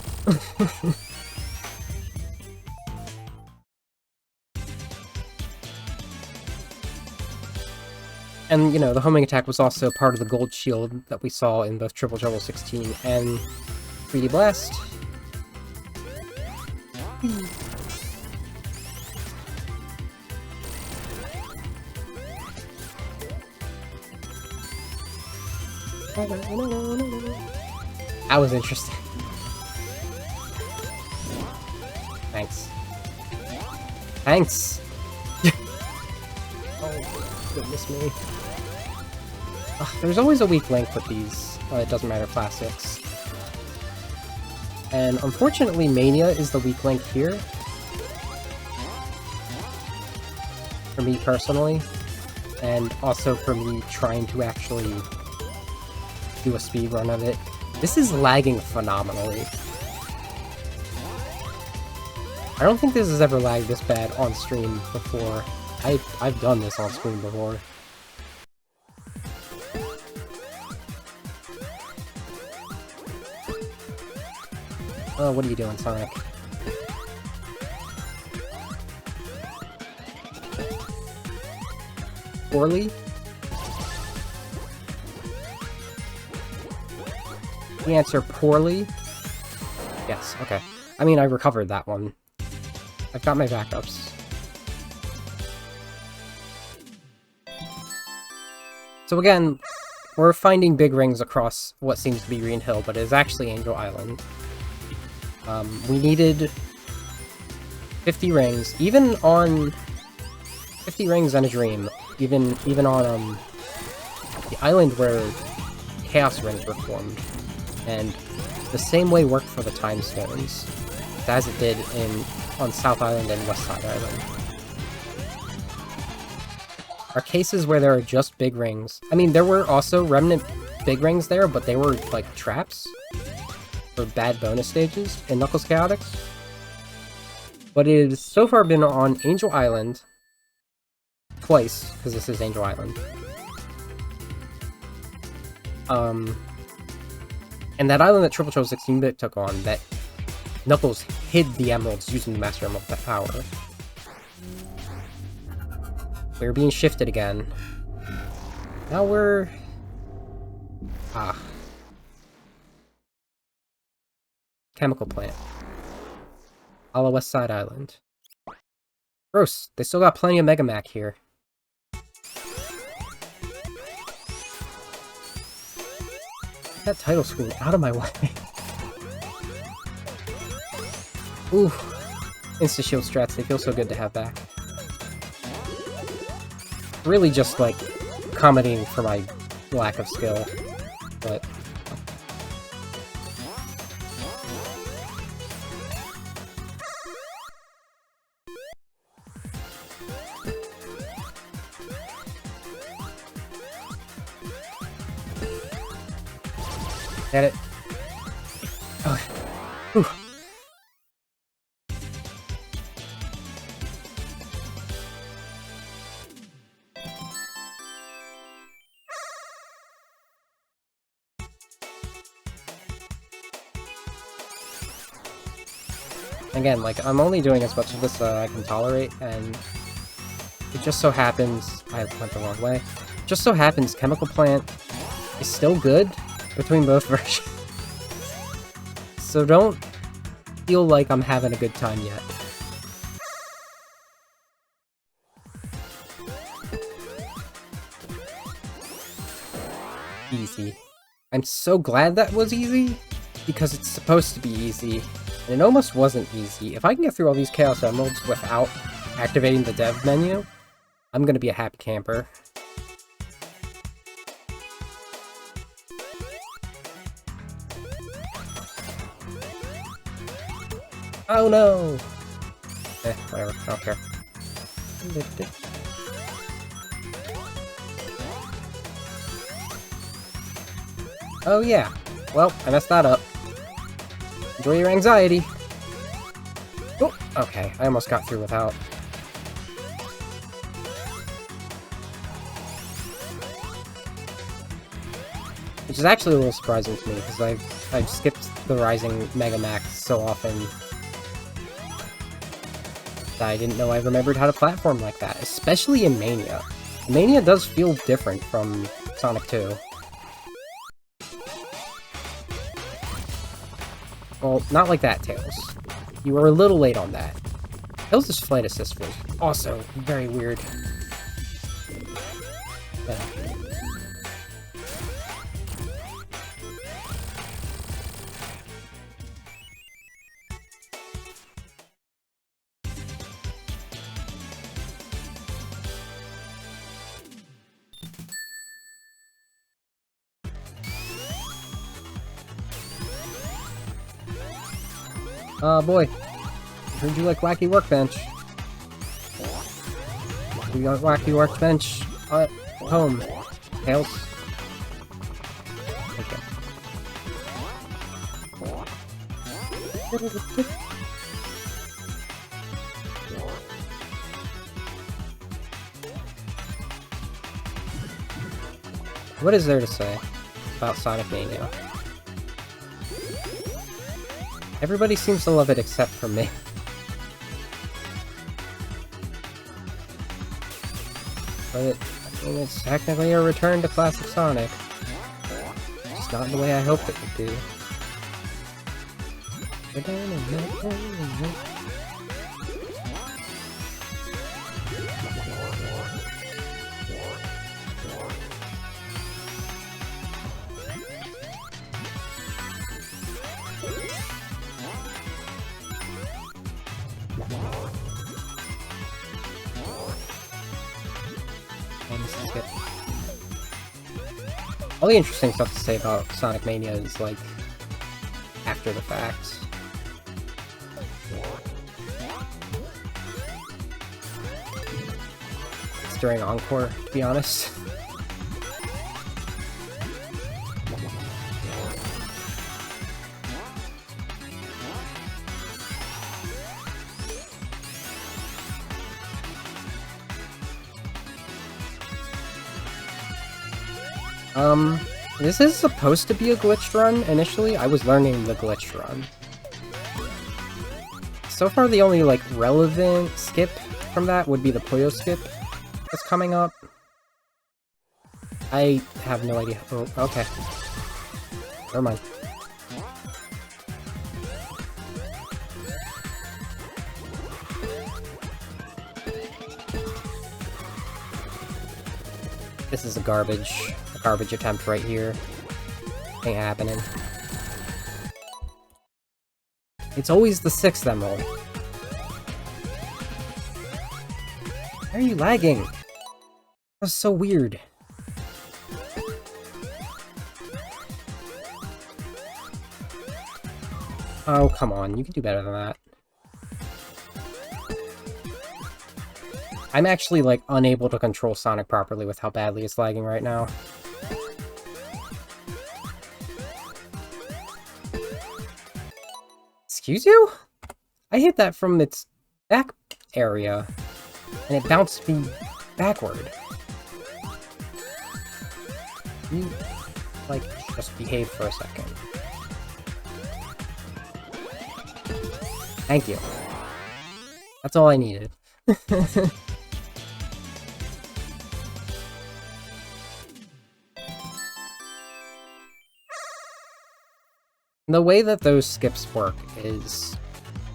And, you know, the homing attack was also part of the gold shield that we saw in both Triple Trouble 16 and 3D Blast. That was interesting. Thanks. Thanks! Oh, goodness me. There's always a weak link with these, it doesn't matter classics. And unfortunately, Mania is the weak link here. For me personally. And also for me trying to actually do a speedrun of it. This is lagging phenomenally. I don't think this has ever lagged this bad on stream before. I've done this on screen before. Oh, what are you doing, Sonic? Poorly? The answer, poorly? Yes, okay. I mean, I recovered that one. I've got my backups. So again, we're finding big rings across what seems to be Green Hill, but it is actually Angel Island. We needed 50 rings, even on 50 rings and a dream, even on the island where Chaos Rings were formed, and the same way worked for the Time Stones as it did on South Island and West Side Island. Are cases where there are just big rings. I mean, there were also remnant big rings there, but they were like traps for bad bonus stages in Knuckles Chaotix. But it has so far been on Angel Island twice, because this is Angel Island. And that island that Triple Trouble 16-bit took on, that Knuckles hid the emeralds using the Master Emerald power. We're being shifted again. Now we're... Chemical plant. A la West Side Island. Gross, they still got plenty of Mega Mac here. Get that title screen out of my way. Ooh. Insta-shield strats, they feel so good to have back. Really just, like, commenting for my lack of skill, but... Get it. Okay. Whew. Again, like, I'm only doing as much of this I can tolerate, and it just so happens... I went the wrong way. Just so happens Chemical Plant is still good between both versions. So don't feel like I'm having a good time yet. easy. I'm so glad that was easy, because it's supposed to be easy, and it almost wasn't easy. If I can get through all these Chaos Emeralds without activating the dev menu, I'm gonna be a happy camper. Oh no! Whatever, I don't care. Oh yeah, well, I messed that up. Enjoy your anxiety. Oh, okay, I almost got through without. Which is actually a little surprising to me, because I've skipped the Rising Mega Max so often that I didn't know I remembered how to platform like that, especially in Mania. Mania does feel different from Sonic 2. Well, not like that, Tails. You were a little late on that. Tails' flight assist was also very weird. Oh boy, I heard you like Wacky Workbench. We got Wacky Workbench at home. Tails. Okay. What is there to say about Sonic Mania? Everybody seems to love it except for me. But I mean, it's technically a return to classic Sonic. Just not the way I hoped it would be. All the interesting stuff to say about Sonic Mania is, like, after the fact. It's during Encore, to be honest. This is supposed to be a glitched run, initially. I was learning the glitched run. So far, the only, like, relevant skip from that would be the Puyo skip that's coming up. I have no idea. Oh, okay. Never mind. This is a garbage attempt right here. Ain't happening. It's always the 6th emerald. Why are you lagging? That's so weird. Oh, come on. You can do better than that. I'm actually, like, unable to control Sonic properly with how badly it's lagging right now. Excuse you? I hit that from its back area, and it bounced me backward. You, like, just behave for a second. Thank you. That's all I needed. The way that those skips work is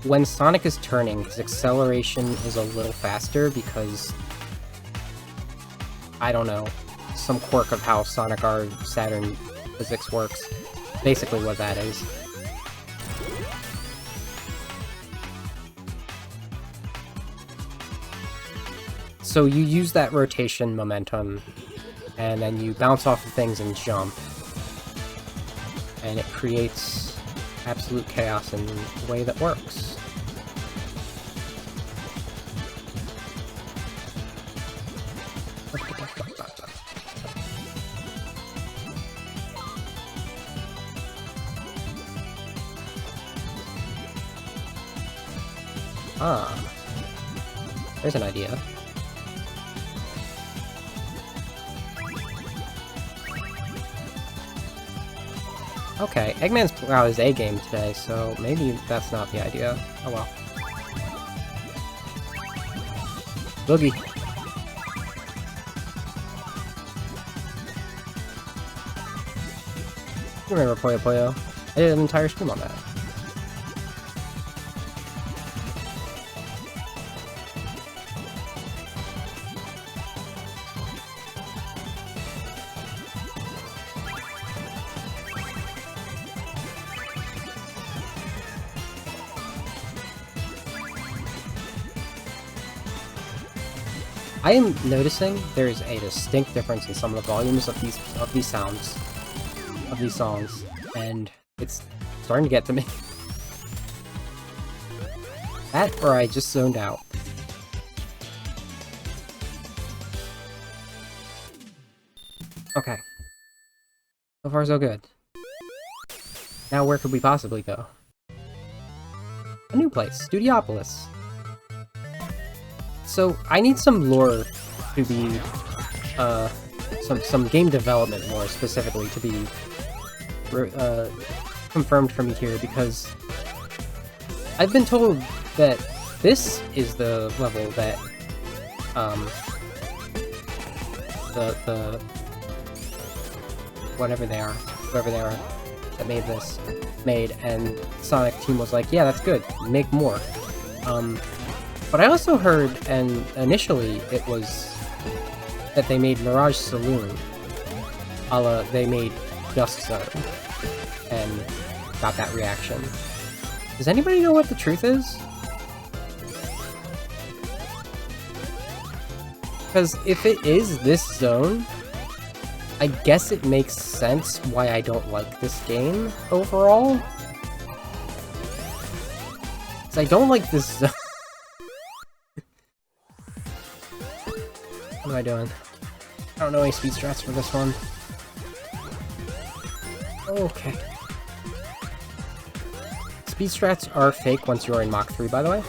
when Sonic is turning, his acceleration is a little faster because, I don't know, some quirk of how Sonic R Saturn physics works. Basically what that is. So you use that rotation momentum, and then you bounce off of things and jump. And it creates absolute chaos in a way that works. Ah, there's an idea. Okay, Eggman's put out his A game today, so maybe that's not the idea. Oh well. Boogie. You remember Puyo Puyo? I did an entire stream on that. I am noticing there is a distinct difference in some of the volumes of these songs, and it's starting to get to me. That or I just zoned out. Okay. So far so good. Now where could we possibly go? A new place, Studiopolis. So, I need some lore to be, some game development lore specifically to be, confirmed for me here, because I've been told that this is the level that, whoever they are, that made, and Sonic team was like, yeah, that's good, make more. But I also heard, and initially it was that they made Mirage Saloon, a la they made Dusk Zone, and got that reaction. Does anybody know what the truth is? Because if it is this zone, I guess it makes sense why I don't like this game overall. Because I don't like this zone. What am I doing? I don't know any speed strats for this one. Okay. Speed strats are fake once you're in Mach 3, by the way.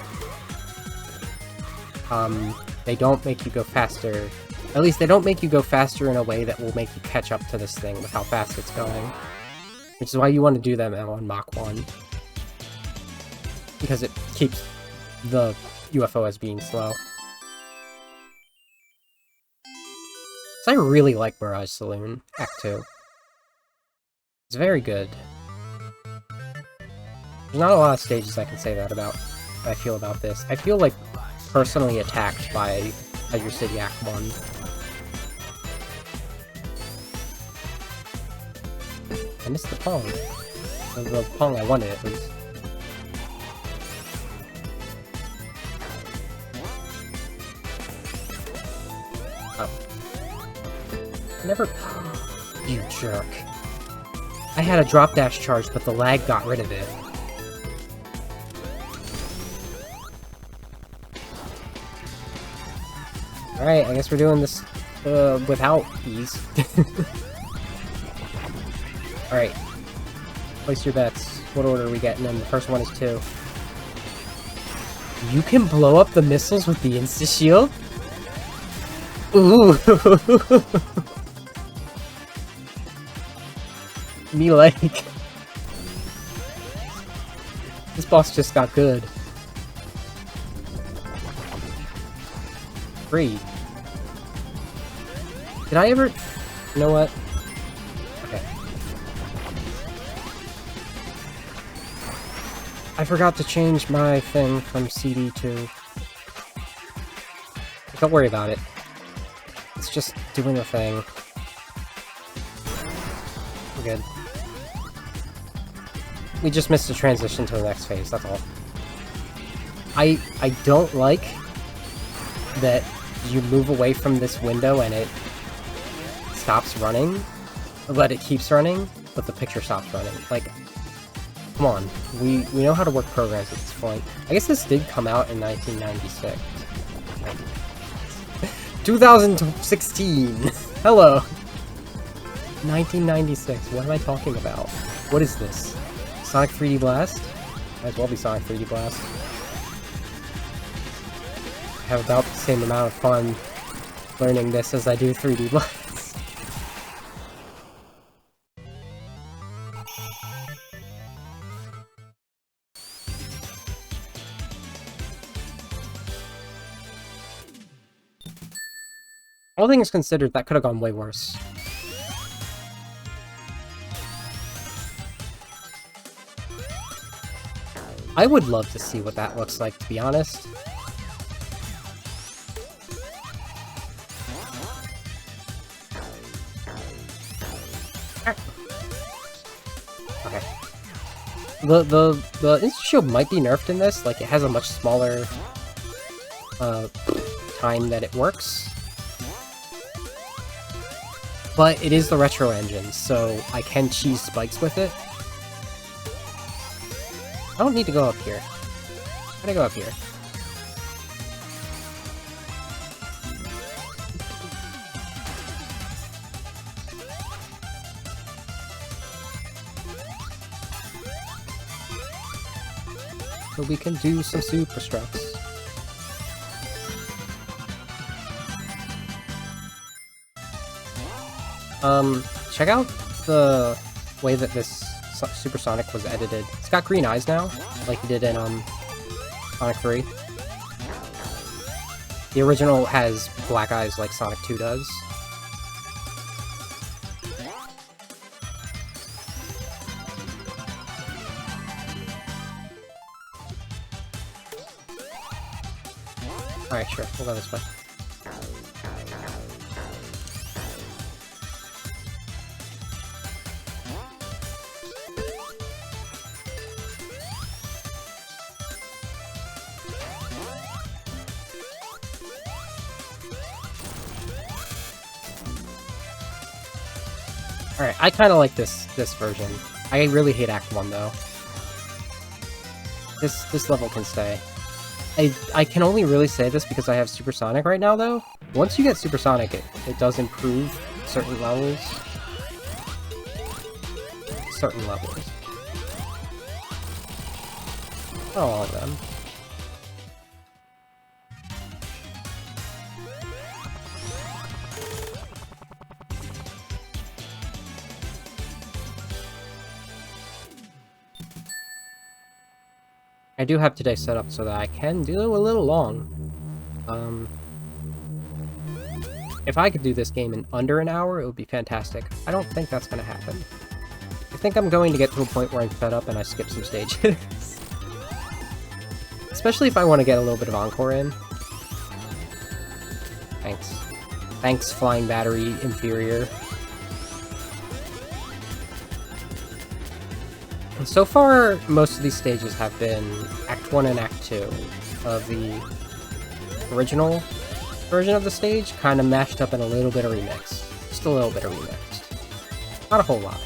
They don't make you go faster. At least they don't make you go faster in a way that will make you catch up to this thing with how fast it's going. Which is why you want to do them on Mach 1. Because it keeps the UFO as being slow. I really like Mirage Saloon, Act 2. It's very good. There's not a lot of stages I can say that about, I feel about this. I feel like personally attacked by Azure City Act 1. I missed the Pong. The Pong I wanted, at least. Never. You jerk. I had a drop dash charge, but the lag got rid of it. Alright, I guess we're doing this without these. Alright. Place your bets. What order are we getting in? The first one is 2. You can blow up the missiles with the insta-shield? Ooh! Me like. This boss just got good. 3. Did I ever... You know what? Okay. I forgot to change my thing from CD to... Don't worry about it. It's just doing a thing. good. We just missed a transition to the next phase, that's all. I don't like that you move away from this window and it stops running, but it keeps running, but the picture stops running. Like, come on, we know how to work programs at this point. I guess this did come out in 1996. 2016! Hello! 1996, what am I talking about? What is this? Sonic 3D Blast? Might as well be Sonic 3D Blast. I have about the same amount of fun learning this as I do 3D Blast. All things considered, that could have gone way worse. I would love to see what that looks like, to be honest. Okay. The instant shield might be nerfed in this, like it has a much smaller time that it works. But it is the retro engine, so I can cheese spikes with it. I don't need to go up here. I'm gonna go up here. So we can do some super struts. Check out the way that this Super Sonic was edited. It's got green eyes now, like he did in, Sonic 3. The original has black eyes like Sonic 2 does. Alright, sure, we'll go this way. Alright, I kinda like this version. I really hate Act 1 though. This level can stay. I can only really say this because I have Super Sonic right now though. Once you get Super Sonic, it does improve certain levels. Certain levels. Not all of them. I do have today set up so that I can do a little long. If I could do this game in under an hour, it would be fantastic. I don't think that's gonna happen. I think I'm going to get to a point where I'm fed up and I skip some stages. Especially if I want to get a little bit of encore in. Thanks. Thanks, Flying Battery Inferior. So far, most of these stages have been Act 1 and Act 2 of the original version of the stage, kind of mashed up in a little bit of remix. Just a little bit of remix. Not a whole lot.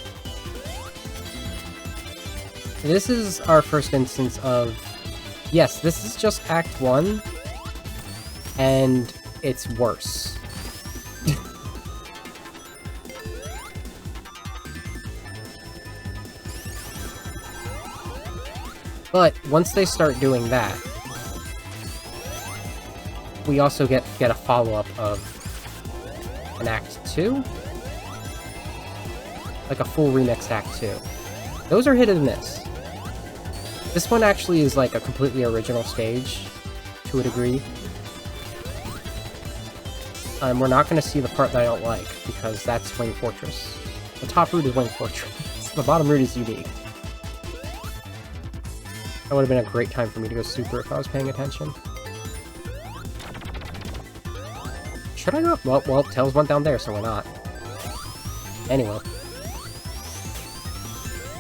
This is our first instance of... Yes, this is just Act 1, and it's worse. But once they start doing that, we also get a follow-up of an Act 2? Like a full remixed Act 2. Those are hit and miss. This one actually is like a completely original stage, to a degree. We're not going to see the part that I don't like, because that's Wing Fortress. The top route is Wing Fortress. The bottom route is unique. That would have been a great time for me to go super if I was paying attention. Should I go up? Well, Tails went down there, so we're not. Anyway.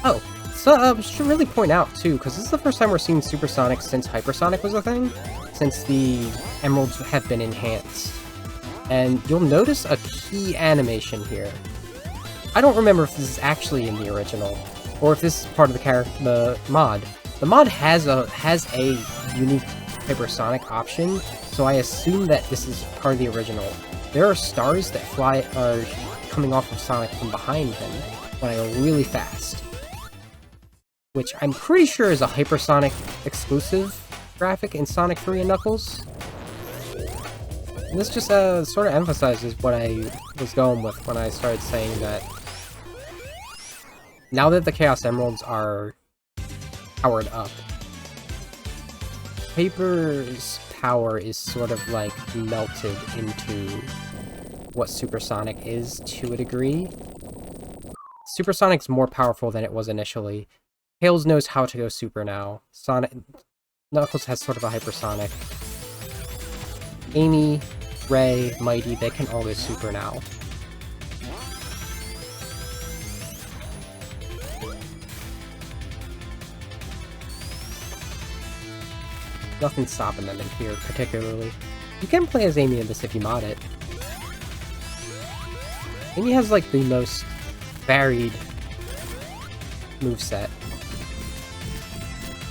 Oh, so should really point out too, because this is the first time we're seeing Supersonic since Hypersonic was a thing, since the Emeralds have been enhanced. And you'll notice a key animation here. I don't remember if this is actually in the original, or if this is part of the mod. The mod has a unique Hypersonic option, so I assume that this is part of the original. There are stars that are coming off of Sonic from behind him when I go really fast, which I'm pretty sure is a Hypersonic exclusive graphic in Sonic 3 and Knuckles. And this just sort of emphasizes what I was going with when I started saying that now that the Chaos Emeralds are powered up, Hyper's power is sort of like melted into what Supersonic is to a degree. Supersonic's more powerful than it was initially. Tails knows how to go super now. Knuckles has sort of a Hypersonic. Amy, Ray, Mighty, they can all go super now. Nothing's stopping them in here, particularly. You can play as Amy in this if you mod it. Amy has, like, the most varied moveset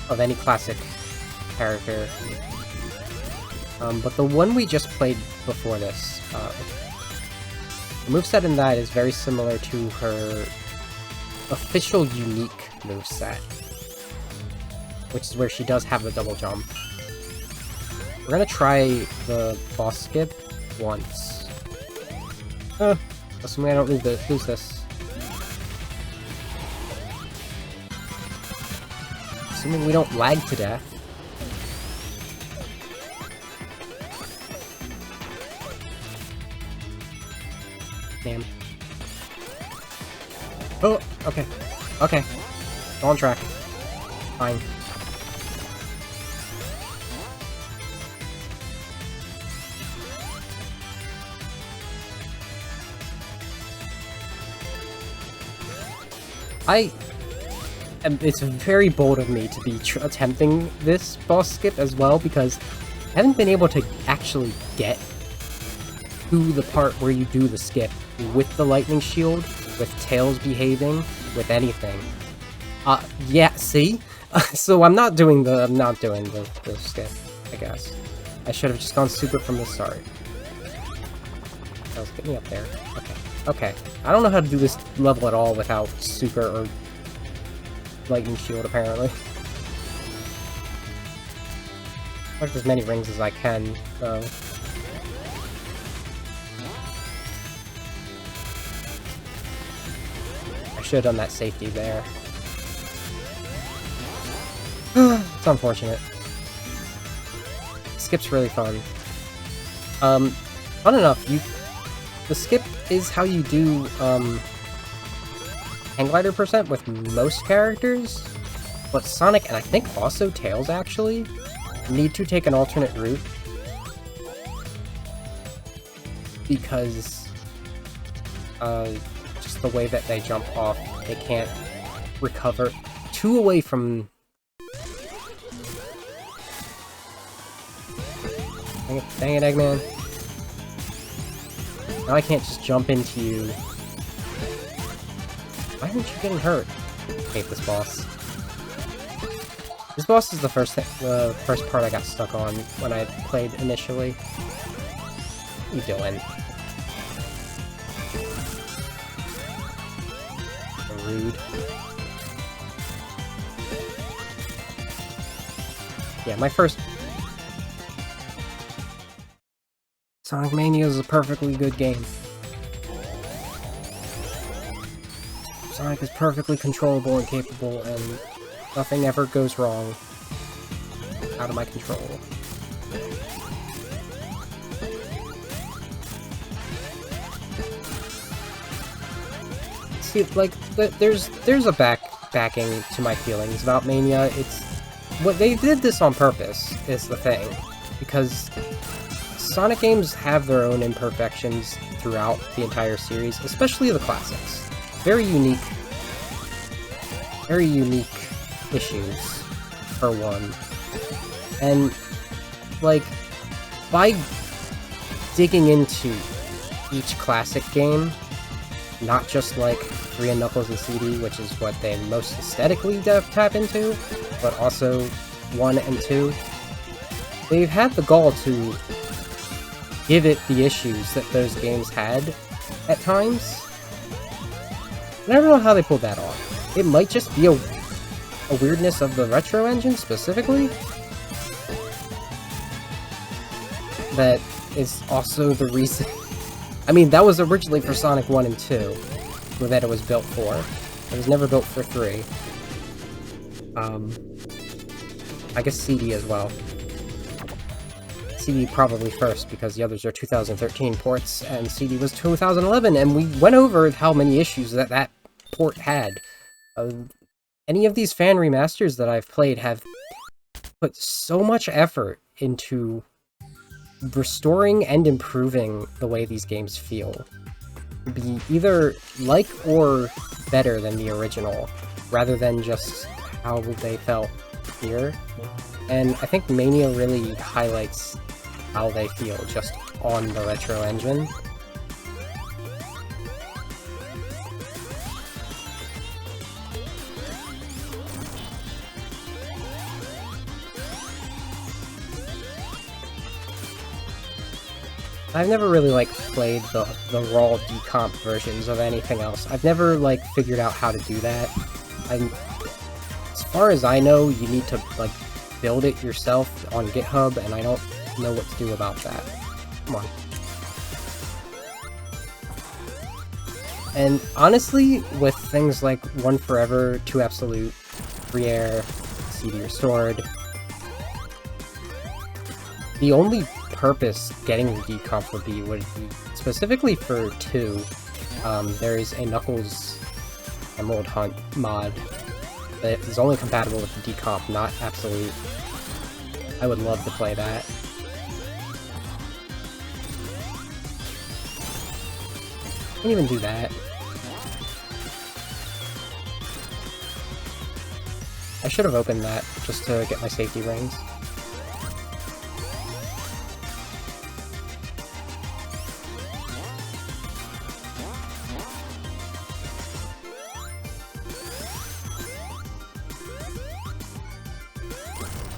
of any classic character. But the one we just played before this, the moveset in that is very similar to her official unique moveset, which is where she does have the double jump. We're gonna try the boss skip once. Assuming I don't lose this. Assuming we don't lag to death. Damn. Oh, okay. Okay. On track. Fine. It's very bold of me to be attempting this boss skip as well, because I haven't been able to actually get to the part where you do the skip with the lightning shield, with Tails behaving, with anything. Yeah, see? So I'm not doing the skip, I guess. I should have just gone super from the start. Tails, get me up there. Okay. Okay. I don't know how to do this level at all without super or lightning shield, apparently. Collect as many rings as I can, though. I should have done that safety there. It's unfortunate. Skip's really fun. Fun enough, the skip is how you do, hang glider percent with most characters, but Sonic, and I think also Tails actually, need to take an alternate route, because, just the way that they jump off, they can't recover too away from... Dang it, Eggman. Now I can't just jump into you. Why aren't you getting hurt? I hate this boss. This boss is the first part I got stuck on when I played initially. What are you doing? So rude. Yeah, my first... Sonic Mania is a perfectly good game. Sonic is perfectly controllable and capable, and nothing ever goes wrong. Out of my control. See, like, there's a backing to my feelings about Mania. It's... What they did this on purpose, is the thing. Because Sonic games have their own imperfections throughout the entire series, especially the classics. Very unique very unique issues, for one. And, like, by digging into each classic game, not just, like, 3 and Knuckles and CD, which is what they most aesthetically tap into, but also 1 and 2, they've had the gall to give it the issues that those games had at times. And I don't know how they pulled that off. It might just be a weirdness of the retro engine specifically that is also the reason. I mean, that was originally for Sonic 1 and 2 that it was built for. It was never built for 3. I guess CD as well. CD probably first, because the others are 2013 ports, and CD was 2011, and we went over how many issues that port had. Any of these fan remasters that I've played have put so much effort into restoring and improving the way these games feel. Be either like or better than the original, rather than just how they felt here. And I think Mania really highlights how they feel just on the retro engine. I've never really, like, played the raw decomp versions of anything else. I've never, like, figured out how to do that. As far as I know, you need to, like, build it yourself on GitHub, and I don't know what to do about that. Come on. And honestly, with things like 1 Forever, 2 Absolute, 3 Air, CD Restored, the only purpose getting the decomp would be specifically for 2. There is a Knuckles Emerald Hunt mod that is only compatible with the decomp, not Absolute. I would love to play that. Can't even do that. I should have opened that just to get my safety rings.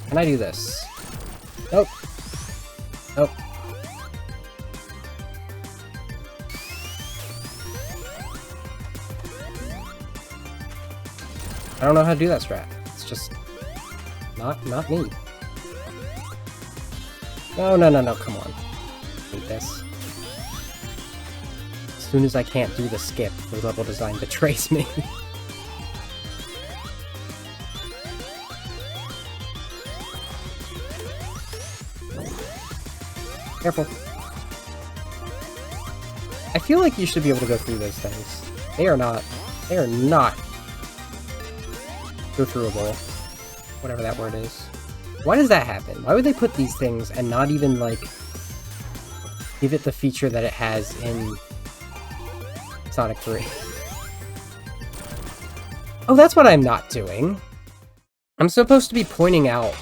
Can I do this? Nope. Nope. I don't know how to do that strat. It's just not me. No, come on. I hate this. As soon as I can't do the skip, the level design betrays me. Careful. I feel like you should be able to go through those things. They are not go-throughable. Whatever that word is. Why does that happen? Why would they put these things and not even, like, give it the feature that it has in Sonic 3? Oh, that's what I'm not doing. I'm supposed to be pointing out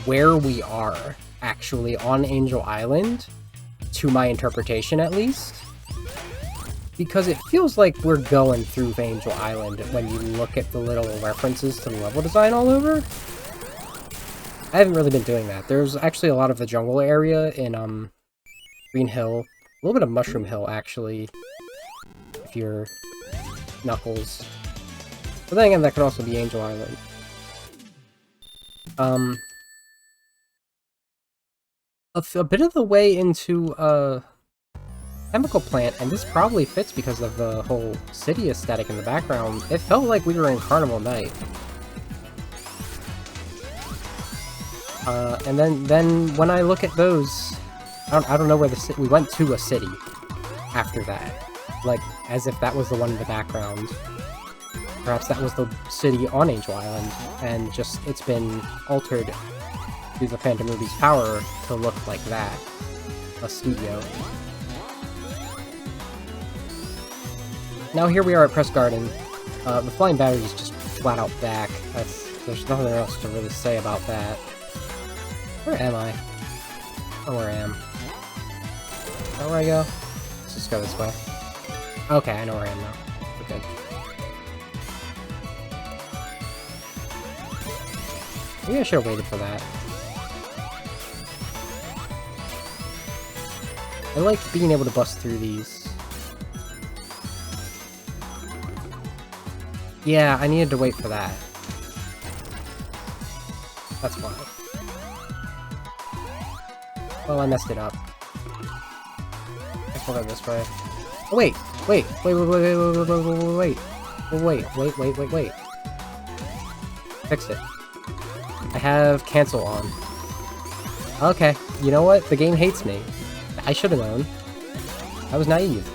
where we are actually on Angel Island, to my interpretation at least, because it feels like we're going through Angel Island when you look at the little references to the level design all over. I haven't really been doing that. There's actually a lot of the jungle area in Green Hill, a little bit of Mushroom Hill actually, if you're Knuckles. But then again, that could also be Angel Island. A bit of the way into Chemical Plant, and this probably fits because of the whole city aesthetic in the background, it felt like we were in Carnival Night. And then when I look at those, I don't know where we went to a city after that. Like, as if that was the one in the background. Perhaps that was the city on Angel Island, and just, it's been altered through the Phantom Ruby's power to look like that. A studio. Now here we are at Press Garden. The flying batteries just flat out back. There's nothing else to really say about that. Where am I? Oh, where I am. Is that where I go? Let's just go this way. Okay, I know where I am now. We're good. Maybe I should have waited for that. I like being able to bust through these. Yeah, I needed to wait for that. That's fine. Well, I messed it up. Let's go this way. Oh, wait! Wait! Wait! Fixed it. I have cancel on. Okay, you know what? The game hates me. I should have known. I was naive.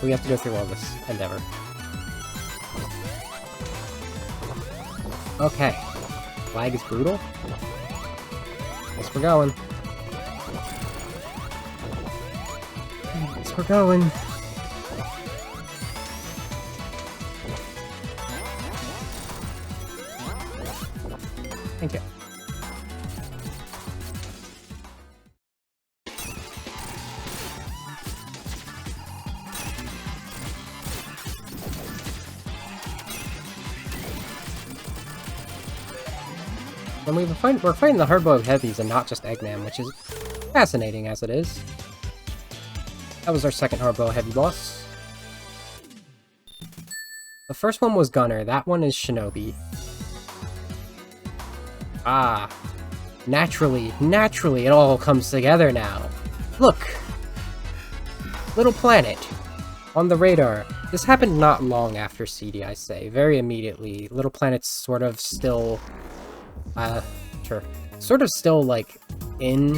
We have to go through all this endeavor. Okay. Lag is brutal. Guess we're going. Guess we're going. Thank you. And we're fighting the hardboiled heavies and not just Eggman, which is fascinating as it is. That was our second hardboiled heavy boss. The first one was Gunner, that one is Shinobi. Ah. Naturally, it all comes together now. Look! Little planet. On the radar. This happened not long after CD, I say. Very immediately. Little planet's sort of still... sure. Sort of still, like, in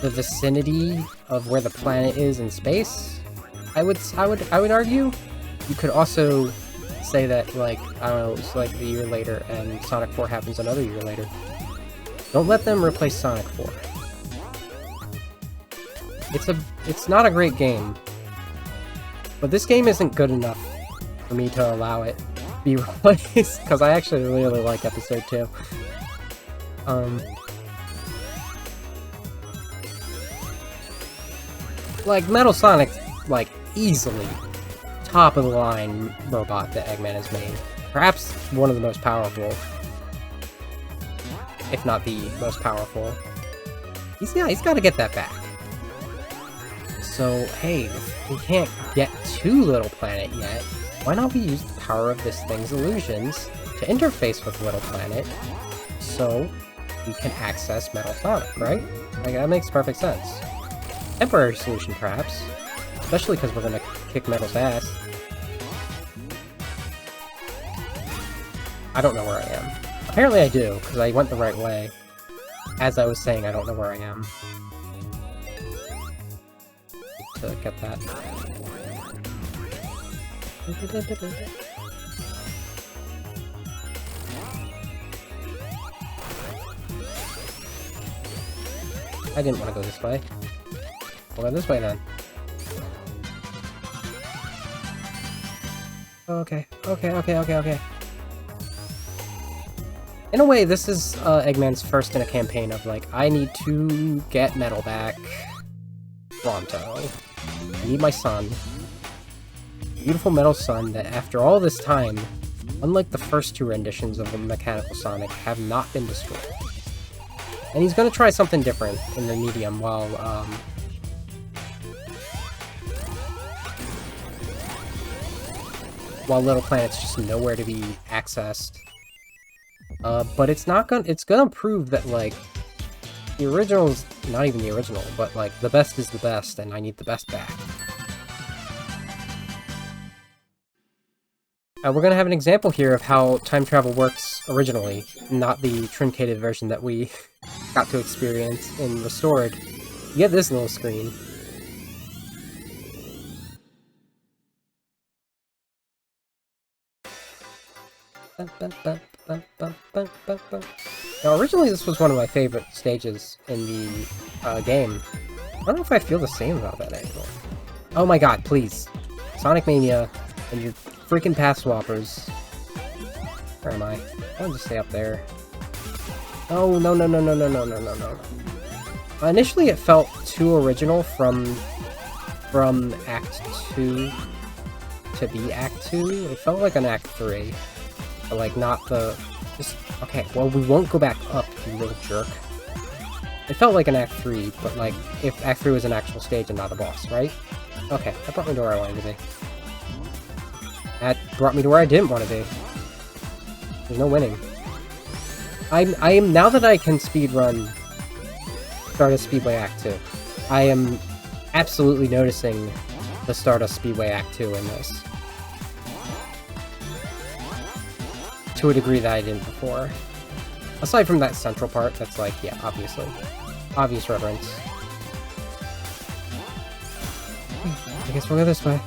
the vicinity of where the planet is in space. I would argue. You could also say that, like, I don't know, it's like a year later and Sonic 4 happens another year later. Don't let them replace Sonic 4. It's not a great game. But this game isn't good enough for me to allow it to be replaced, because I actually really like Episode 2. Like, Metal Sonic, like, easily top of the line robot that Eggman has made. Perhaps one of the most powerful. If not the most powerful. He's got to get that back. So, hey, if we can't get to Little Planet yet, why not we use the power of this thing's illusions to interface with Little Planet so we can access Metal Sonic, right? Like, that makes perfect sense. Temporary solution, perhaps. Especially because we're gonna kick Metal's ass. I don't know where I am. Apparently I do, because I went the right way. As I was saying, I don't know where I am. To get that. I didn't want to go this way. We'll go this way then. Okay. In a way, this is Eggman's first in a campaign of, like, I need to get Metal back. Pronto. I need my son. Beautiful Metal son that, after all this time, unlike the first two renditions of the Mechanical Sonic, have not been destroyed. And he's gonna try something different in the medium while Little Planet's just nowhere to be accessed. But it's gonna prove that, like, the original's not even the original, but, like, the best is the best, and I need the best back. We're gonna have an example here of how time travel works originally, not the truncated version that we got to experience in Restored. You get this little screen. Now, originally this was one of my favorite stages in the game. I don't know if I feel the same about that anymore. Oh my god, please. Sonic Mania and your freaking path swappers. Where am I? I want to stay up there. Oh, no, no, no, no, no, no, no, no, no. Initially it felt too original from Act 2 to be Act 2. It felt like an Act 3. But like not the... Just, okay, well we won't go back up, you little jerk. It felt like an Act 3, but like if Act 3 was an actual stage and not a boss, right? Okay, that brought me to where I wanted to be. That brought me to where I didn't want to be. There's no winning. I am now that I can speedrun Stardust Speedway Act 2, I am absolutely noticing the Stardust Speedway Act 2 in this. To a degree that I didn't before. Aside from that central part, that's like, yeah, obviously. Obvious reference. I guess we'll go this way.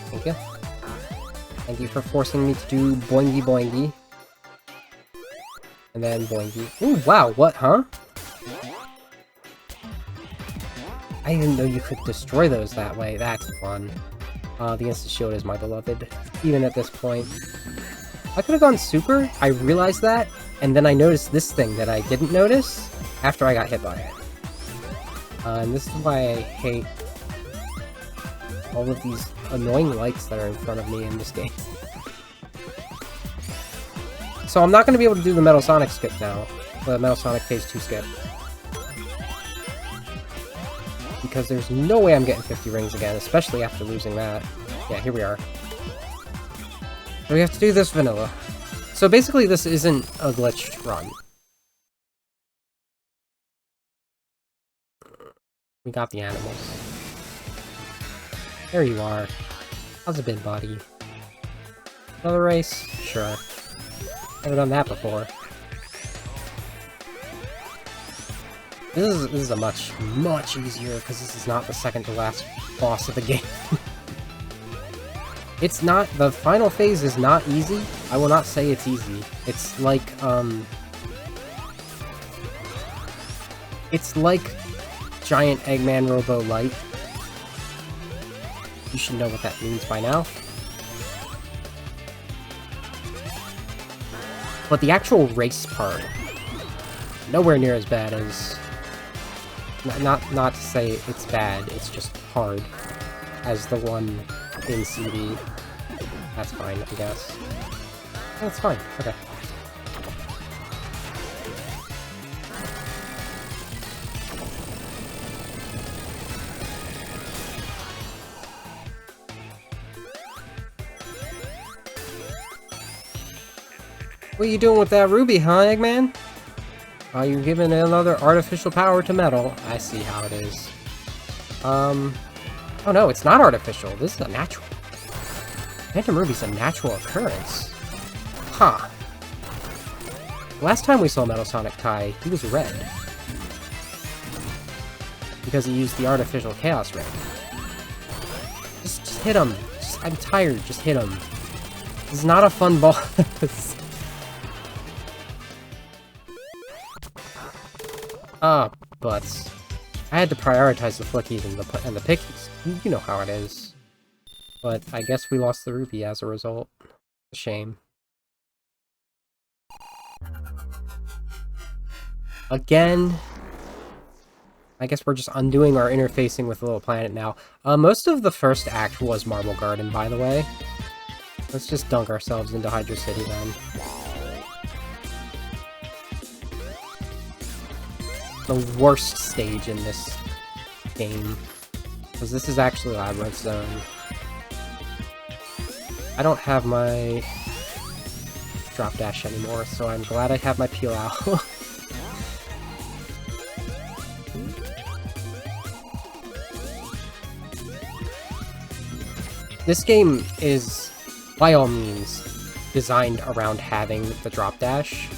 Thank you. Thank you for forcing me to do boingy boingy. And then boingy. Ooh, wow, what, huh? I didn't know you could destroy those that way. That's fun. The instant shield is my beloved, even at this point. I could have gone super, I realized that, and then I noticed this thing that I didn't notice after I got hit by it. And this is why I hate all of these annoying lights that are in front of me in this game. So I'm not going to be able to do the Metal Sonic skip now, the Metal Sonic Phase 2 skip. Because there's no way I'm getting 50 rings again, especially after losing that. Yeah, here we are. So we have to do this vanilla. So basically this isn't a glitched run. We got the animals. There you are. How's it been, buddy? Another race? Sure. Never done that before. This is a much easier, because this is not the second to last boss of the game. It's not, the final phase is not easy. I will not say it's easy. It's like Giant Eggman Robo Light. You should know what that means by now. But the actual race part, nowhere near as bad as... Not to say it's bad, it's just hard, as the one in CD. That's fine, I guess. That's fine, okay. What are you doing with that ruby, huh, Eggman? You're giving another artificial power to metal. I see how it is. Oh no, it's not artificial. This is a natural. Phantom Ruby's a natural occurrence. Huh. Last time we saw Metal Sonic Kai, he was red. Because he used the artificial Chaos Ring. Just hit him. I'm tired, just hit him. This is not a fun boss. But I had to prioritize the flickies and the pickies. You know how it is. But I guess we lost the rupee as a result. A shame. Again, I guess we're just undoing our interfacing with the little planet now. Most of the first act was Marble Garden, by the way. Let's just dunk ourselves into Hydro City then. The worst stage in this game, because this is actually Labyrinth Zone. I don't have my drop dash anymore, so I'm glad I have my peel out. This game is, by all means, designed around having the drop dash.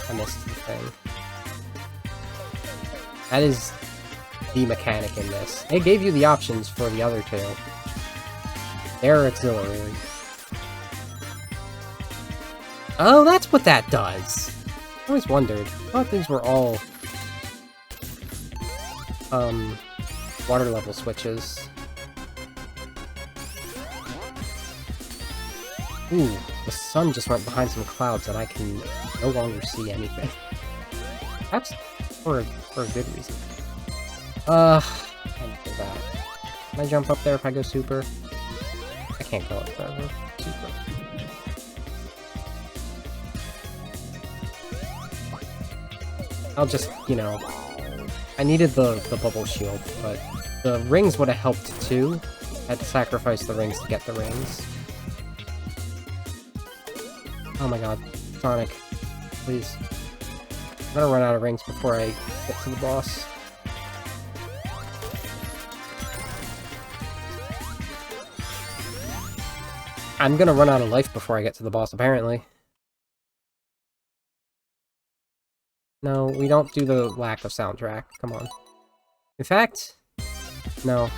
I missed the thing. That is the mechanic in this. They gave you the options for the other two. They're auxiliary. Oh, that's what that does! I always wondered. I thought these were all... water level switches. Ooh, the sun just went behind some clouds and I can no longer see anything. Perhaps for a good reason. I can't do that. Can I jump up there if I go super? I can't go up there. Super. I'll just, you know... I needed the bubble shield, but the rings would have helped too. I had to sacrifice the rings to get the rings. Oh my god. Sonic. Please. I'm gonna run out of rings before I get to the boss. I'm gonna run out of life before I get to the boss, apparently. No, we don't do the lack of soundtrack. Come on. In fact... No.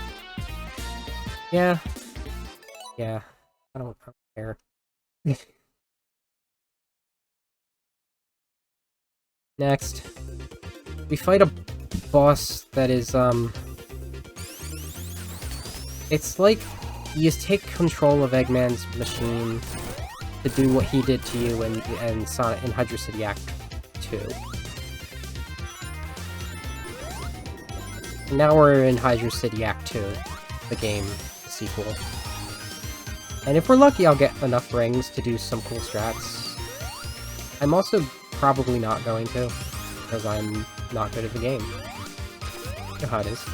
Yeah. Yeah. I don't care. Next. We fight a boss that is, It's like you just take control of Eggman's machine to do what he did to you in Sonic in Hydro City Act 2. Now we're in Hydro City Act 2, the game, the sequel. And if we're lucky, I'll get enough rings to do some cool strats. I'm also probably not going to, because I'm not good at the game. You know how it is.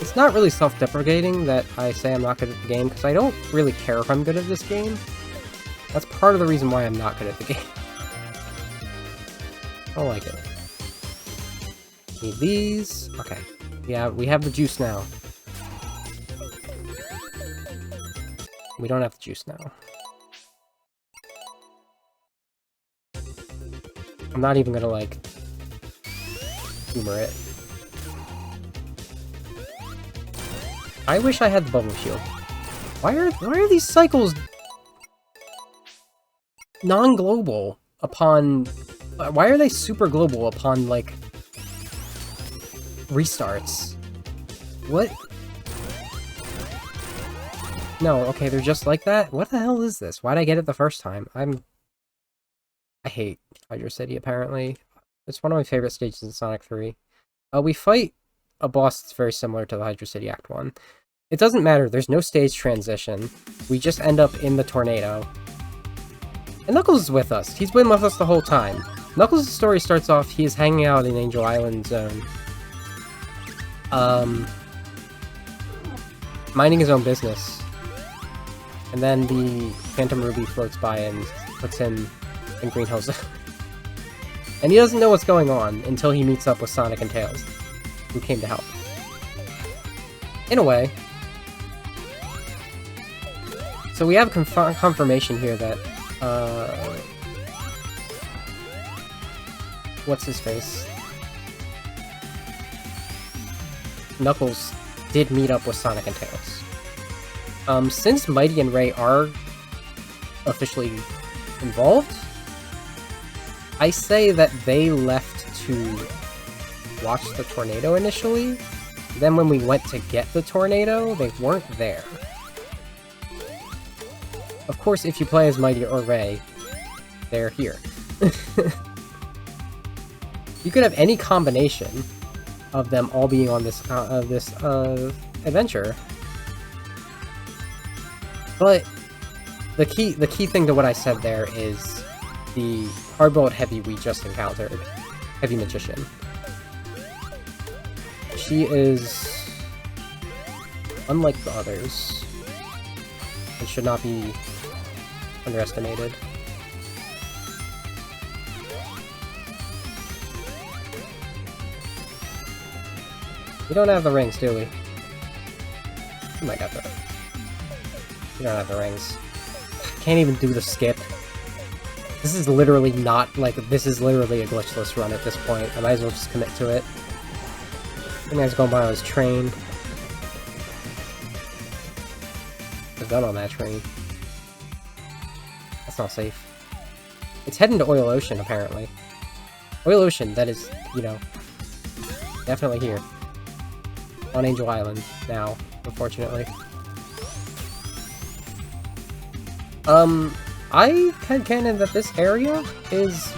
It's not really self-deprecating that I say I'm not good at the game, because I don't really care if I'm good at this game. That's part of the reason why I'm not good at the game. I don't like it. Need these. Okay. Yeah, we have the juice now. We don't have the juice now. I'm not even gonna, like, humor it. I wish I had the bubble shield. Why are these cycles non-global upon... Why are they super global upon, like, restarts? What? No, okay, they're just like that? What the hell is this? Why'd I get it the first time? I hate Hydro City, apparently. It's one of my favorite stages in Sonic 3. We fight a boss that's very similar to the Hydro City Act 1. It doesn't matter, there's no stage transition. We just end up in the tornado. And Knuckles is with us. He's been with us the whole time. Knuckles' story starts off, he is hanging out in Angel Island Zone. Minding his own business. And then the Phantom Ruby floats by and puts him in Green Hills. And he doesn't know what's going on until he meets up with Sonic and Tails, who came to help. In a way. So we have confirmation here that, what's his face? Knuckles did meet up with Sonic and Tails. Since Mighty and Ray are officially involved, I say that they left to watch the tornado initially. Then when we went to get the tornado, they weren't there. Of course, if you play as Mighty or Ray, they're here. You could have any combination of them all being on this adventure. But the key thing to what I said there is the hardboiled Heavy we just encountered, Heavy Magician. She is unlike the others and should not be underestimated. We don't have the rings, do we? We might have the... We don't have the rings. Can't even do the skip. This is literally not, like, this is literally a glitchless run at this point. I might as well just commit to it. The man's going by on his train. the gun on that train. That's not safe. It's heading to Oil Ocean, apparently. Oil Ocean, that is, you know, definitely here. On Angel Island, now, unfortunately. I headcanon that this area is,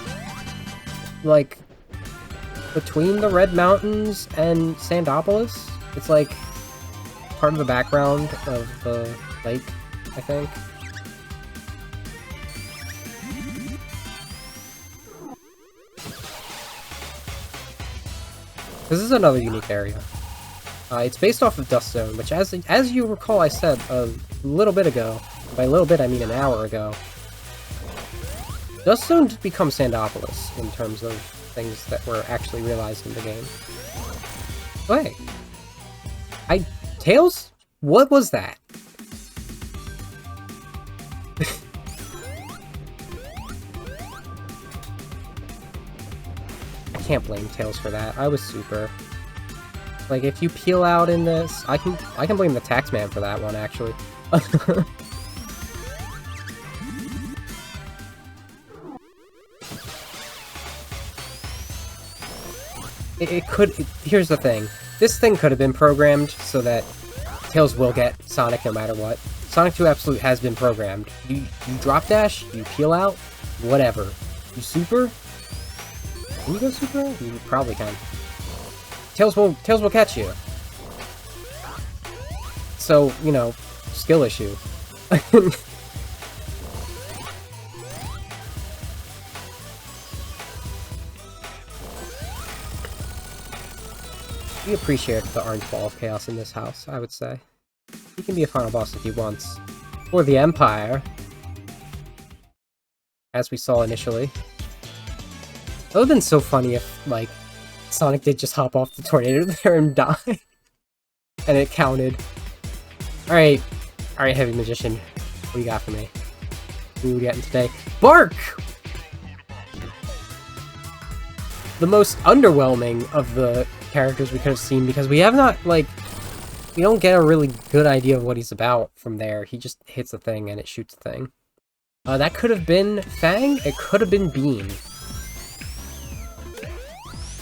like, between the Red Mountains and Sandopolis. It's, like, part of the background of the lake, I think. This is another unique area. It's based off of Dust Zone, which, as you recall, I said a little bit ago. By a little bit, I mean an hour ago. Dust Zone did become Sandopolis in terms of things that were actually realized in the game. Wait. Tails? What was that? I can't blame Tails for that. I was super. Like, if you peel out in this, I can blame the Taxman for that one, actually. Here's the thing. This thing could have been programmed so that Tails will get Sonic no matter what. Sonic 2 Absolute has been programmed. You drop dash, you peel out, whatever. You super? Can you go super? You probably can. Tails will catch you. So, you know, skill issue. We appreciate the orange ball of chaos in this house, I would say. He can be a final boss if he wants. For the Empire. As we saw initially. It would have been so funny if, like, Sonic did just hop off the tornado there and die. And it counted. Alright, Heavy Magician. What do you got for me? Who are we getting today? Bark! The most underwhelming of the characters we could have seen, because we have not, like, we don't get a really good idea of what he's about from there. He just hits a thing and it shoots a thing. That could have been Fang, it could have been Bean.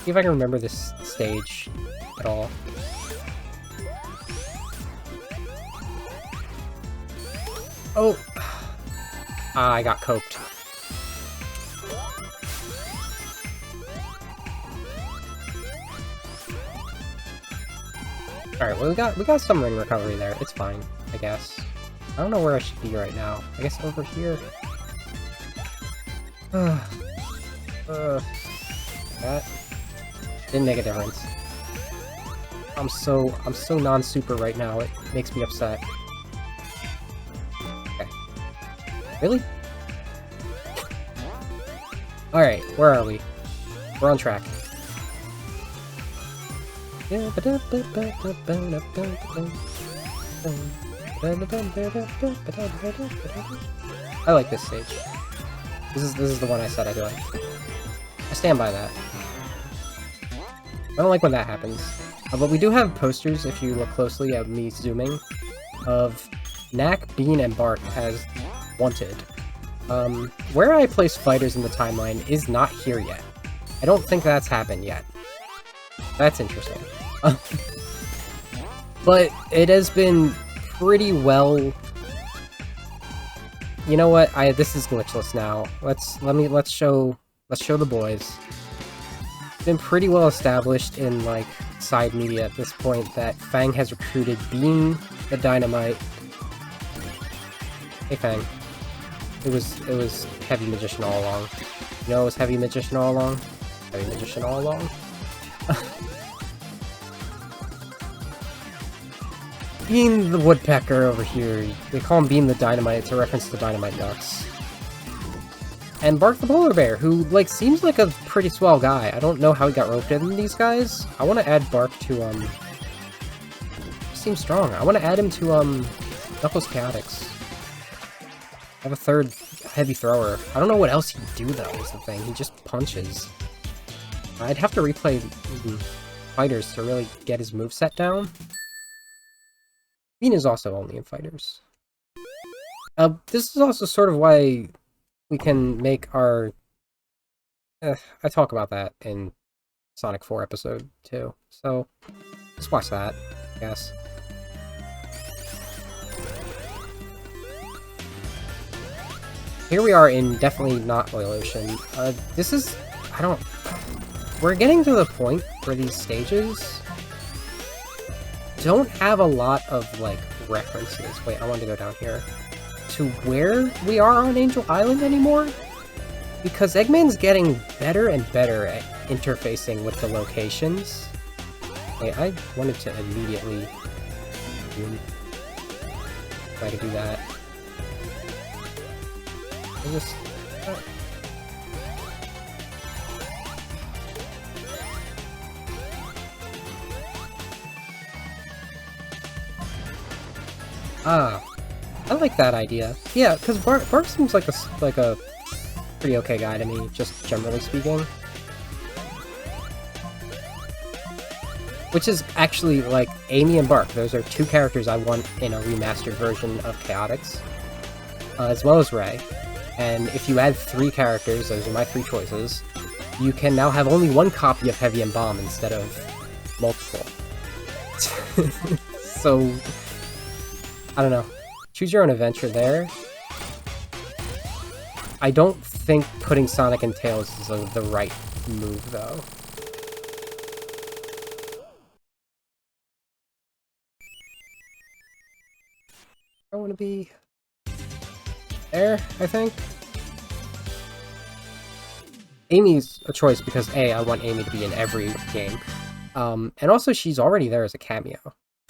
See if I can remember this stage at all. Oh! I got coped. Alright, well we got some ring recovery there. It's fine, I guess. I don't know where I should be right now. I guess over here. That didn't make a difference. I'm so non-super right now, it makes me upset. Okay. Really? Alright, where are we? We're on track. I like this stage. This is the one I said I'd like. I stand by that. I don't like when that happens. But we do have posters, if you look closely at me zooming, of Knack, Bean, and Bark as wanted. Where I place fighters in the timeline is not here yet. I don't think that's happened yet. That's interesting. But it has been pretty well... You know what? This is glitchless now. Let's show the boys. It's been pretty well established in, like, side media at this point that Fang has recruited Bean the Dynamite. Hey Fang. It was Heavy Magician all along. You know it was Heavy Magician all along? Heavy Magician all along? Bean the Woodpecker over here. They call him Bean the Dynamite. It's a reference to Dynamite Ducks. And Bark the Polar Bear, who, like, seems like a pretty swell guy. I don't know how he got roped in these guys. I want to add Bark to, seems strong. I want to add him to, Knuckles Chaotix. I have a third heavy thrower. I don't know what else he'd do, though, is the thing. He just punches. I'd have to replay Fighters to really get his moveset down. Bean is also only in Fighters. This is also sort of why we can make our... I talk about that in Sonic 4 episode 2, so let's watch that, I guess. Here we are in definitely not Oil Ocean. This is... I don't... We're getting to the point where these stages don't have a lot of, like, references. Wait, I want to go down here. To where we are on Angel Island anymore? Because Eggman's getting better and better at interfacing with the locations. Wait, I wanted to immediately... If I could do that. I just... I like that idea. Yeah, because Bark seems like a pretty okay guy to me, just generally speaking. Which is actually, like, Amy and Bark. Those are two characters I want in a remastered version of Chaotix. As well as Ray. And if you add 3 characters, those are my 3 choices, you can now have only 1 copy of Heavy and Bomb instead of multiple. So, I don't know. Choose your own adventure there. I don't think putting Sonic and Tails is the right move, though. I want to be... there, I think. Amy's a choice because A, I want Amy to be in every game. And also she's already there as a cameo.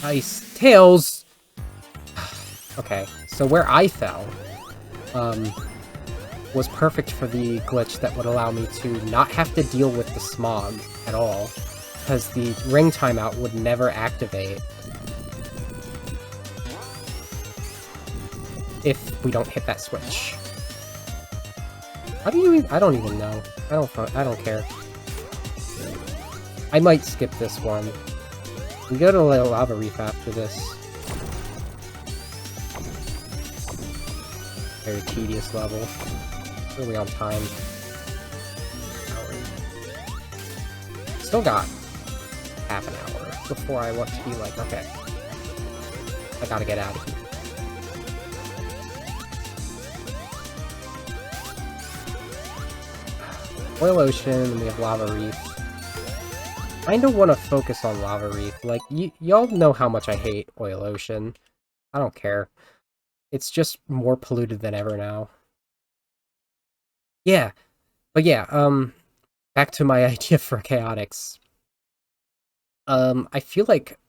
Nice. Tails! Okay, so where I fell, was perfect for the glitch that would allow me to not have to deal with the smog at all, because the ring timeout would never activate if we don't hit that switch. How do you... I don't even know. I don't care. I might skip this one. We go to Lava Reef after this. Very tedious level. Really on time. Still got half an hour before I want to be like, okay, I gotta get out of here. Oil Ocean, and we have Lava Reef. I don't want to focus on Lava Reef. Like, y'all know how much I hate Oil Ocean. I don't care. It's just more polluted than ever now. Yeah. But yeah, back to my idea for Chaotix. I feel like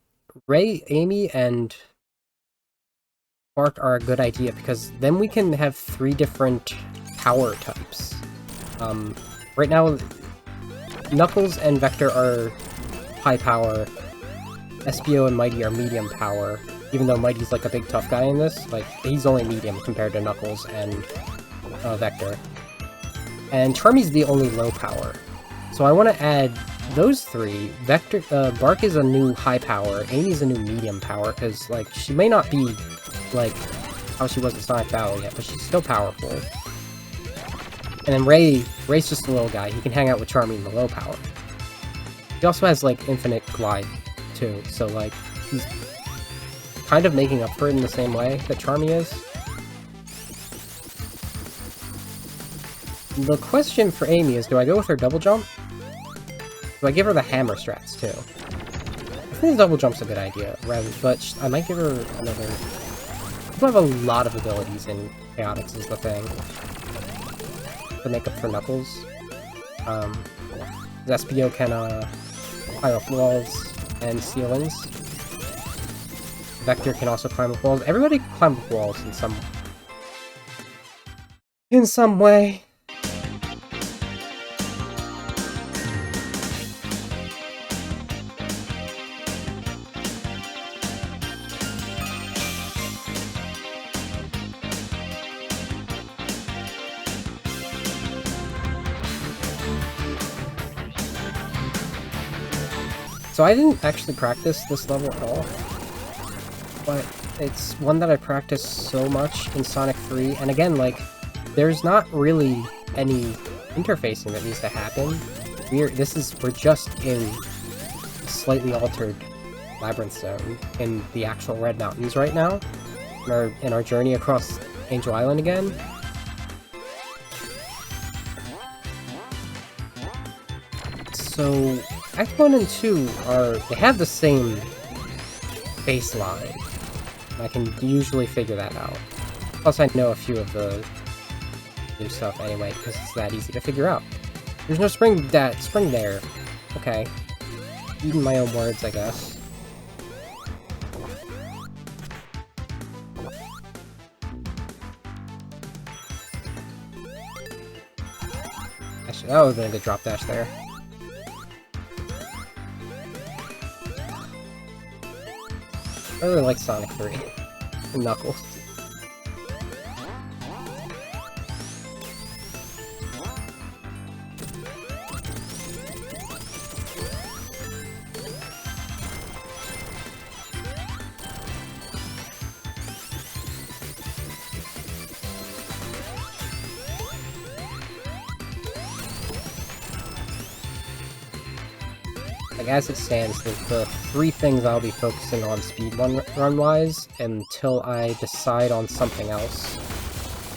Ray, Amy, and Bark are a good idea, because then we can have 3 different power types. Right now, Knuckles and Vector are high power, SBO and Mighty are medium power, even though Mighty's like a big tough guy in this. Like, he's only medium compared to Knuckles and Vector. And Charmy's the only low power. So I want to add those 3. Vector, Bark is a new high power, Amy's a new medium power, because, like, she may not be, like, how she was in Sonic Battle yet, but she's still powerful. And then Ray's just a little guy. He can hang out with Charmy in the low power. He also has, like, infinite glide, too. So, like, he's kind of making up for it in the same way that Charmy is. The question for Amy is, do I go with her double jump? Do I give her the hammer strats, too? I think the double jump's a good idea, but I might give her another... People have a lot of abilities in Chaotix is the thing. To make up for Knuckles. Zespio can climb up walls and ceilings. Vector can also climb up walls. Everybody can climb up walls in some way. So I didn't actually practice this level at all, but It's one that I practice so much in Sonic 3, and again, like, there's not really any interfacing that needs to happen. We're just in a slightly altered labyrinth zone in the actual Red Mountains right now, in our journey across Angel Island again. So, Act 1 and 2 they have the same baseline. I can usually figure that out. Plus, I know a few of the new stuff anyway, because it's that easy to figure out. There's no spring there. Okay. Eating my own words, I guess. Actually, that would have been a good drop dash there. I really like Sonic 3. And Knuckles. Like, as it stands, the three things I'll be focusing on speedrun-wise until I decide on something else.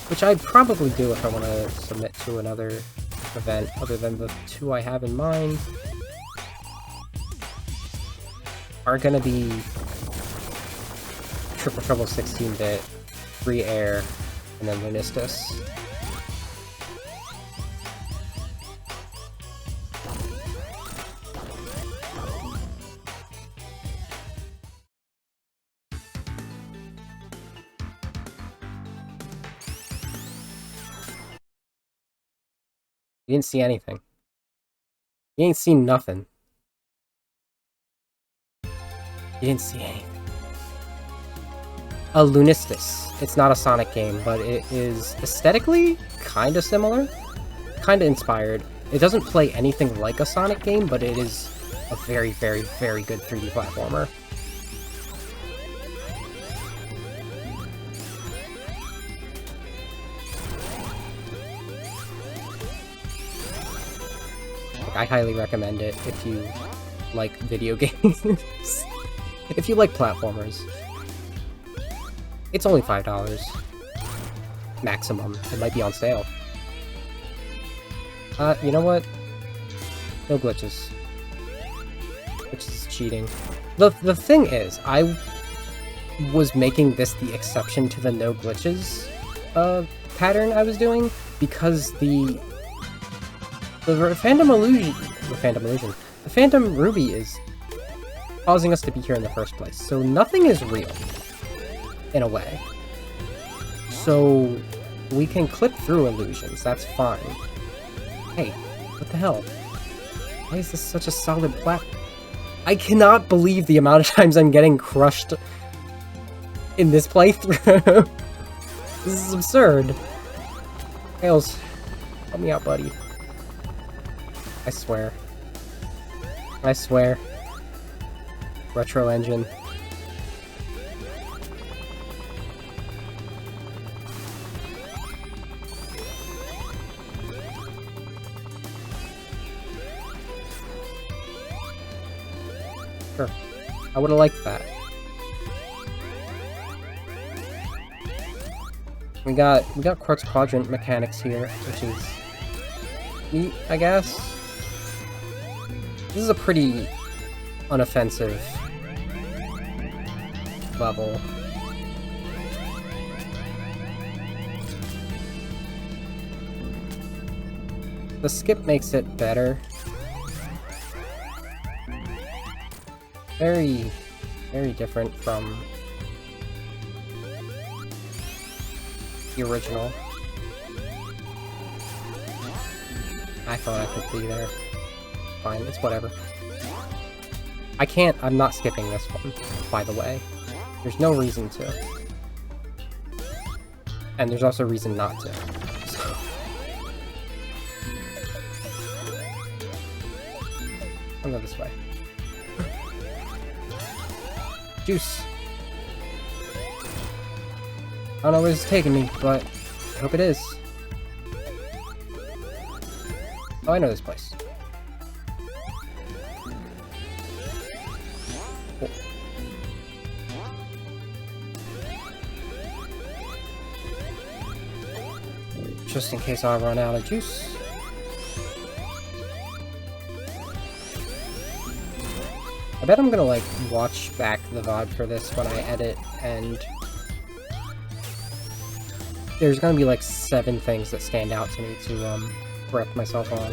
Which I'd probably do if I want to submit to another event, other than the two I have in mind. Are gonna be Triple Trouble 16-bit, Free Air, and then Lunistus. You didn't see anything. You ain't seen nothing. You didn't see anything. A Lunistus. It's not a Sonic game, but it is aesthetically kinda similar. Kinda inspired. It doesn't play anything like a Sonic game, but it is a very, very, very good 3D platformer. I highly recommend it if you like video games. If you like platformers. It's only $5. Maximum. It might be on sale. You know what? No glitches. Which is cheating. The thing is, I was making this the exception to the no glitches pattern I was doing, because the Phantom Ruby is causing us to be here in the first place. So nothing is real, in a way. So we can clip through illusions, that's fine. Hey, what the hell? Why is this such a solid platform? I cannot believe the amount of times I'm getting crushed in this playthrough. This is absurd. Tails, help me out, buddy. I swear. I swear. Retro engine. Sure. I would have liked that. We got Quartz Quadrant mechanics here, which is neat, I guess. This is a pretty unoffensive level. The skip makes it better. Very, very different from the original. I thought I could be there. Fine, it's whatever. I'm not skipping this one, by the way. There's no reason to. And there's also reason not to. So. I'll go this way. Juice! I don't know where this is taking me, but I hope it is. Oh, I know this place. Cool. Just in case I run out of juice. I bet I'm gonna, like, watch back the VOD for this when I edit, and there's gonna be, like, 7 things that stand out to me to, correct myself on.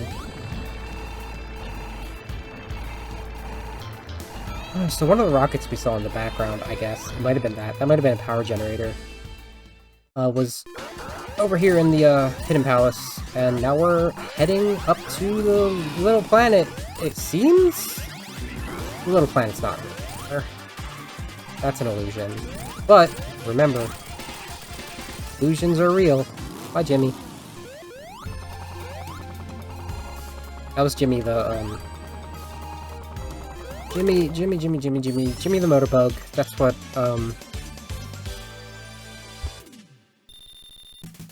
So one of the rockets we saw in the background, I guess, it might have been that. That might have been a power generator. Was over here in the, Hidden Palace, and now we're heading up to the little planet, it seems? The little planet's not really there. That's an illusion. But, remember, illusions are real. Bye, Jimmy. That was Jimmy the, Jimmy the motorbug. That's what,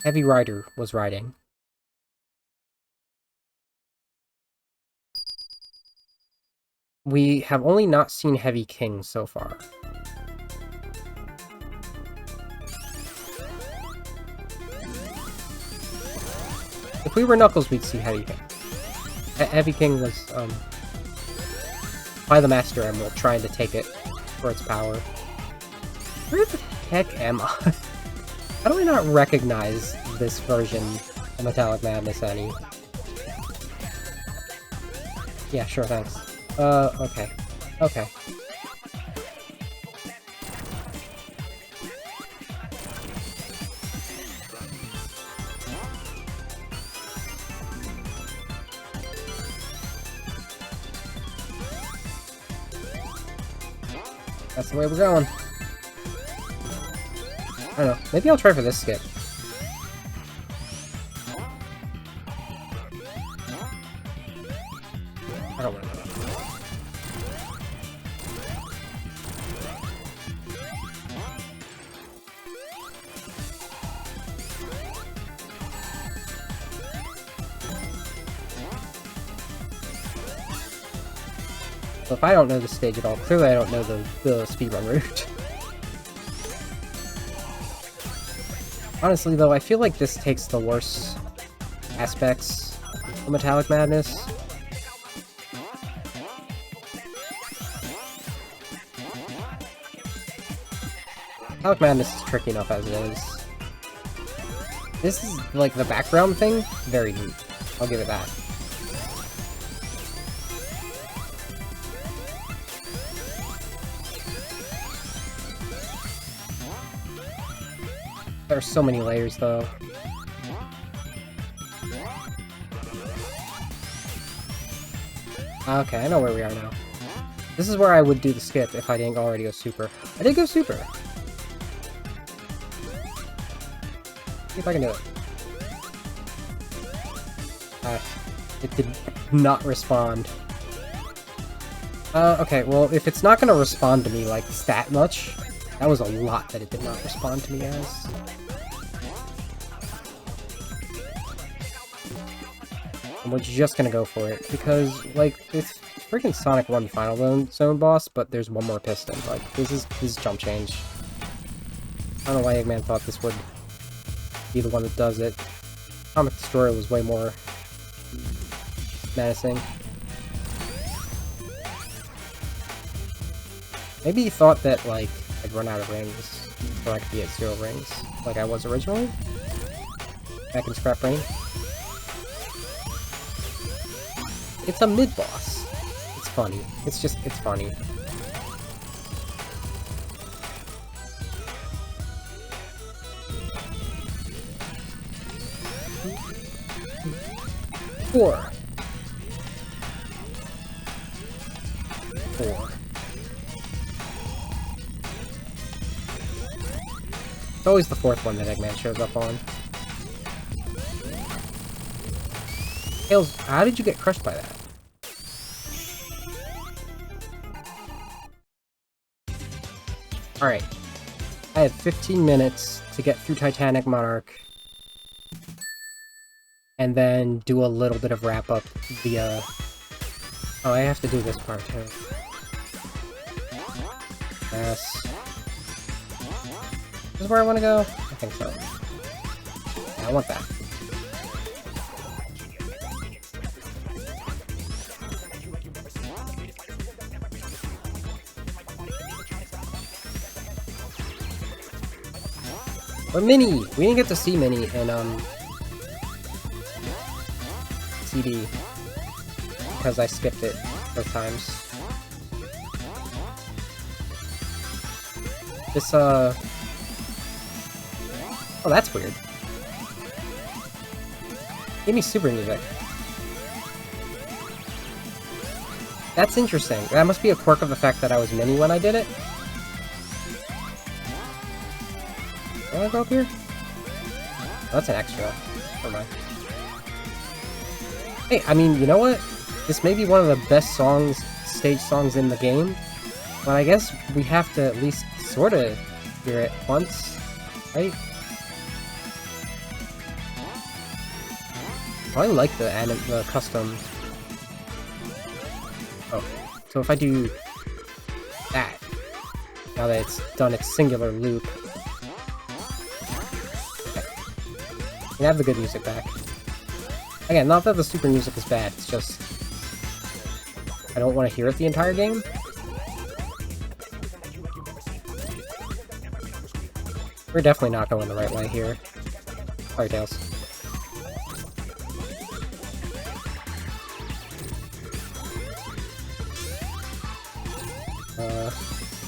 Heavy Rider was riding. We have only not seen Heavy King so far. If we were Knuckles, we'd see Heavy King. Heavy King was, by the Master Emerald, trying to take it for its power. Where the heck am I? How do I not recognize this version of Metallic Madness any? Yeah, sure, thanks. Okay. Okay. That's the way we're going. I don't know. Maybe I'll try for this skip. I don't want to know. So if I don't know the stage at all, clearly I don't know the speedrun route. Honestly though, I feel like this takes the worst aspects of Metallic Madness. Metallic Madness is tricky enough as it is. This is, like, the background thing, very neat. I'll give it that. There are so many layers, though. Okay, I know where we are now. This is where I would do the skip if I didn't already go super. I did go super! See if I can do it. It did not respond. Okay, well, if it's not gonna respond to me, like, that much, that was a lot that it did not respond to me as. And we're just gonna go for it, because, like, it's freaking Sonic 1 Final Zone boss, but there's one more piston. Like, this is jump change. I don't know why Eggman thought this would be the one that does it. Comic Destroyer was way more menacing. Maybe he thought that, like, I'd run out of rings, or I could be at 0 rings, like I was originally. Back in Scrap Brain. It's a mid-boss. It's funny. It's funny. Four. It's always the 4th one that Eggman shows up on. Tails, how did you get crushed by that? Alright. I have 15 minutes to get through Titanic Monarch, and then do a little bit of wrap up via... Oh, I have to do this part too. Yes. This is where I want to go? I think so. Yeah, I want that. Or Mini! We didn't get to see Mini in, CD. Because I skipped it both times. This, Oh, that's weird. Give me super music. That's interesting. That must be a quirk of the fact that I was Mini when I did it. Can I go up here? Oh, that's an extra. Never mind. Hey, I mean, you know what? This may be one of the best songs, stage songs in the game, but I guess we have to at least sort of hear it once, right? I like the custom. Oh, so if I do that, now that it's done its singular loop, okay, we have the good music back. Again, not that the super music is bad, it's just I don't want to hear it the entire game. We're definitely not going the right way here. Sorry, Tails.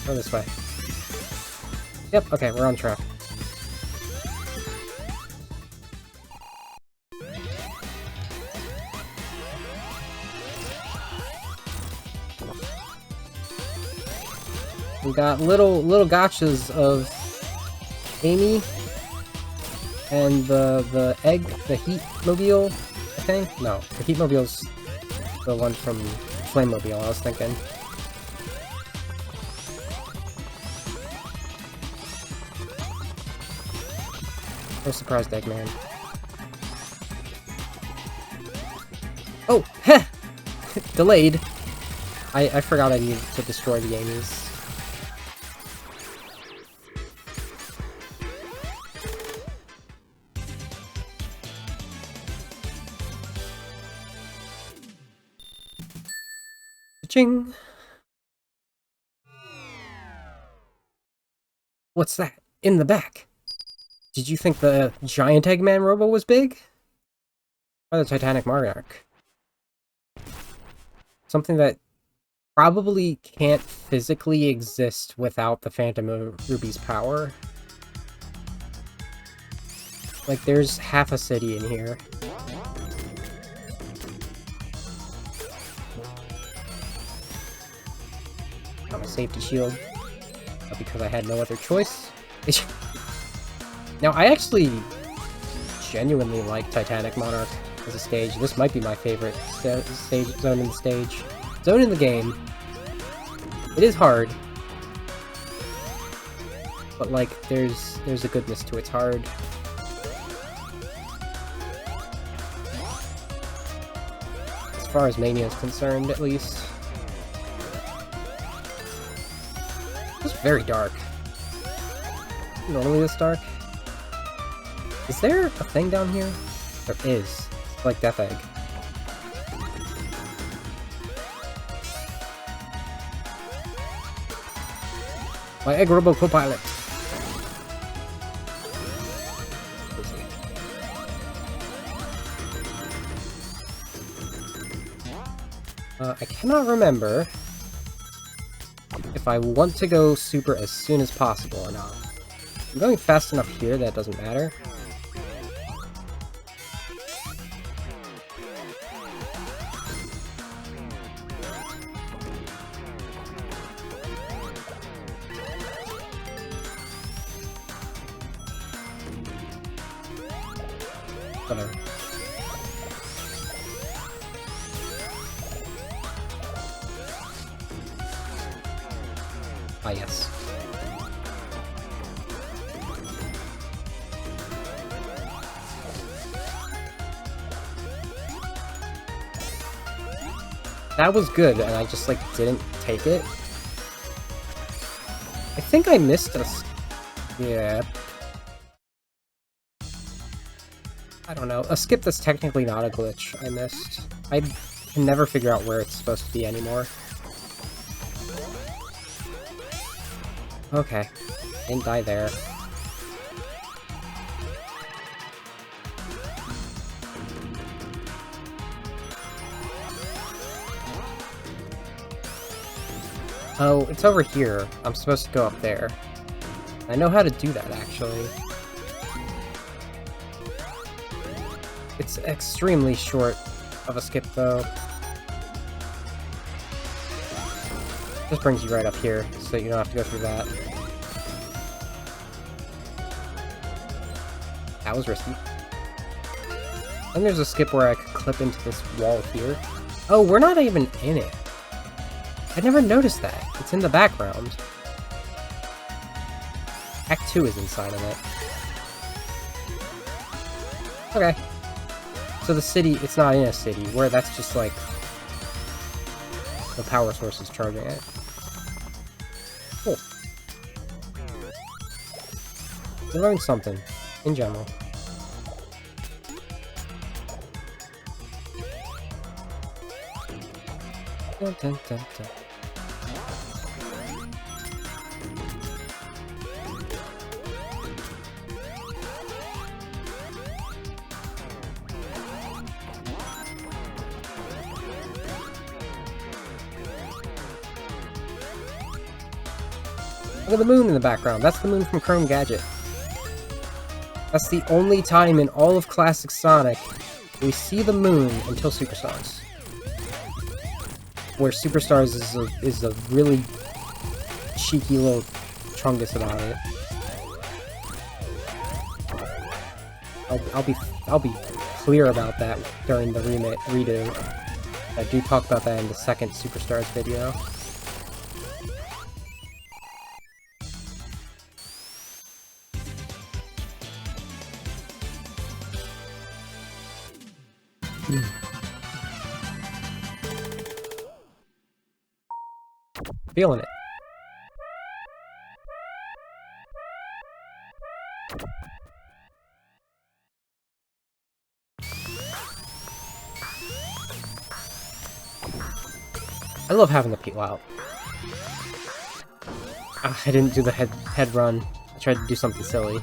Go this way. Yep, okay, we're on track. We got little gotchas of Amy and the egg, the heat mobile, I think? No, the heat mobile's the one from Flame Mobile, I was thinking. No surprised, Eggman. Oh, heh! Delayed. I forgot I needed to destroy the Amy's. Ching! What's that? In the back? Did you think the giant Eggman Robo was big? Or the Titanic Monarch? Something that probably can't physically exist without the Phantom Ruby's power. Like, there's half a city in here. Got my safety shield. Because I had no other choice. Now, I actually genuinely like Titanic Monarch as a stage. This might be my favorite stage zone in the stage. Zone in the game. It is hard. But, like, there's a goodness to its hard. As far as Mania is concerned, at least. It's very dark. Normally this dark. Is there a thing down here? There is. It's like Death Egg. My Egg Robo Co-Pilot. I cannot remember if I want to go super as soon as possible or not. I'm going fast enough here that it doesn't matter. Whatever. Ah, yes. That was good, and I just, like, didn't take it. I think I missed a... Yeah. I don't know. A skip that's technically not a glitch I missed. I can never figure out where it's supposed to be anymore. Okay. Didn't die there. Oh, it's over here. I'm supposed to go up there. I know how to do that, actually. It's extremely short of a skip, though. Just brings you right up here, so you don't have to go through that. That was risky. Then there's a skip where I could clip into this wall here. Oh, we're not even in it. I never noticed that. It's in the background. Act 2 is inside of it. Okay. So the city, it's not in a city, where that's just like... the power source is charging it. Cool. I learned something, in general. Dun, dun, dun, dun. Look at the moon in the background. That's the moon from Chrome Gadget. That's the only time in all of Classic Sonic we see the moon until Superstars. Where Superstars is a really cheeky little chungus about it. I'll be clear about that during the redo. I do talk about that in the second Superstars video. Feeling it. I love having the peel out. I didn't do the head run. I tried to do something silly.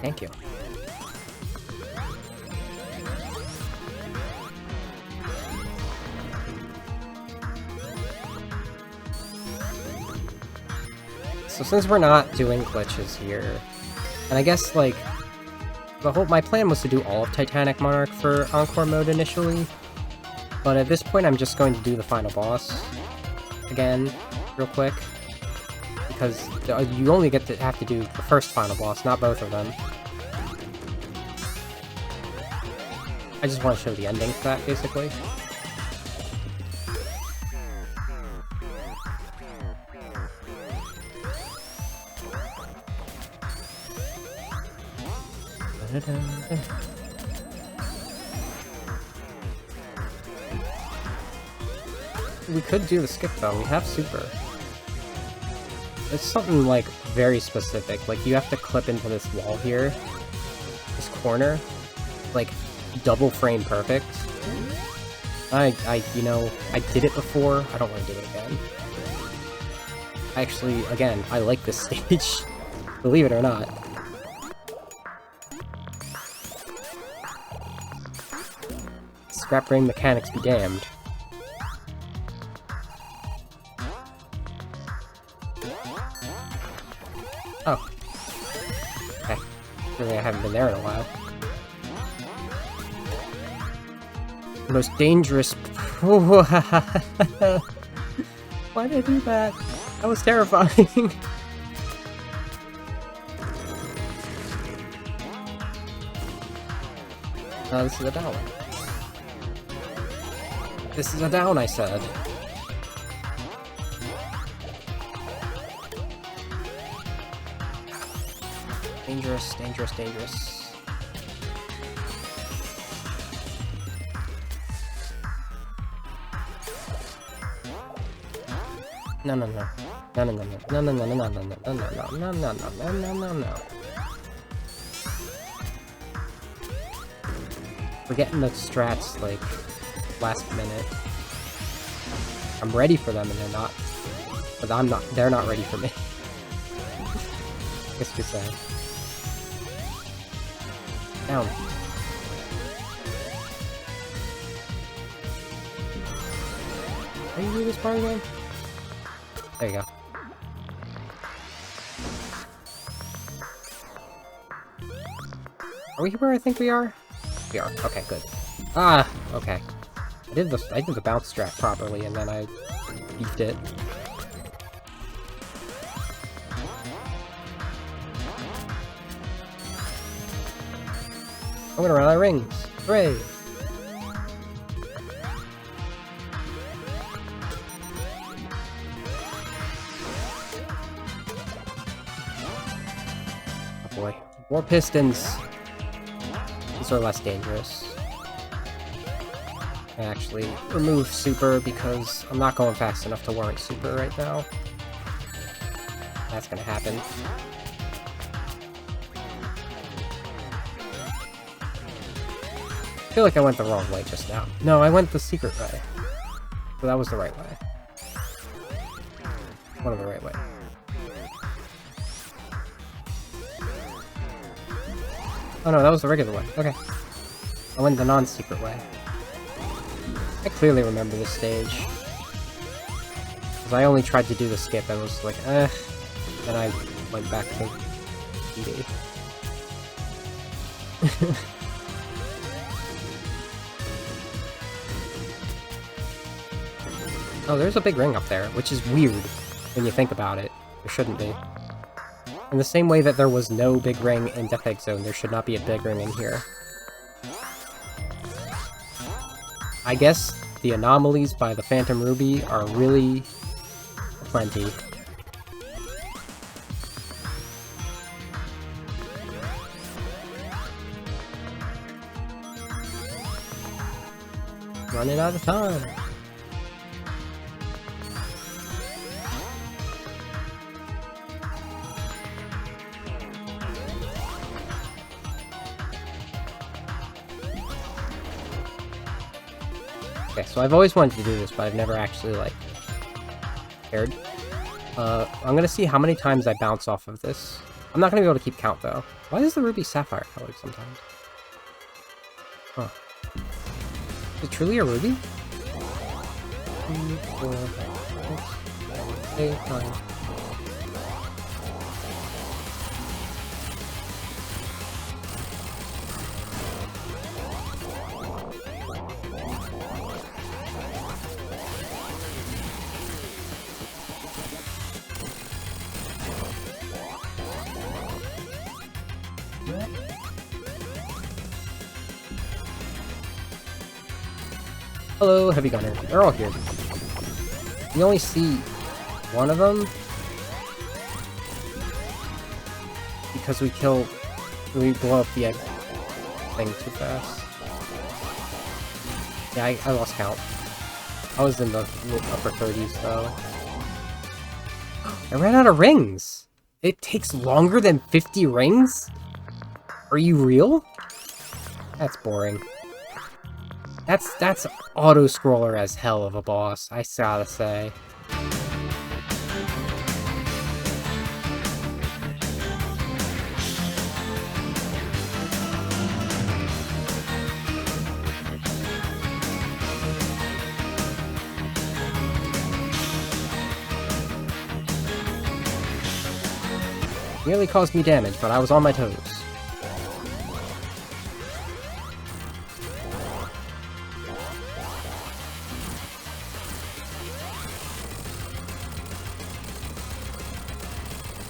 Thank you. So since we're not doing glitches here, and I guess, like, my plan was to do all of Titanic Monarch for Encore mode initially, but at this point I'm just going to do the final boss again, real quick, because you only have to do the first final boss, not both of them. I just want to show the ending for that, basically. We could do the skip though, we have super. It's something like very specific, like you have to clip into this wall here, this corner, like double frame perfect. You know, I did it before, I don't want to do it again. Actually, again, I like this stage, believe it or not. Scrap brain mechanics be damned. Oh. Okay. Really, I haven't been there in a while. Most dangerous... Why did I do that? That was terrifying. This is a down. This is a down, I said. Dangerous, dangerous, dangerous. No, no, no. No, no, no, no, no, no, no, no, no, no, no, no, no, no, no, no, no, no. We're getting the strats, like, last minute. I'm ready for them and they're not. But I'm not, they're not ready for me. I guess you could say. Down. Are you doing this part again? There you go. Are we where I think we are? We are. Okay, good. Ah, okay. I did the bounce strat properly, and then I beefed it. I went around our rings. Hooray! Oh boy. More pistons. These are less dangerous. I actually remove super because I'm not going fast enough to warrant super right now. That's gonna happen. I feel like I went the wrong way just now. No, I went the secret way. So that was the right way. One of the right way. Oh no, that was the regular way. Okay. I went the non-secret way. I clearly remember this stage. Because I only tried to do the skip and was like, eh. Then I went back to PD. Oh, there's a big ring up there, which is weird when you think about it. There shouldn't be. In the same way that there was no big ring in Death Egg Zone, there should not be a big ring in here. I guess the anomalies by the Phantom Ruby are really plenty. Running out of time. Okay, so I've always wanted to do this, but I've never actually, like, cared. I'm gonna see how many times I bounce off of this. I'm not gonna be able to keep count, though. Why is the ruby sapphire colored sometimes? Huh. Is it truly a ruby? 3, 4, 5, 6, 7, 8, 9. Hello, Heavy Gunner. They're all here. You only see one of them because we blow up the egg thing too fast. Yeah, I lost count. I was in the upper 30s though. I ran out of rings! It takes longer than 50 rings? Are you real? That's boring. That's auto-scroller as hell of a boss, I gotta say. Nearly caused me damage, but I was on my toes.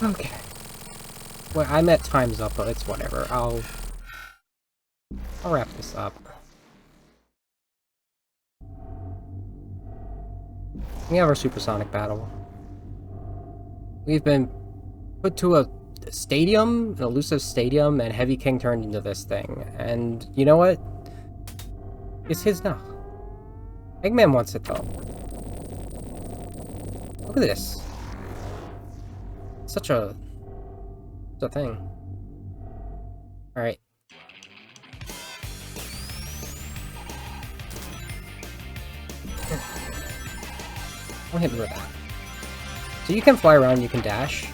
Okay. Well, I'm at time's up, but it's whatever. I'll wrap this up. We have our supersonic battle. We've been put to a stadium, an elusive stadium, and Heavy King turned into this thing. And you know what? It's his now. Eggman wants it though. Look at this. Such a thing. Alright. I'll hit me with that. So you can fly around, you can dash.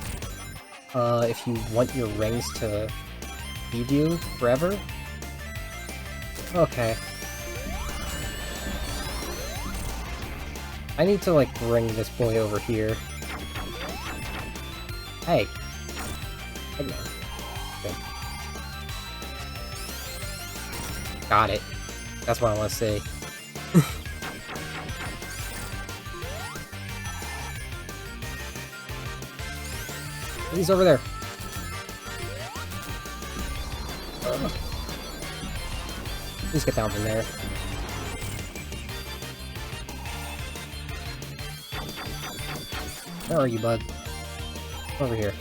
If you want your rings to leave you forever. Okay. I need to, like, bring this boy over here. Hey. Hey, man. Good. Got it. That's what I want to say. He's over there. Please get down from there. Where are you, bud? Over here.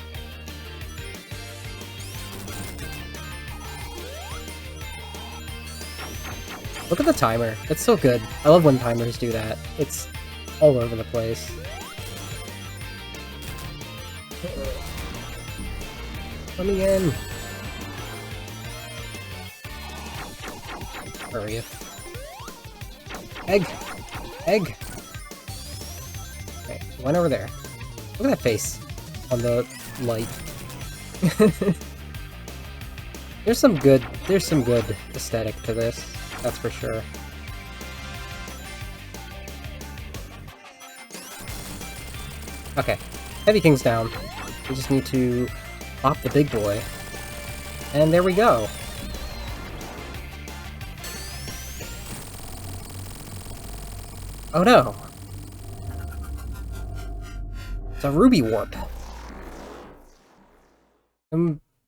Look at the timer. It's so good. I love when timers do that. It's all over the place. Let me in. Where are you? Egg! Egg! Okay, went over there. Look at that face on the light. There's some good aesthetic to this, that's for sure. Okay, Heavy King's down. We just need to pop the big boy. And there we go. Oh no! It's a ruby warp.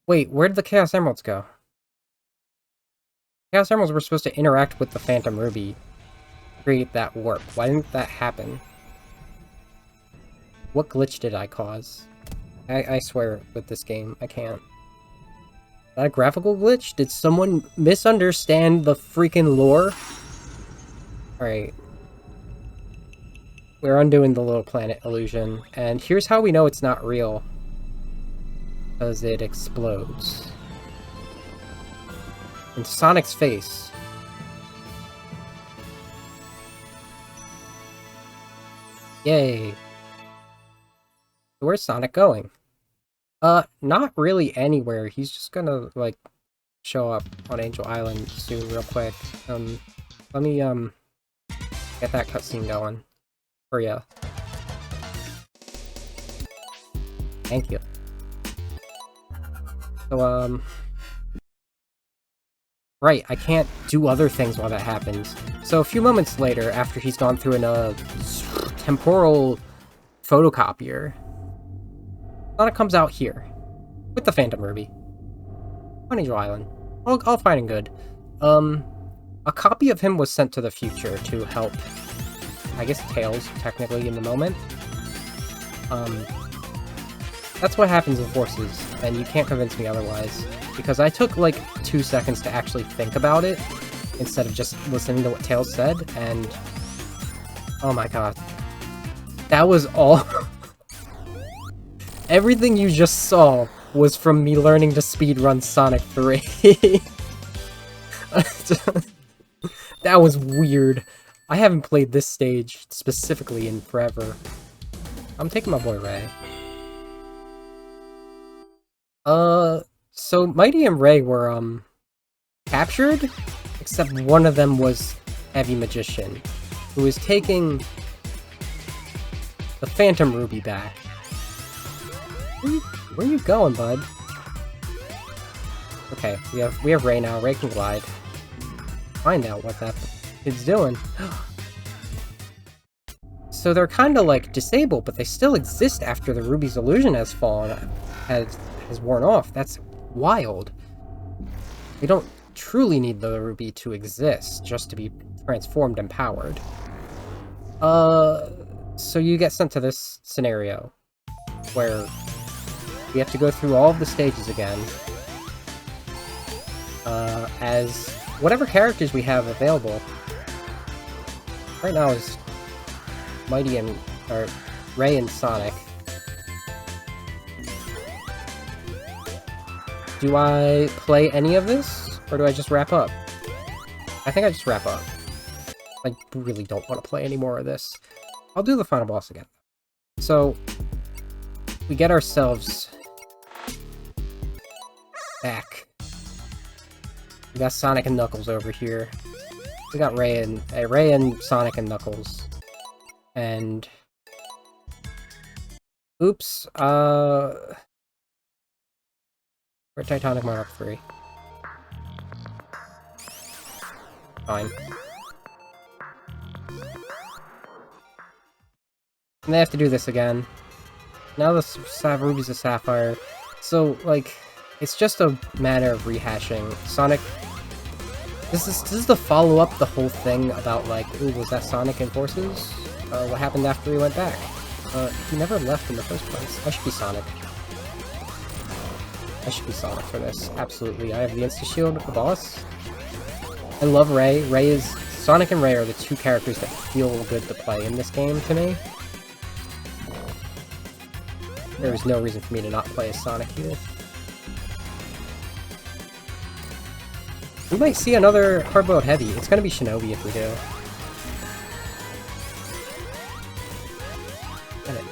Wait, where did the Chaos Emeralds go? Chaos Emeralds were supposed to interact with the Phantom Ruby to create that warp. Why didn't that happen? What glitch did I cause? I swear, with this game, I can't. Is that a graphical glitch? Did someone misunderstand the freaking lore? Alright. We're undoing the little planet illusion, and here's how we know it's not real. Because it explodes. In Sonic's face. Yay. Where's Sonic going? Not really anywhere. He's just gonna, like, show up on Angel Island soon real quick. Let me, get that cutscene going. For ya. Thank you. So, right, I can't do other things while that happens. So a few moments later, after he's gone through a temporal photocopier, Sonic comes out here with the Phantom Ruby on Angel Island. All fine and good. A copy of him was sent to the future to help, I guess, Tails, technically, in the moment. That's what happens in Forces, and you can't convince me otherwise. Because I took, like, 2 seconds to actually think about it, instead of just listening to what Tails said, and... oh my god. That was all... Everything you just saw was from me learning to speedrun Sonic 3. That was weird. I haven't played this stage specifically in forever. I'm taking my boy Ray. So Mighty and Ray were, captured, except one of them was Heavy Magician, who is taking the Phantom Ruby back. Where you going, bud? Okay, we have Ray now. Ray can glide. Find out what that kid's doing. So they're kind of like disabled, but they still exist after the Ruby's illusion has worn off. That's wild. We don't truly need the Ruby to exist, just to be transformed and powered. So you get sent to this scenario, where we have to go through all of the stages again, as whatever characters we have available. Right now is Mighty and... or Ray and Sonic. Do I play any of this, or do I just wrap up? I think I just wrap up. I really don't want to play any more of this. I'll do the final boss again. So, we get ourselves back. We got Sonic and Knuckles over here. We got Ray and Sonic and Knuckles. And... oops, we're Titanic Monarch 3. Fine. And they have to do this again. Now the Ruby's a Sapphire. So, like, it's just a matter of rehashing. Sonic... This is the follow-up, the whole thing about, like, ooh, was that Sonic in Forces? What happened after he went back? He never left in the first place. I should be Sonic. I should be Sonic for this. Absolutely. I have the Insta-Shield with the boss. I love Ray. Sonic and Ray are the two characters that feel good to play in this game to me. There is no reason for me to not play as Sonic here. We might see another hard-boiled heavy. It's gonna be Shinobi if we do. Get it.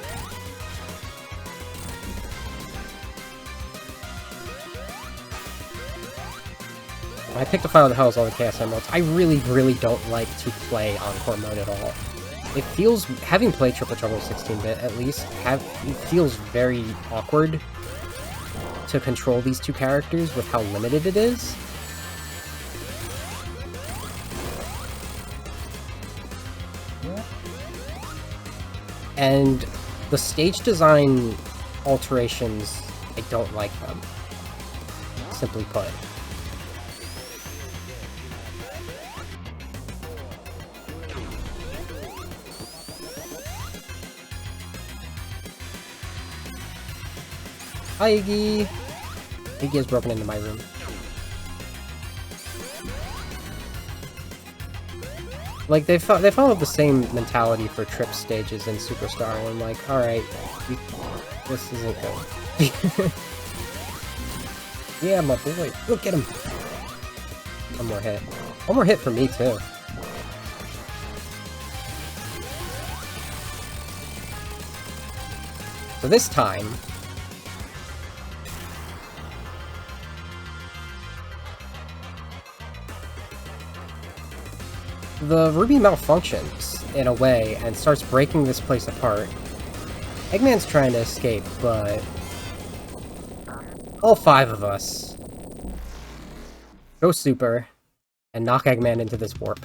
I picked a file that has all the Chaos Emeralds. I really don't like to play Encore mode at all. It feels, having played Triple Trouble 16-bit at least, it feels very awkward to control these two characters with how limited it is. And the stage design alterations, I don't like them. Simply put. Hi, Iggy! Iggy has broken into my room. Like, they followed the same mentality for trip stages in Superstar, and I'm like, alright, this isn't good. Yeah, my boy! Look at him! One more hit. One more hit for me, too. So this time... the Ruby malfunctions, in a way, and starts breaking this place apart. Eggman's trying to escape, but... all five of us go super, and knock Eggman into this warp.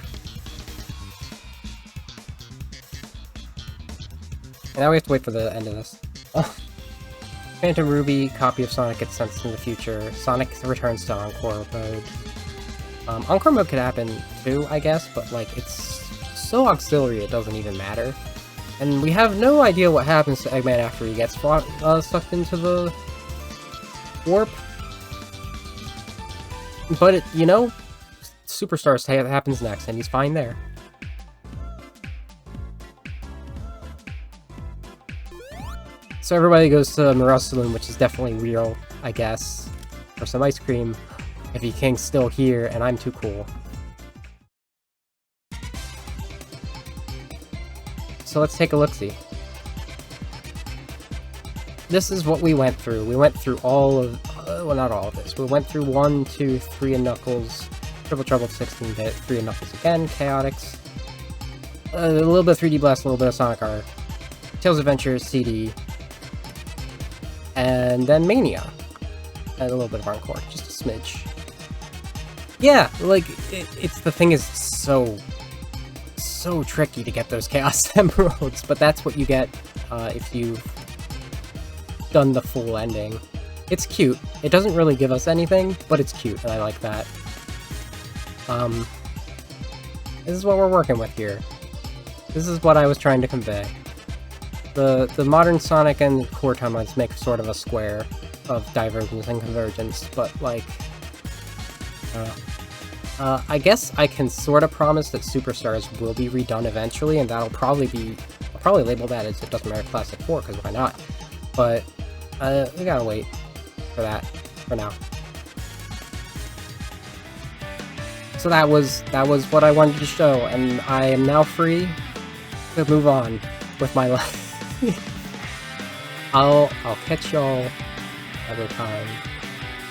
And now we have to wait for the end of this. Oh. Phantom Ruby, copy of Sonic gets sent in the future. Sonic returns to Encore mode. Encore mode could happen too, I guess, but like, it's so auxiliary it doesn't even matter. And we have no idea what happens to Eggman after he gets sucked into the warp. But, you know, Superstars happens next, and he's fine there. So everybody goes to Morel's Saloon, which is definitely real, I guess, for some ice cream. Heavy King's still here, and I'm too cool. So let's take a look-see. This is what we went through. We went through all of... well, not all of this. We went through 1, 2, 3 and Knuckles, Triple Trouble 16-bit, 3 and Knuckles again, Chaotix, a little bit of 3D Blast, a little bit of Sonic R, Tails Adventure, CD, and then Mania, and a little bit of Encore, just a smidge. Yeah, like, it's the thing is so tricky to get those Chaos Emeralds, but that's what you get if you've done the full ending. It's cute. It doesn't really give us anything, but it's cute, and I like that. This is what we're working with here. This is what I was trying to convey. The modern Sonic and core timelines make sort of a square of divergence and convergence, but like... I guess I can sort of promise that Superstars will be redone eventually, and that'll probably be I'll probably label that as It Doesn't Matter Classic 4, because why not? But, we gotta wait for that, for now. So that was what I wanted to show, and I am now free to move on with my life. I'll catch y'all another time.